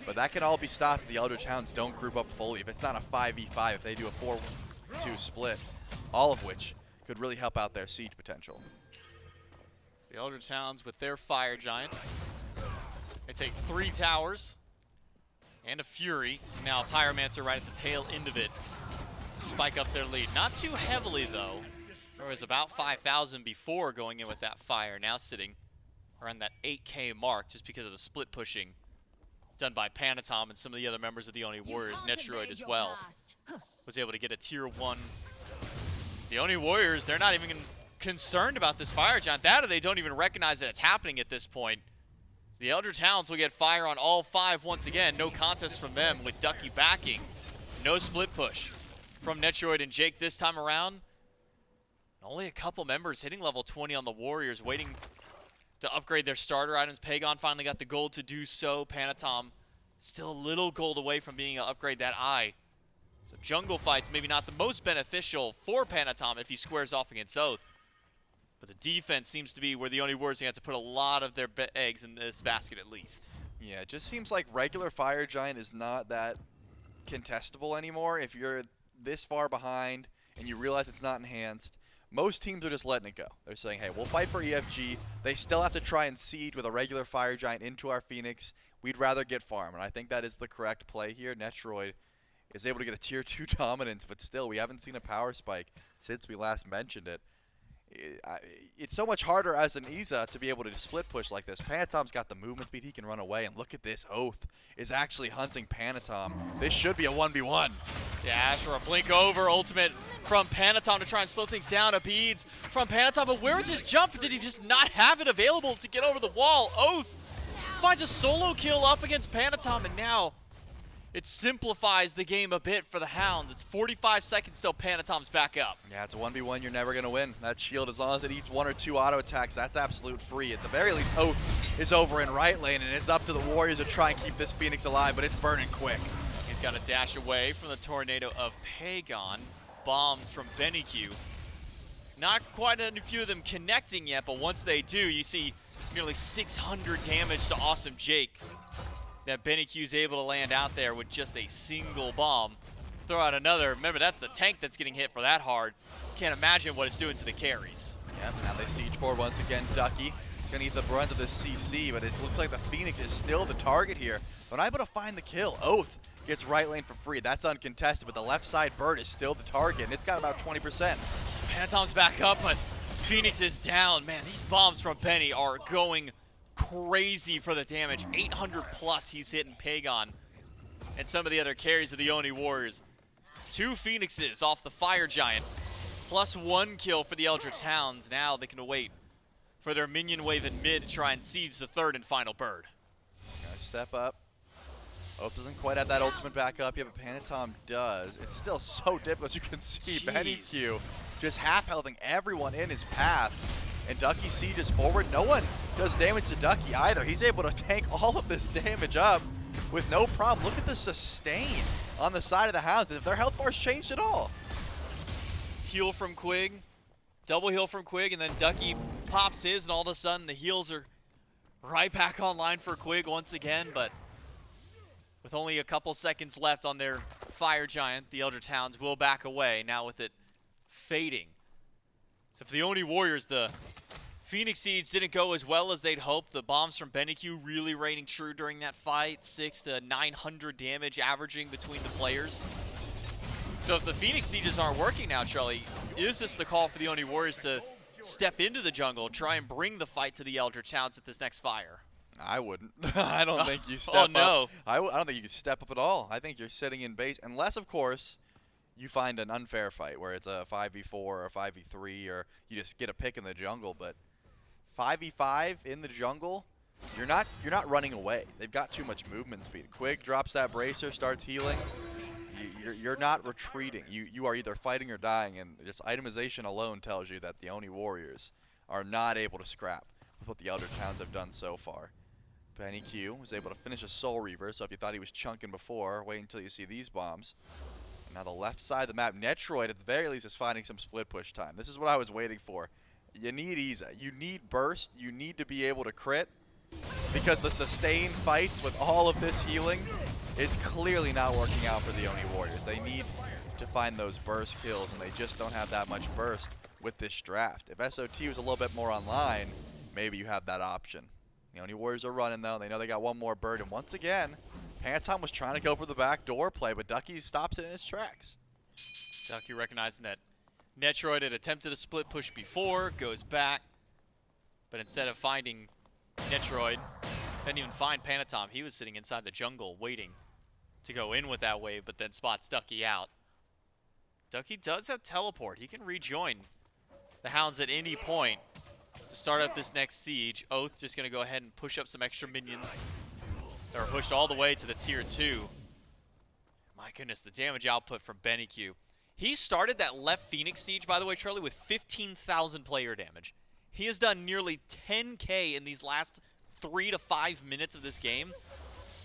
Speaker 12: but that can all be stopped if the Eldritch Hounds don't group up fully. If it's not a 5v5, if they do a 4-2 split, all of which could really help out their siege potential.
Speaker 11: It's the Eldritch Hounds with their Fire Giant. They take 3 towers and a Fury. Now a Pyromancer right at the tail end of it to spike up their lead. Not too heavily, though. There was about 5,000 before going in with that fire. Now sitting around that 8K mark just because of the split pushing done by Panitom and some of the other members of the Oni Warriors. Netrioid as well was able to get a tier 1. The Oni Warriors, they're not even concerned about this Fire Giant. That or they don't even recognize that it's happening at this point. The Eldritch Hounds will get fire on all 5 once again. No contest from them with Ducky backing. No split push from Netrioid and Jake this time around. Only a couple members hitting level 20 on the Warriors, waiting to upgrade their starter items. Pegon finally got the gold to do so. Panitom still a little gold away from being able to upgrade that eye. So jungle fights maybe not the most beneficial for Panitom if he squares off against Oathhh. But the defense seems to be where the Oni Warriors have to put a lot of their eggs in this basket at least.
Speaker 12: Yeah, it just seems like regular Fire Giant is not that contestable anymore. If you're this far behind and you realize it's not enhanced, most teams are just letting it go. They're saying, hey, we'll fight for EFG. They still have to try and siege with a regular Fire Giant into our Phoenix. We'd rather get farm, and I think that is the correct play here. Netrioid is able to get a tier 2 dominance, but still, we haven't seen a power spike since we last mentioned it. It's so much harder as an Iza to be able to split push like this. Panitom's got the movement speed. He can run away, and look at this. Oathhh is actually hunting Panitom. This should be a 1v1.
Speaker 11: Dash or a blink over. Ultimate from Panitom to try and slow things down. A beads from Panitom, but where was his jump? Did he just not have it available to get over the wall? Oathhh finds a solo kill up against Panitom, and now it simplifies the game a bit for the Hounds. It's 45 seconds till Panitom's back up.
Speaker 12: Yeah, it's a 1v1. You're never going to win. That shield, as long as it eats 1 or 2 auto attacks, that's absolute free. At the very least, Oathhh is over in right lane, and it's up to the Warriors to try and keep this Phoenix alive, but it's burning quick.
Speaker 11: He's got to dash away from the tornado of Pegon. Bombs from BennyQ. Not quite a few of them connecting yet, but once they do, you see nearly 600 damage to Awesome Jake that BennyQ's able to land out there with just a single bomb. Throw out another. Remember, that's the tank that's getting hit for that hard. Can't imagine what it's doing to the carries.
Speaker 12: Yeah, now they siege forward once again. Ducky gonna eat the brunt of the CC, but it looks like the Phoenix is still the target here. But able to find the kill. Oathhh gets right lane for free. That's uncontested, but the left side bird is still the target, and it's got about 20%.
Speaker 11: Panitom's back up, but Phoenix is down. Man, these bombs from Benny are going crazy for the damage. 800 plus he's hitting Pegon and some of the other carries of the Oni Warriors. 2 Phoenixes off the Fire Giant, +1 kill for the Eldritch Hounds. Now they can wait for their minion wave in mid to try and siege the third and final bird.
Speaker 12: Gotta step up. Oathhh doesn't quite have that ultimate back up yet, but Panitom does. It's still so difficult. You can see BennyQ just half-healthing everyone in his path. And Ducky sieges forward. No one does damage to Ducky either. He's able to tank all of this damage up with no problem. Look at the sustain on the side of the Hounds. If their health bars changed at all.
Speaker 11: Heal from Quig. Double heal from Quig, and then Ducky pops his, and all of a sudden the heals are right back online for Quig once again, but with only a couple seconds left on their Fire Giant, the Eldritch Hounds will back away, now with it fading. So for the Oni Warriors, the Phoenix Siege didn't go as well as they'd hoped. The bombs from BennyQ really reigning true during that fight, 600 to 900 damage averaging between the players. So if the Phoenix Sieges aren't working now, Charlie, is this the call for the Oni Warriors to step into the jungle, try and bring the fight to the Eldritch Hounds at this next fire?
Speaker 12: I wouldn't. I don't think you step
Speaker 11: up. Oh, no.
Speaker 12: I don't think you can step up at all. I think you're sitting in base, unless, of course, you find an unfair fight where it's a 5v4 or a 5v3, or you just get a pick in the jungle. But 5v5 in the jungle, you're not running away. They've got too much movement speed. Quig drops that bracer, starts healing. You're not retreating. You are either fighting or dying, and just itemization alone tells you that the Oni Warriors are not able to scrap with what the Eldritch Hounds have done so far. BennyQ was able to finish a Soul Reaver, so if you thought he was chunking before, wait until you see these bombs. And now the left side of the map, Netrioid at the very least is finding some split push time. This is what I was waiting for. You need Iza. You need burst. You need to be able to crit, because the sustained fights with all of this healing is clearly not working out for the Oni Warriors. They need to find those burst kills, and they just don't have that much burst with this draft. If SOT was a little bit more online, maybe you have that option. The Oni Warriors are running, though. They know they got one more bird, and once again, Panitom was trying to go for the back door play, but Ducky stops it in its tracks.
Speaker 11: Ducky recognizing that Netrioid had attempted a split push before, goes back, but instead of finding Netrioid, didn't even find Panitom. He was sitting inside the jungle waiting to go in with that wave, but then spots Ducky out. Ducky does have teleport. He can rejoin the Hounds at any point to start up this next siege. Oathhh just going to go ahead and push up some extra minions that are pushed all the way to the tier 2. My goodness, the damage output from BennyQ. He started that left Phoenix siege, by the way, Charlie, with 15,000 player damage. He has done nearly 10K in these last 3 to 5 minutes of this game.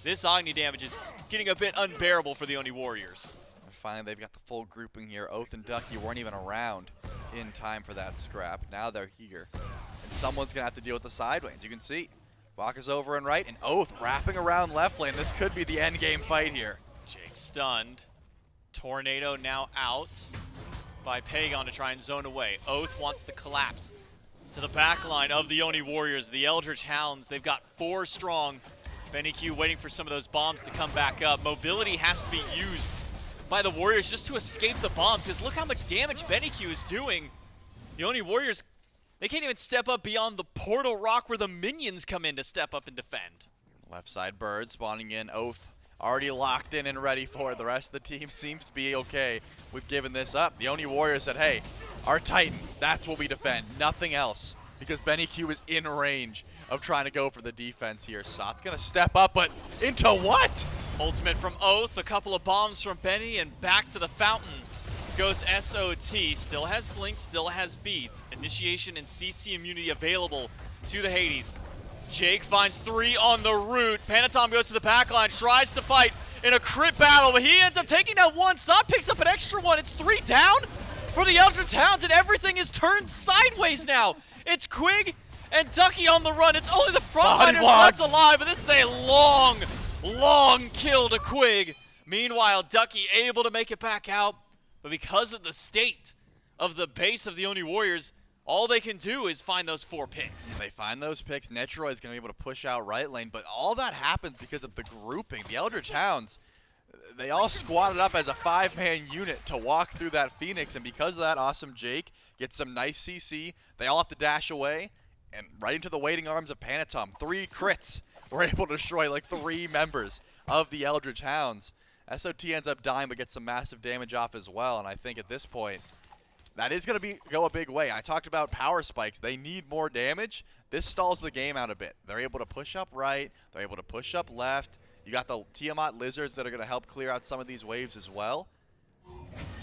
Speaker 11: This Agni damage is getting a bit unbearable for the Oni Warriors.
Speaker 12: And finally, they've got the full grouping here. Oathhh and Ducky weren't even around in time for that scrap. Now they're here. And someone's going to have to deal with the side lanes. You can see Baka's over and right, and Oathhh wrapping around left lane. This could be the end game fight here.
Speaker 11: Jake stunned. Tornado now out by Pegon to try and zone away. Oathhh wants the collapse to the back line of the Oni Warriors. The Eldritch Hounds, they've got 4 strong. BennyQ waiting for some of those bombs to come back up. Mobility has to be used by the Warriors just to escape the bombs, because look how much damage BennyQ is doing. The Oni Warriors, they can't even step up beyond the portal rock where the minions come in to step up and defend.
Speaker 12: Left side bird spawning in. Oathhh already locked in and ready for it. The rest of the team seems to be okay with giving this up. The Oni Warriors said, hey, our Titan, that's what we defend, nothing else, because BennyQ is in range of trying to go for the defense here. Sot's gonna step up, but into what?
Speaker 11: Ultimate from Oathhh, a couple of bombs from Benny, and back to the fountain goes SOT. Still has Blink, still has beads. Initiation and CC immunity available to the Hades. Jake finds 3 on the route. Panitom goes to the back line, tries to fight in a crit battle, but he ends up taking down 1. Sot picks up an extra 1. It's 3 down for the Eldritch Hounds, and everything is turned sideways now. It's Quig and Ducky on the run. It's only the frontliners left alive, but this is a long, long kill to Quig. Meanwhile, Ducky able to make it back out, but because of the state of the base of the Oni Warriors, all they can do is find those 4 picks.
Speaker 12: They find those picks. Netrioid is going to be able to push out right lane, but all that happens because of the grouping. The Eldritch Hounds, they all squatted up as a 5-man unit to walk through that Phoenix, and because of that, awesome Jake gets some nice CC. They all have to dash away, and right into the waiting arms of Panitom. 3 crits were able to destroy like 3 members of the Eldritch Hounds. SOT ends up dying, but gets some massive damage off as well, and I think at this point, that is going to go a big way. I talked about power spikes. They need more damage. This stalls the game out a bit. They're able to push up right. They're able to push up left. You got the Tiamat lizards that are going to help clear out some of these waves as well.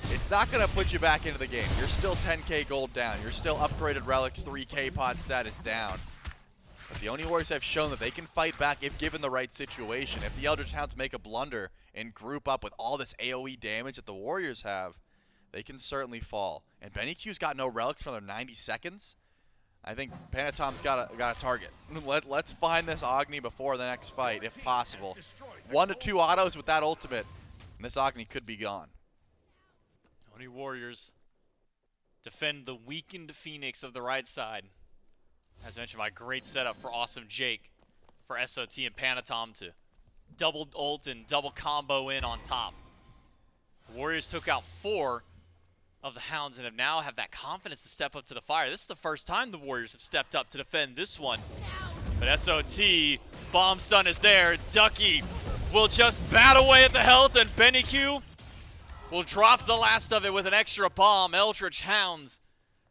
Speaker 12: It's not going to put you back into the game. You're still 10k gold down. You're still upgraded relics 3k pod status down. But the Oni Warriors have shown that they can fight back if given the right situation. If the Eldritch Hounds make a blunder and group up with all this AoE damage that the Warriors have, they can certainly fall. And BennyQ's got no relics for their 90 seconds. I think Panitom's got a target. Let's find this Agni before the next fight, if possible. 1 to 2 autos with that ultimate, and this Agni could be gone.
Speaker 11: Oni Warriors defend the weakened Phoenix of the right side. As mentioned, my great setup for Awesome Jake, for SOT and Panitom to double ult and double combo in on top. The Warriors took out 4 of the Hounds and now have that confidence to step up to the fire. This is the first time the Warriors have stepped up to defend this one. But SOT, Bomb Stun is there. Ducky will just bat away at the health, and BennyQ will drop the last of it with an extra bomb. Eldritch Hounds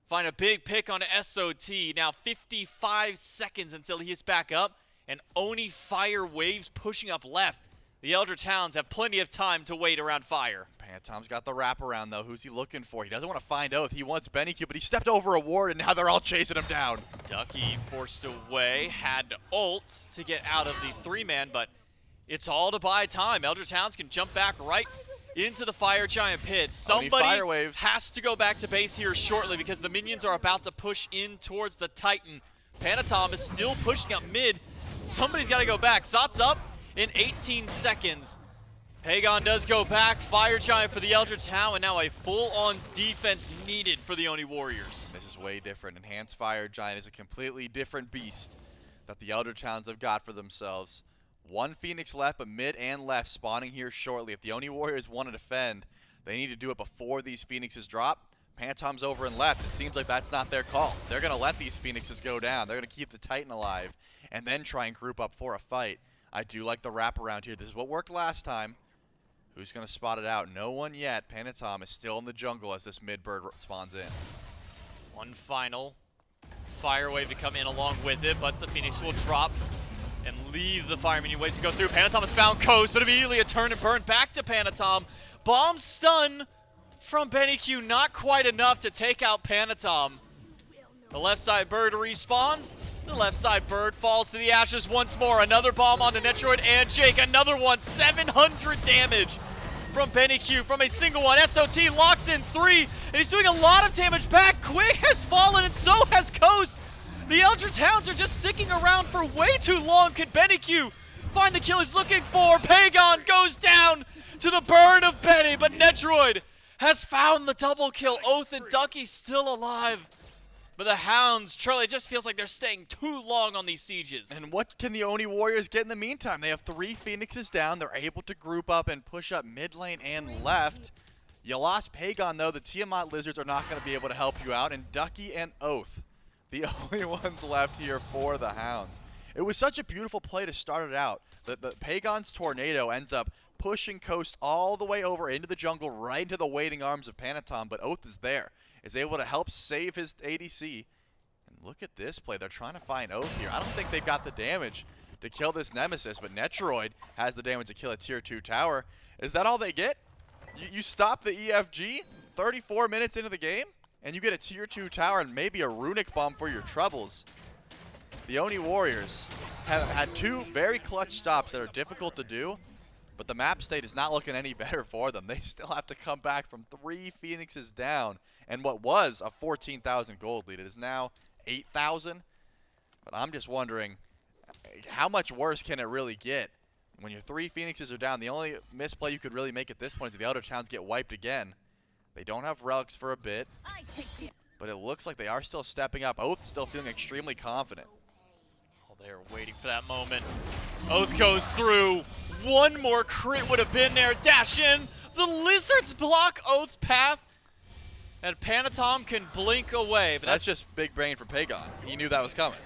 Speaker 11: find a big pick on SOT. Now 55 seconds until he is back up, and Oni fire waves pushing up left. The Eldritch Hounds have plenty of time to wait around fire.
Speaker 12: Panitom's got the wraparound, though. Who's he looking for? He doesn't want to find Oathhh. He wants BennyQ, but he stepped over a ward, and now they're all chasing him down.
Speaker 11: Ducky forced away, had to ult to get out of the 3-man, but it's all to buy time. Eldritch Hounds can jump back right into the Fire Giant pit. Somebody has to go back to base here shortly because the minions are about to push in towards the Titan. Panitom is still pushing up mid. Somebody's got to go back. Zot's up in 18 seconds. Pegon does go back. Fire Giant for the Eldritch Hound, and now a full-on defense needed for the Oni Warriors.
Speaker 12: This is way different. Enhanced Fire Giant is a completely different beast that the Eldritch Hounds have got for themselves. 1 Phoenix left, but mid and left spawning here shortly. If the Oni Warriors want to defend, they need to do it before these Phoenixes drop. Panitom's over and left. It seems like that's not their call. They're going to let these Phoenixes go down. They're going to keep the Titan alive and then try and group up for a fight. I do like the wraparound here. This is what worked last time. Who's going to spot it out? No one yet. Panitom is still in the jungle as this mid-bird spawns in.
Speaker 11: One final fire wave to come in along with it, but the Phoenix will drop and leave the fire minion ways to go through. Panitom has found Coast, but immediately a turn and burn back to Panitom. Bomb stun from BennyQ, not quite enough to take out Panitom. The left side bird respawns. The left side bird falls to the ashes once more. Another bomb onto Netrioid and Jake. Another one. 700 damage from BennyQ from a single one. SOT locks in 3, and he's doing a lot of damage back. Quig has fallen, and so has Coast. The Eldritch Hounds are just sticking around for way too long. Can BennyQ find the kill he's looking for? Pagon goes down to the burn of Benny, but Netrioid has found the double kill. Oathhh and Ducky still alive. But the Hounds, Charlie, it just feels like they're staying too long on these sieges.
Speaker 12: And what can the Oni Warriors get in the meantime? They have 3 Phoenixes down. They're able to group up and push up mid lane and left. You lost Pegon, though. The Tiamat Lizards are not going to be able to help you out. And Ducky and Oathhh, the only ones left here for the Hounds. It was such a beautiful play to start it out. The Pegon's Tornado ends up pushing Coast all the way over into the jungle, right into the waiting arms of Panitom, but Oathhh is there. Is able to help save his ADC. And look at this play. They're trying to find Oathhh here. I don't think they've got the damage to kill this Nemesis, but Netrioid has the damage to kill a tier 2 tower. Is that all they get? You stop the EFG 34 minutes into the game, and you get a tier 2 tower and maybe a runic bomb for your troubles. The Oni Warriors have had 2 very clutch stops that are difficult to do, but the map state is not looking any better for them. They still have to come back from 3 Phoenixes down. And what was a 14,000 gold lead, it is now 8,000. But I'm just wondering, how much worse can it really get? When your 3 Phoenixes are down, the only misplay you could really make at this point is if the Eldritch Hounds get wiped again. They don't have relics for a bit, but it looks like they are still stepping up. Oathhh still feeling extremely confident.
Speaker 11: Oh, they're waiting for that moment. Oathhh goes through. One more crit would have been there. Dash in. The Lizards block Oathh's path. And Panitom can blink away. But
Speaker 12: that's just big brain from Pegon. He knew that was coming.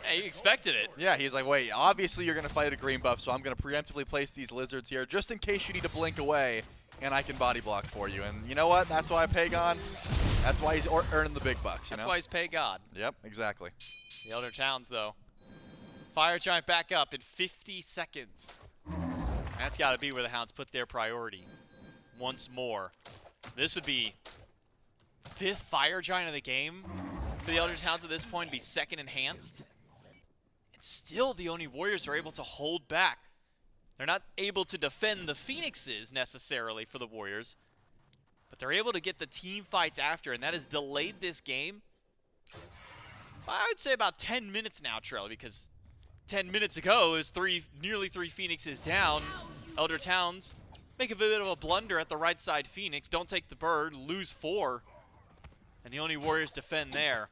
Speaker 11: Yeah, he expected it.
Speaker 12: Yeah, he's like, wait, obviously you're going to fight a green buff, so I'm going to preemptively place these Lizards here just in case you need to blink away, and I can body block for you. And you know what? That's why Pegon That's why he's earning the big bucks,
Speaker 11: That's why he's Pegon.
Speaker 12: Yep, exactly.
Speaker 11: The Eldritch Hounds, though. Fire Giant back up in 50 seconds. That's got to be where the Hounds put their priority. Once more. This would be 5th Fire Giant of the game for the Eldritch Hounds at this point, to be 2nd enhanced. And still the Oni Warriors are able to hold back. They're not able to defend the Phoenixes necessarily for the Warriors, but they're able to get the team fights after, and that has delayed this game. I would say about 10 minutes now, Trell, because 10 minutes ago is nearly 3 Phoenixes down. Eldritch Hounds make a bit of a blunder at the right side Phoenix, don't take the bird, lose 4, and the Oni Warriors defend there.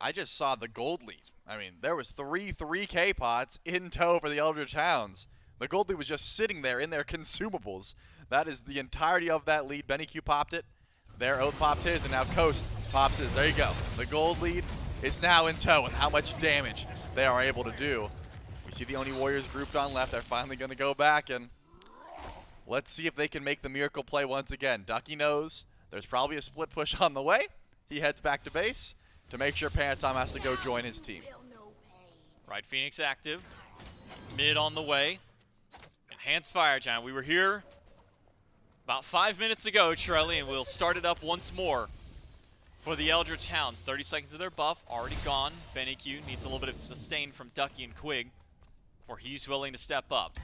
Speaker 12: I just saw the gold lead. I mean, there was 3 3K pots in tow for the Eldritch Hounds. The gold lead was just sitting there in their consumables. That is the entirety of that lead. BennyQ popped it. There, Oathhh popped his, and now Coast pops his. There you go. The gold lead is now in tow with how much damage they are able to do. We see the Oni Warriors grouped on left. They're finally going to go back, and let's see if they can make the miracle play once again. Ducky knows there's probably a split push on the way. He heads back to base to make sure Panitom has to go join his team.
Speaker 11: Right Phoenix active. Mid on the way. Enhanced Fire Giant. We were here about 5 minutes ago, Trelly, and we'll start it up once more for the Eldritch Hounds. 30 seconds of their buff, already gone. BennyQ needs a little bit of sustain from Ducky and Quig before he's willing to step up.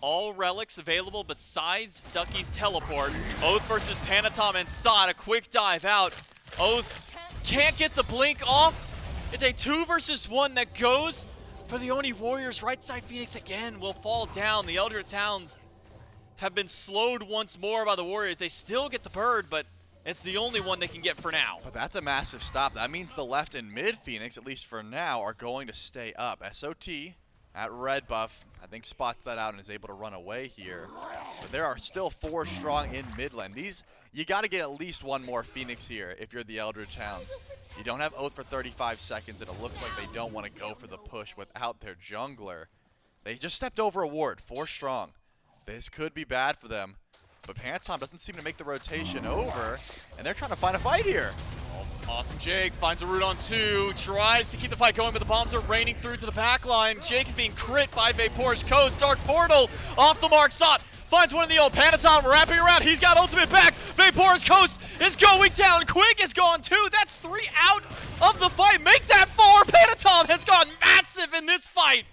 Speaker 11: All relics available besides Ducky's teleport. Oathhh versus Panitom and Sod. A quick dive out. Oathhh can't get the blink off. It's a 2 versus 1 that goes for the Oni Warriors. Right side Phoenix again will fall down. The Eldritch Hounds have been slowed once more by the Warriors. They still get the bird, but it's the only one they can get for now.
Speaker 12: But that's a massive stop. That means the left and mid Phoenix, at least for now, are going to stay up. SOT at red buff, I think spots that out and is able to run away here. But there are still 4 strong in mid lane. You got to get at least 1 more Phoenix here if you're the Eldritch Hounds. You don't have Oathhh for 35 seconds, and it looks like they don't want to go for the push without their jungler. They just stepped over a ward, 4 strong. This could be bad for them, but Panitom doesn't seem to make the rotation over, and they're trying to find a fight here.
Speaker 11: Awesome Jake finds a root on 2, tries to keep the fight going, but the bombs are raining through to the back line. Jake is being crit by VaporishCoast. Dark Portal off the mark. Sot finds one in the old. Panitom wrapping around. He's got ultimate back. VaporishCoast is going down. Quig is gone too. That's 3 out of the fight. Make that 4. Panitom has gone massive in this fight.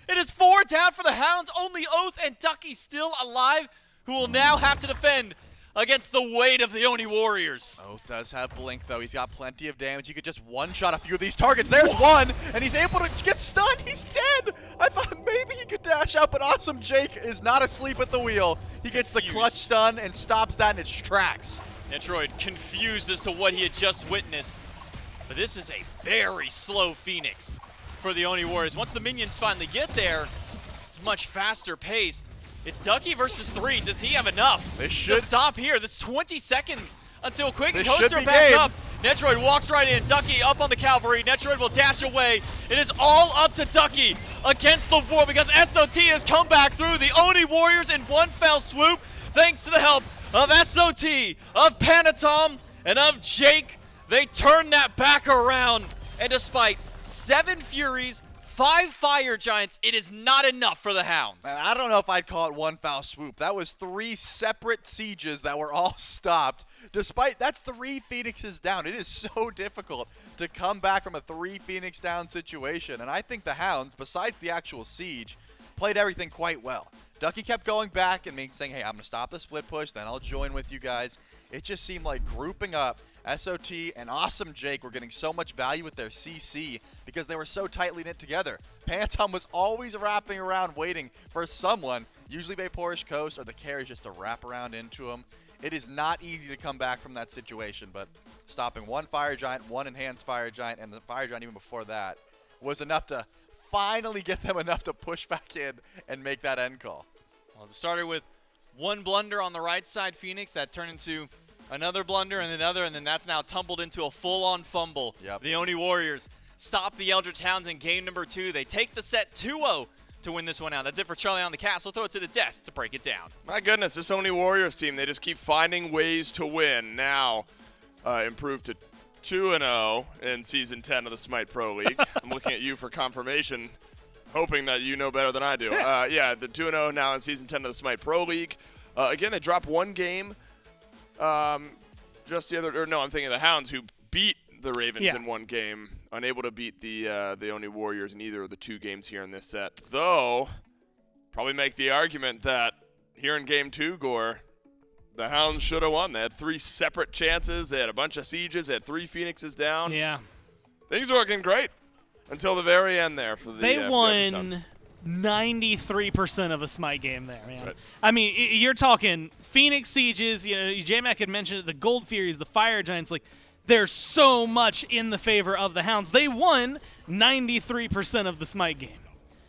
Speaker 11: It is 4 down for the Hounds. Only Oathhh and Ducky still alive, who will now have to defend against the weight of the Oni Warriors.
Speaker 12: Oathhh does have blink, though. He's got plenty of damage. He could just one-shot a few of these targets. There's one, and he's able to get stunned. He's dead. I thought maybe he could dash out, but awesome Jake is not asleep at the wheel. He gets the clutch stun and stops that in its tracks.
Speaker 11: Netrioid confused as to what he had just witnessed, but this is a very slow Phoenix for the Oni Warriors. Once the minions finally get there, it's much faster paced. It's Ducky versus 3. Does he have enough to stop here? That's 20 seconds until Quig and Coaster back up. Netrioid walks right in. Ducky up on the cavalry. Netrioid will dash away. It is all up to Ducky against the war because SOT has come back through. The Oni Warriors in one fell swoop, thanks to the help of SOT, of Panitom, and of Jake. They turn that back around, and despite 7 Furies, 5 Fire Giants, it is not enough for the Hounds.
Speaker 12: Man, I don't know if I'd call it one foul swoop. That was 3 separate sieges that were all stopped. Despite, that's 3 Phoenixes down. It is so difficult to come back from a 3 Phoenix down situation. And I think the Hounds, besides the actual siege, played everything quite well. Ducky kept going back and saying, hey, I'm going to stop the split push, then I'll join with you guys. It just seemed like grouping up SOT and Awesome Jake were getting so much value with their CC because they were so tightly knit together. Panitom was always wrapping around waiting for someone, usually VaporishCoast or the carries, just to wrap around into him. It is not easy to come back from that situation, but stopping 1 Fire Giant, 1 Enhanced Fire Giant, and the Fire Giant even before that was enough to finally get them enough to push back in and make that end call.
Speaker 11: Well, it started with 1 blunder on the right side Phoenix that turned into another blunder and another, and then that's now tumbled into a full-on fumble. The Oni Warriors stop the Eldritch Hounds in game number 2. They take the set 2-0 to win this one out. That's it for Charlie on the cast. We'll throw it to the desk to break it down.
Speaker 6: My goodness, this Oni Warriors team, they just keep finding ways to win. Now, improved to 2-0 in Season 10 of the SMITE Pro League. I'm looking at you for confirmation, hoping that you know better than I do. Yeah, the 2-0 now in Season 10 of the SMITE Pro League. Again, they dropped one game just the other, or no, I'm thinking of the Hounds, who beat the Ravens in one game, unable to beat the Oni Warriors in either of the two games here in this set. Though, probably make the argument that here in Game 2, Gore, the Hounds should have won. They had 3 separate chances. They had a bunch of sieges. They had 3 Phoenixes down.
Speaker 7: Yeah.
Speaker 6: Things were looking great until the very end there for the
Speaker 7: They won
Speaker 6: Hounds.
Speaker 7: 93% of a SMITE game there, man.
Speaker 6: Right.
Speaker 7: I mean, you're talking Phoenix Sieges, you know, J-Mac had mentioned it, the Gold Furies, the Fire Giants, like, there's so much in the favor of the Hounds. They won 93% of the SMITE game.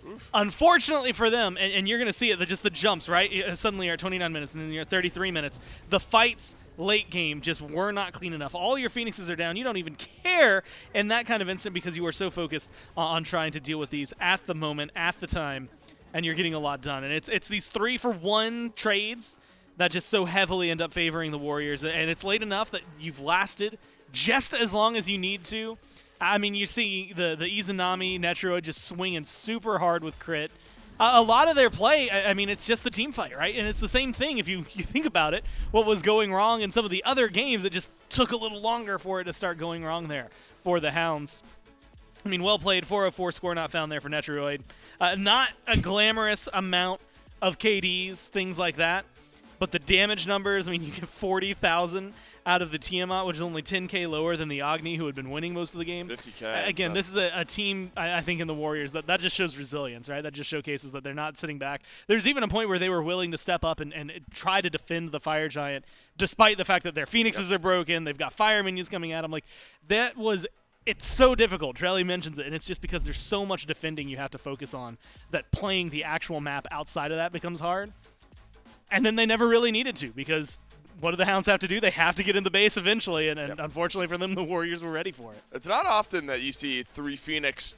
Speaker 7: Oof. Unfortunately for them, and you're going to see it, just the jumps, right? Suddenly you're at 29 minutes, and then you're at 33 minutes. The fights late game just were not clean enough. All your Phoenixes are down. You don't even care in that kind of instant because you are so focused on trying to deal with these at the moment, at the time, and you're getting a lot done. And it's these 3-for-1 trades that just so heavily end up favoring the Warriors. And it's late enough that you've lasted just as long as you need to. I mean, you see the Izanami, Netrioid just swinging super hard with crit. A lot of their play, I mean, it's just the team fight, right? And it's the same thing if you think about it. What was going wrong in some of the other games, it just took a little longer for it to start going wrong there for the Hounds. I mean, well played, 404 score not found there for Netrioid. Not a glamorous amount of KDs, things like that. But the damage numbers, I mean, you get 40,000 out of the Tiamat, which is only 10k lower than the Agni, who had been winning most of the game.
Speaker 6: 50k.
Speaker 7: Again, this is a team, I think, in the Warriors, that just shows resilience, right? That just showcases that they're not sitting back. There's even a point where they were willing to step up and try to defend the Fire Giant, despite the fact that their Phoenixes are broken, they've got Fire Minions coming at them. Like, that was... It's so difficult. Trelly mentions it, and it's just because there's so much defending you have to focus on that playing the actual map outside of that becomes hard. And then they never really needed to, because what do the Hounds have to do? They have to get in the base eventually, and unfortunately for them, the Warriors were ready for it.
Speaker 6: It's not often that you see 3 Phoenix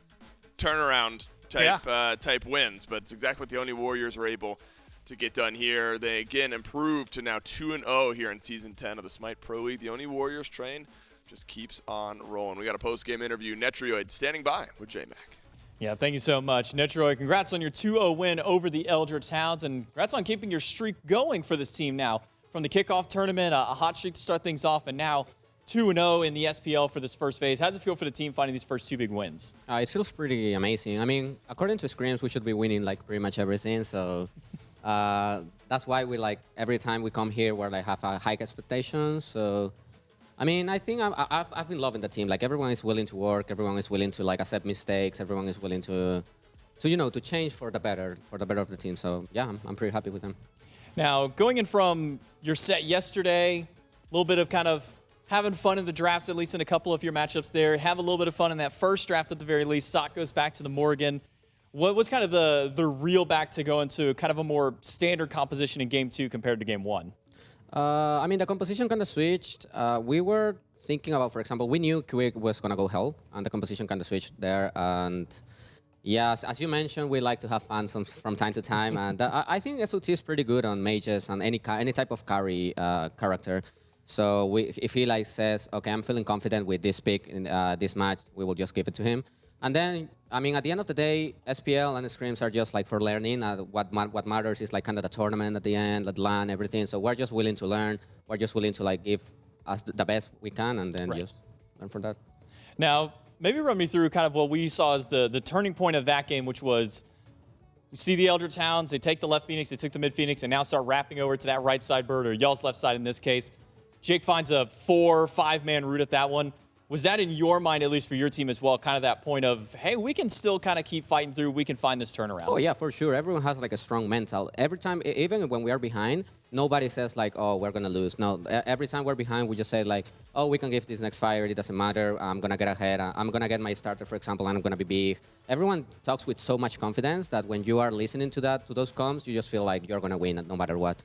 Speaker 6: turnaround type wins, but it's exactly what the Oni Warriors were able to get done here. They, again, improved to now 2-0 here in Season 10 of the SMITE Pro League. The Oni Warriors train just keeps on rolling. We got a post-game interview. Netrioid standing by with J-Mac.
Speaker 8: Yeah, thank you so much, Netrioid. Congrats on your 2-0 win over the Eldritch Hounds, and congrats on keeping your streak going for this team now. From the kickoff tournament, a hot streak to start things off, and now 2-0 in the SPL for this first phase. How does it feel for the team finding these first 2 big wins?
Speaker 17: It feels pretty amazing. I mean, according to scrims, we should be winning like pretty much everything. So that's why we like every time we come here, we're like have a high expectations. So I mean, I think I've been loving the team. Like everyone is willing to work, everyone is willing to like accept mistakes, everyone is willing to you know, to change for the better of the team. So yeah, I'm pretty happy with them.
Speaker 8: Now, going in from your set yesterday, a little bit of kind of having fun in the drafts, at least in a couple of your matchups there. Have a little bit of fun in that first draft at the very least. Sok goes back to the Morrigan. What was kind of the reel back to go into kind of a more standard composition in Game 2 compared to Game 1?
Speaker 17: I mean, the composition kind of switched. We were thinking about, for example, we knew Quig was going to go hell, and the composition kind of switched there. And yes, as you mentioned, we like to have fun from time to time. And I think SOT is pretty good on mages and any type of carry character. So if he like says, okay, I'm feeling confident with this pick in this match, we will just give it to him. And then, I mean, at the end of the day, SPL and scrims are just like for learning. What matters is like kind of the tournament at the end, the LAN, everything. So we're just willing to learn. We're just willing to like give us the best we can, and then just learn from that.
Speaker 8: Now, maybe run me through kind of what we saw as the turning point of that game, which was you see the Eldritch Hounds, they take the left Phoenix, they took the mid Phoenix, and now start wrapping over to that right side bird, or y'all's left side in this case. Jake finds a 4-5-man route at that one. Was that in your mind, at least for your team as well, kind of that point of, hey, we can still kind of keep fighting through, we can find this turnaround?
Speaker 17: Oh, yeah, for sure. Everyone has like a strong mental. Every time, even when we are behind, nobody says like, oh, we're going to lose. No, every time we're behind, we just say like, oh, we can give this next fire. It doesn't matter. I'm going to get ahead. I'm going to get my starter, for example, and I'm going to be big. Everyone talks with so much confidence that when you are listening to those comms, you just feel like you're going to win no matter what.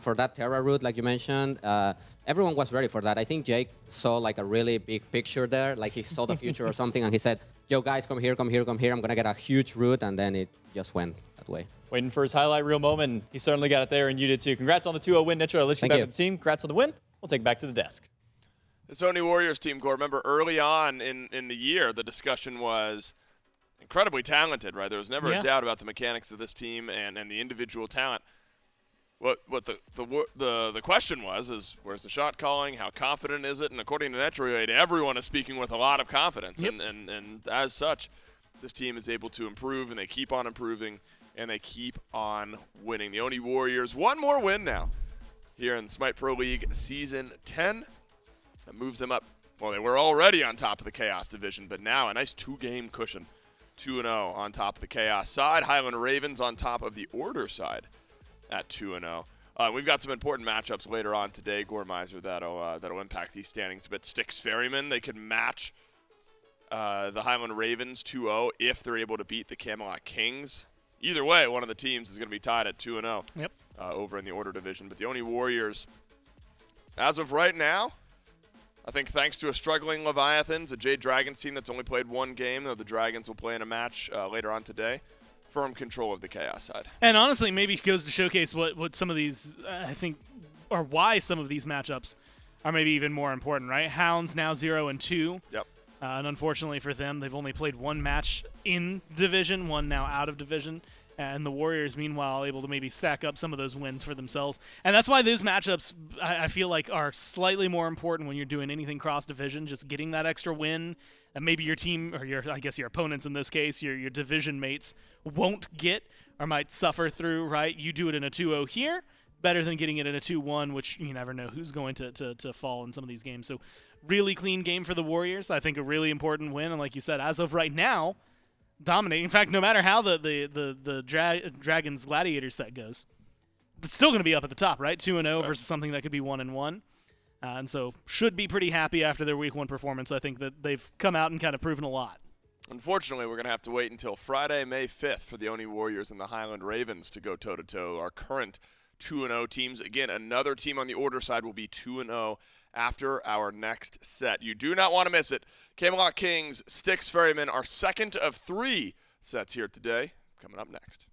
Speaker 17: For that Terra route, like you mentioned, everyone was ready for that. I think Jake saw like a really big picture there, like he saw the future or something, and he said, yo, guys, come here, come here, come here. I'm going to get a huge route, and then it just went that way.
Speaker 8: Waiting for his highlight reel moment. He certainly got it there, and you did too. Congrats on the 2-0 win, Nitro. I'll let you back with the team. Congrats on the win. We'll take it back to the desk.
Speaker 14: This Oni Warriors team, Gore, remember early on in the year, the discussion was incredibly talented, right? There was never a doubt about the mechanics of this team and the individual talent. What the question was where's the shot calling? How confident is it? And according to Netrioid, everyone is speaking with a lot of confidence.
Speaker 7: Yep.
Speaker 14: And as such, this team is able to improve, and they keep on improving, and they keep on winning. The Oni Warriors, one more win now here in SMITE Pro League Season 10. That moves them up. Well, they were already on top of the Chaos division, but now a nice 2-game cushion. 2-0 on top of the Chaos side. Highland Ravens on top of the Order side at 2-0. We've got some important matchups later on today, Gormizer, that'll impact these standings. But Styx Ferryman, they could match the Highland Ravens 2-0 if they're able to beat the Camelot Kings. Either way, one of the teams is going to be tied at 2-0 over in the Order division. But the Oni Warriors, as of right now, I think thanks to a struggling Leviathans, a Jade Dragons team that's only played one game, though the Dragons will play in a match later on today, firm control of the Chaos side.
Speaker 7: And honestly, maybe it goes to showcase what some of these, I think, or why some of these matchups are maybe even more important, right? Hounds now 0-2.
Speaker 14: Yep.
Speaker 7: And unfortunately for them, they've only played one match in Division, one now out of Division. And the Warriors, meanwhile, able to maybe stack up some of those wins for themselves. And that's why those matchups, I feel like, are slightly more important when you're doing anything cross-division, just getting that extra win. And maybe your team, or your opponents in this case, your division mates, won't get or might suffer through, right? You do it in a 2-0 here, better than getting it in a 2-1, which you never know who's going to fall in some of these games. So really clean game for the Warriors. I think a really important win. And like you said, as of right now, dominating. In fact, no matter how the Dragons Gladiator set goes, it's still going to be up at the top, right? 2-0 versus something that could be 1-1. And so should be pretty happy after their Week 1 performance. I think that they've come out and kind of proven a lot.
Speaker 14: Unfortunately, we're going to have to wait until Friday, May 5th for the Oni Warriors and the Highland Ravens to go toe-to-toe. Our current 2-0 teams. Again, another team on the Order side will be 2-0 after our next set. You do not want to miss it. Camelot Kings, Styx Ferryman, our second of 3 sets here today. Coming up next.